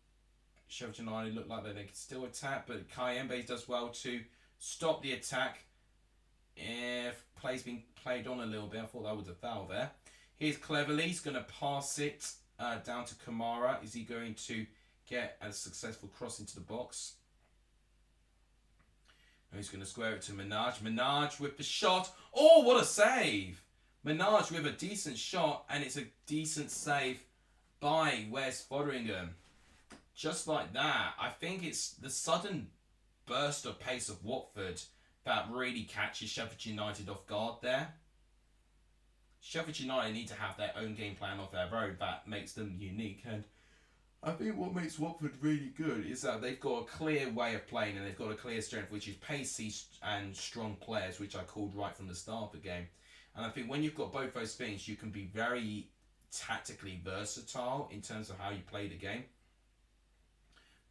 Sheffield United look like they can still attack, but Kayembe does well to stop the attack. If play's been played on a little bit, I thought that was a foul there. Here's Cleverly, he's going to pass it down to Kamara. Is he going to get a successful cross into the box? He's going to square it to Minaj. Minaj with the shot. Oh, what a save! Minaj with a decent shot, and it's a decent save by Wes Fotheringham. Just like that. I think it's the sudden burst of pace of Watford that really catches Sheffield United off guard there. Sheffield United need to have their own game plan of their own that makes them unique, and I think what makes Watford really good is that they've got a clear way of playing and they've got a clear strength, which is pacey and strong players, which I called right from the start of the game. And I think when you've got both those things, you can be very tactically versatile in terms of how you play the game.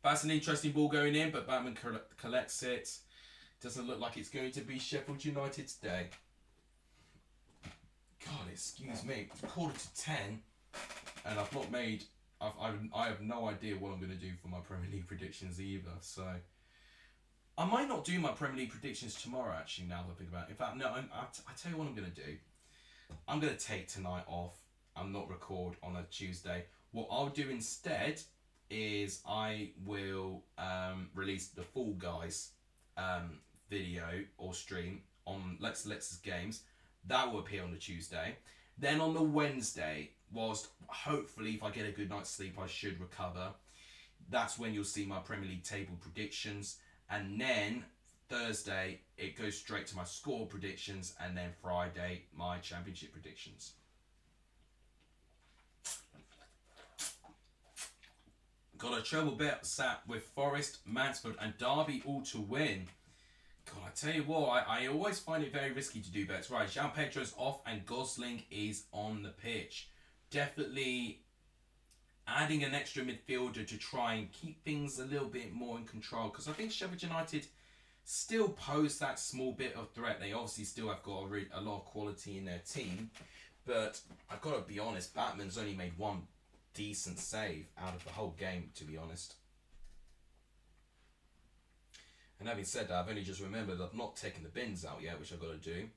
That's an interesting ball going in, but Batman collects it. Doesn't look like it's going to be Sheffield United's day. God, excuse me. It's 9:45, and I've not made. I have no idea what I'm going to do for my Premier League predictions either. So I might not do my Premier League predictions tomorrow. Actually, now that I think about it. In fact, no. I tell you what I'm going to do. I'm going to take tonight off. I'm not record on a Tuesday. What I'll do instead is I will release the Fall Guys video or stream on Lex's games. That will appear on the Tuesday. Then on the Wednesday, whilst hopefully if I get a good night's sleep I should recover, that's when you'll see my Premier League table predictions. And then Thursday it goes straight to my score predictions, and then Friday my championship predictions. Got a treble bet sat with Forest, Mansfield and Derby all to win. God, I tell you what, I always find it very risky to do bets. Right, Jean Pedro's off and Gosling is on the pitch. Definitely adding an extra midfielder to try and keep things a little bit more in control, because I think Sheffield United still pose that small bit of threat. They obviously still have got a lot of quality in their team, but I've got to be honest, Batman's only made one decent save out of the whole game, to be honest. And having said that, I've only just remembered I've not taken the bins out yet, which I've got to do.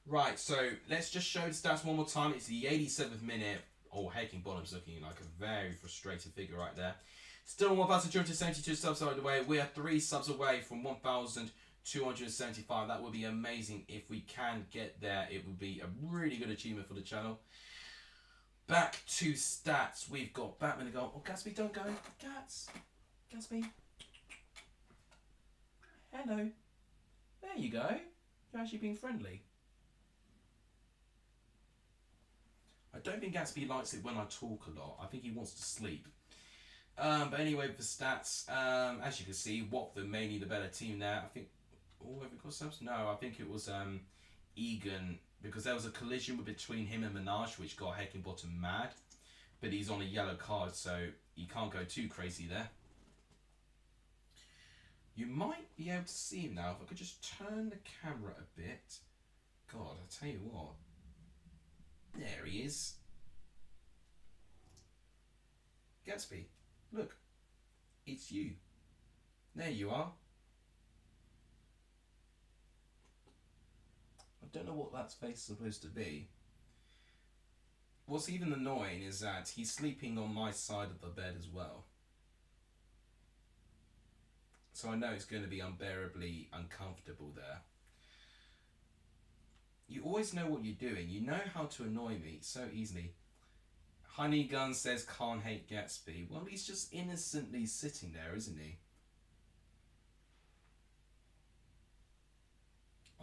Right, so let's just show the stats one more time. It's the 87th minute. Oh, Heckingbottom's looking like a very frustrated figure right there. Still 1,272 subs out of the way. We are 3 subs away from 1,275. That would be amazing if we can get there. It would be a really good achievement for the channel. Back to stats. We've got Batman to go. Oh, Gatsby, don't go. Gatsby. Hello. There you go. You're actually being friendly. I don't think Gatsby likes it when I talk a lot. I think he wants to sleep. But anyway, for stats, as you can see, Watford mainly the better team there. I think. Oh, have we got subs? No, I think it was Egan, because there was a collision between him and Minaj, which got Heckingbottom mad. But he's on a yellow card, so you can't go too crazy there. You might be able to see him now. If I could just turn the camera a bit. God, I tell you what. There he is. Gatsby, look. It's you. There you are. I don't know what that face is supposed to be. What's even annoying is that he's sleeping on my side of the bed as well. So I know it's going to be unbearably uncomfortable there. You always know what you're doing. You know how to annoy me so easily. Honey Gun says can't hate Gatsby. Well, he's just innocently sitting there, isn't he?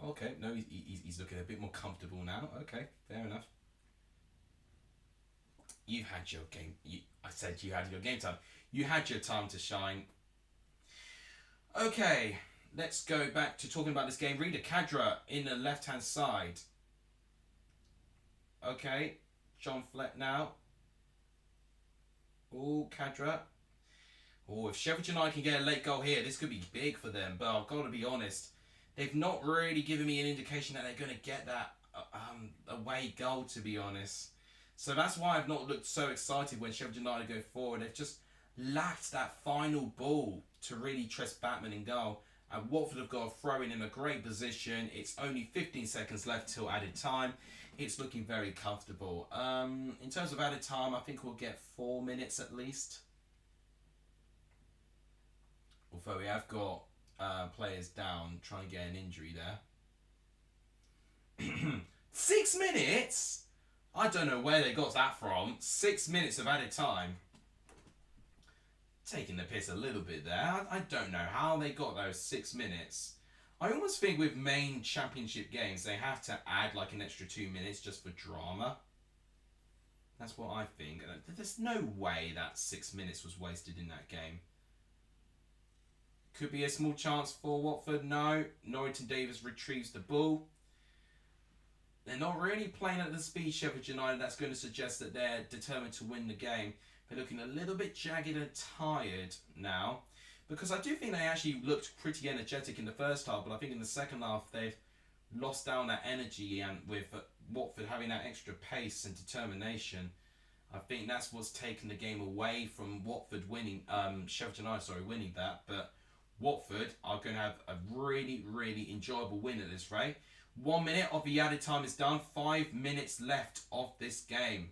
Okay, no, he's looking a bit more comfortable now. Okay, fair enough. You've had your game. I said you had your game time. You had your time to shine. Okay, let's go back to talking about this game. Reader Cadra in the left-hand side. Okay, John Fleck now. Oh, Cadra. Oh, if Sheffield United can get a late goal here, this could be big for them. But I've got to be honest, they've not really given me an indication that they're going to get that away goal, to be honest. So that's why I've not looked so excited when Sheffield United go forward. They've just lacked that final ball to really trust Batman in goal. And Watford have got a throw in a great position. It's only 15 seconds left till added time. It's looking very comfortable. In terms of added time, I think we'll get 4 minutes at least. Although we have got players down trying to get an injury there. 6 minutes? I don't know where they got that from. 6 minutes of added time. Taking the piss a little bit there. I don't know how they got those 6 minutes. I almost think with main championship games they have to add like an extra 2 minutes just for drama. That's what I think. There's no way that 6 minutes was wasted in that game. Could be a small chance for Watford. No. Norrington Davies retrieves the ball. They're not really playing at the speed Sheffield United. That's going to suggest that they're determined to win the game. They're looking a little bit jagged and tired now. Because I do think they actually looked pretty energetic in the first half. But I think in the second half they've lost down that energy. And with Watford having that extra pace and determination, I think that's what's taken the game away from Watford winning. Sheffield United, winning that. But Watford are going to have a really, really enjoyable win at this rate. 1 minute of the added time is done. 5 minutes left of this game.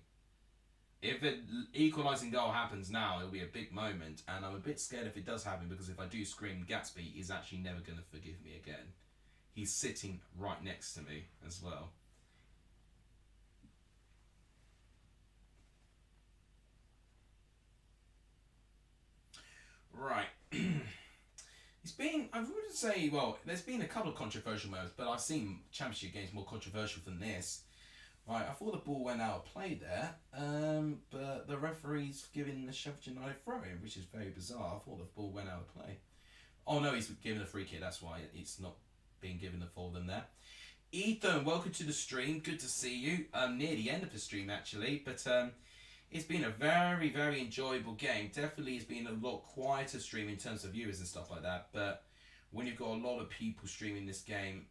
If an equalising goal happens now, it'll be a big moment. And I'm a bit scared if it does happen, because if I do scream, Gatsby is actually never going to forgive me again. He's sitting right next to me as well. Right. I wouldn't say, there's been a couple of controversial moments, but I've seen Championship games more controversial than this. Right, I thought the ball went out of play there, but the referee's giving the Sheffield United throw-in, which is very bizarre. I thought the ball went out of play. Oh no, he's given a free kick, that's why it's not being given for them there. Ethan, welcome to the stream, good to see you. Near the end of the stream actually, but it's been a very, very enjoyable game. Definitely it's been a lot quieter stream in terms of viewers and stuff like that, but when you've got a lot of people streaming this game,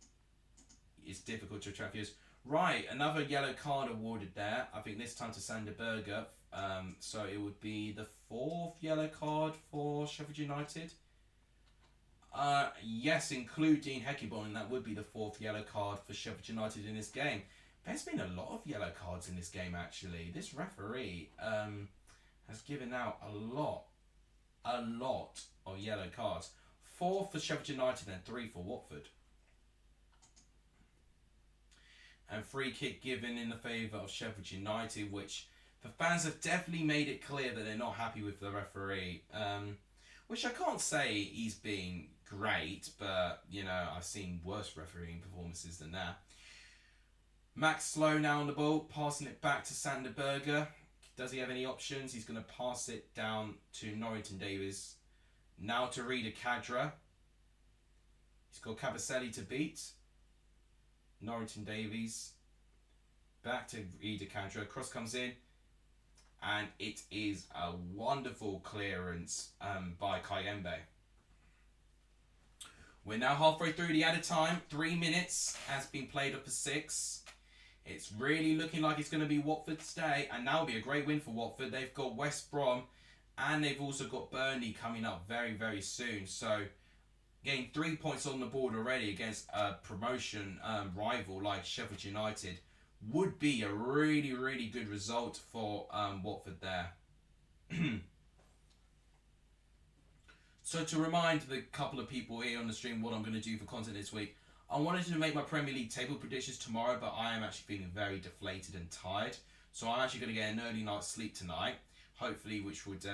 it's difficult to attract viewers. Right, another yellow card awarded there. I think this time to Sander Berger. So it would be the 4th yellow card for Sheffield United. Yes, including Hekebon, and that would be the 4th yellow card for Sheffield United in this game. There's been a lot of yellow cards in this game actually. This referee has given out a lot of yellow cards. 4 for Sheffield United and 3 for Watford. And free kick given in the favour of Sheffield United, which the fans have definitely made it clear that they're not happy with the referee. Which I can't say he's been great, but I've seen worse refereeing performances than that. Max Slow now on the ball, passing it back to Sander Berger. Does he have any options? He's going to pass it down to Norrington Davies. Now to Rida Kadra. He's got Cabaselli to beat. Norrington Davies. Back to Rida Kadra. Cross comes in. And it is a wonderful clearance by Kayembe. We're now halfway through the added time. 3 minutes has been played up for 6. It's really looking like it's going to be Watford's day. And that will be a great win for Watford. They've got West Brom. And they've also got Burnley coming up very, very soon. So, getting 3 points on the board already against a promotion rival like Sheffield United would be a really, really good result for Watford there. So to remind the couple of people here on the stream what I'm going to do for content this week, I wanted to make my Premier League table predictions tomorrow, but I am actually feeling very deflated and tired. So I'm actually going to get an early night's sleep tonight, hopefully, which would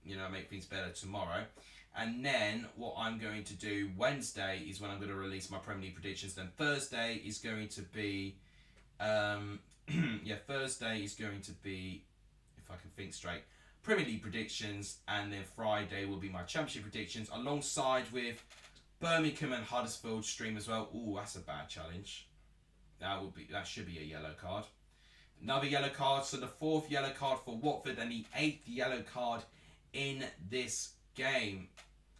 make things better tomorrow. And then what I'm going to do Wednesday is when I'm going to release my Premier League predictions. Then Thursday is going to be Thursday is going to be, if I can think straight, Premier League predictions, and then Friday will be my Championship predictions alongside with Birmingham and Huddersfield stream as well. Ooh, that's a bad challenge. That should be a yellow card. Another yellow card, so the 4th yellow card for Watford and the 8th yellow card in this game.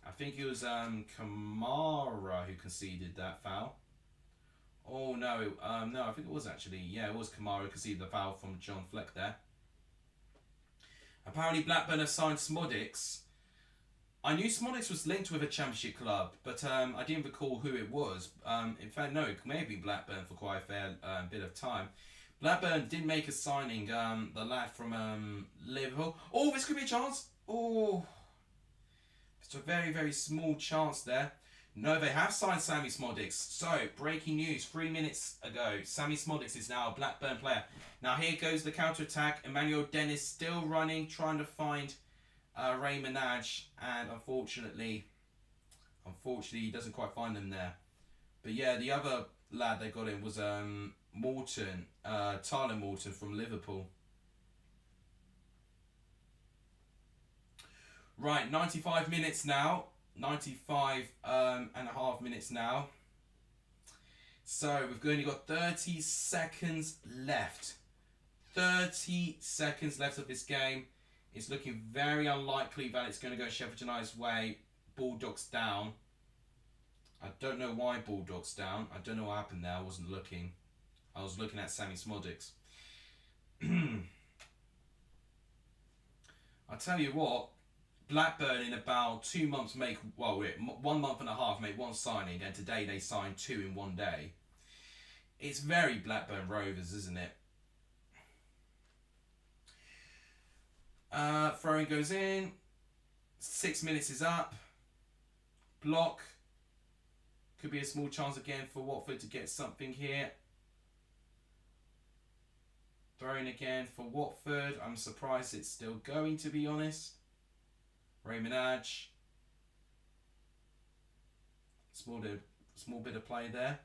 I think it was Kamara who conceded that foul. Oh no, I think it was actually, it was Kamara who conceded the foul from John Fleck there. Apparently Blackburn have signed Smodix. I knew Smodix was linked with a Championship club, but I didn't recall who it was. In fact, no, it may have been Blackburn for quite a fair bit of time. Blackburn did make a signing, the lad from Liverpool. Oh, this could be a chance. Oh, it's a very, very small chance there. No, they have signed Sammy Smodix. So, breaking news, 3 minutes ago, Sammy Smodix is now a Blackburn player. Now here goes the counter-attack. Emmanuel Dennis still running, trying to find Ray Minaj, and unfortunately he doesn't quite find them there. But yeah, the other lad they got in was Morton, Tyler Morton from Liverpool. Right, 95 minutes now. 95 and a half minutes now. So we've only got 30 seconds left. 30 seconds left of this game. It's looking very unlikely that it's going to go Sheffield United's way. Bulldogs down. I don't know why Bulldogs down. I don't know what happened there. I wasn't looking. I was looking at Sammy Smodics. I'll tell you what. Blackburn in about 2 months make... Well, 1 month and a half make one signing. And today they signed 2 in 1 day. It's very Blackburn Rovers, isn't it? Throwing goes in. 6 minutes is up. Block. Could be a small chance again for Watford to get something here. Throwing again for Watford. I'm surprised it's still going, to be honest. Raymond Adge. Small bit of play there.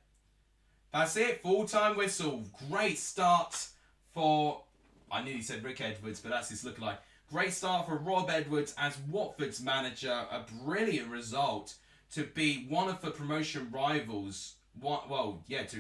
That's it. Full-time whistle. Great start for... I nearly said Rick Edwards, but that's his lookalike. Great start for Rob Edwards as Watford's manager. A brilliant result to be one of the promotion rivals. To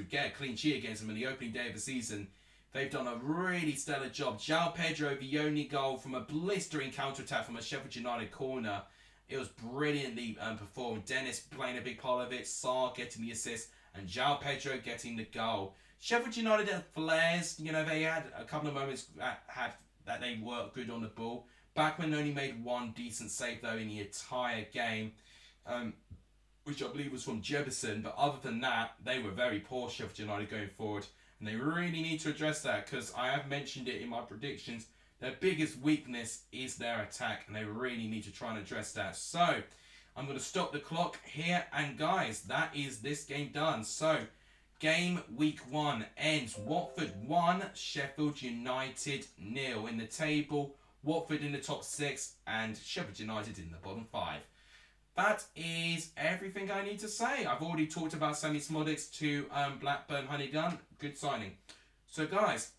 get a clean sheet against them in the opening day of the season. They've done a really stellar job. João Pedro, the only goal from a blistering counter-attack from a Sheffield United corner. It was brilliantly performed. Dennis playing a big part of it. Sarr getting the assist. And João Pedro getting the goal. Sheffield United had flares. You know, they had a couple of moments that they were good on the ball. Backman only made one decent save, though, in the entire game. Which I believe was from Jefferson. But other than that, they were very poor, Sheffield United, going forward. And they really need to address that, because I have mentioned it in my predictions. Their biggest weakness is their attack, and they really need to try and address that. So, I'm going to stop the clock here. And guys, that is this game done. So, game week 1 ends. Watford 1, Sheffield United 0. In the table, Watford in the top 6 and Sheffield United in the bottom 5. That is everything I need to say. I've already talked about Sammy Smodics to Blackburn Honeygun. Good signing. So guys,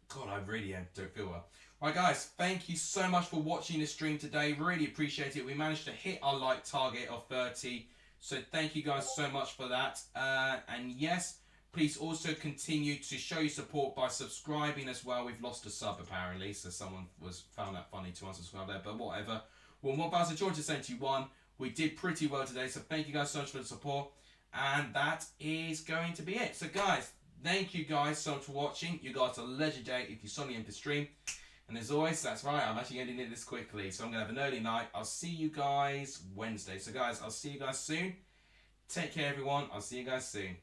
God, I really don't feel well. Right guys, thank you so much for watching this stream today. Really appreciate it. We managed to hit our like target of 30. So thank you guys so much for that. And yes, please also continue to show your support by subscribing as well. We've lost a sub apparently, so someone found that funny to unsubscribe there, but whatever. Well, 1,271. We did pretty well today, so thank you guys so much for the support. And that is going to be it. So guys, thank you guys so much for watching. You guys are legendary if you saw me in the stream. And as always, that's right, I'm actually ending it this quickly. So I'm going to have an early night. I'll see you guys Wednesday. So guys, I'll see you guys soon. Take care everyone. I'll see you guys soon.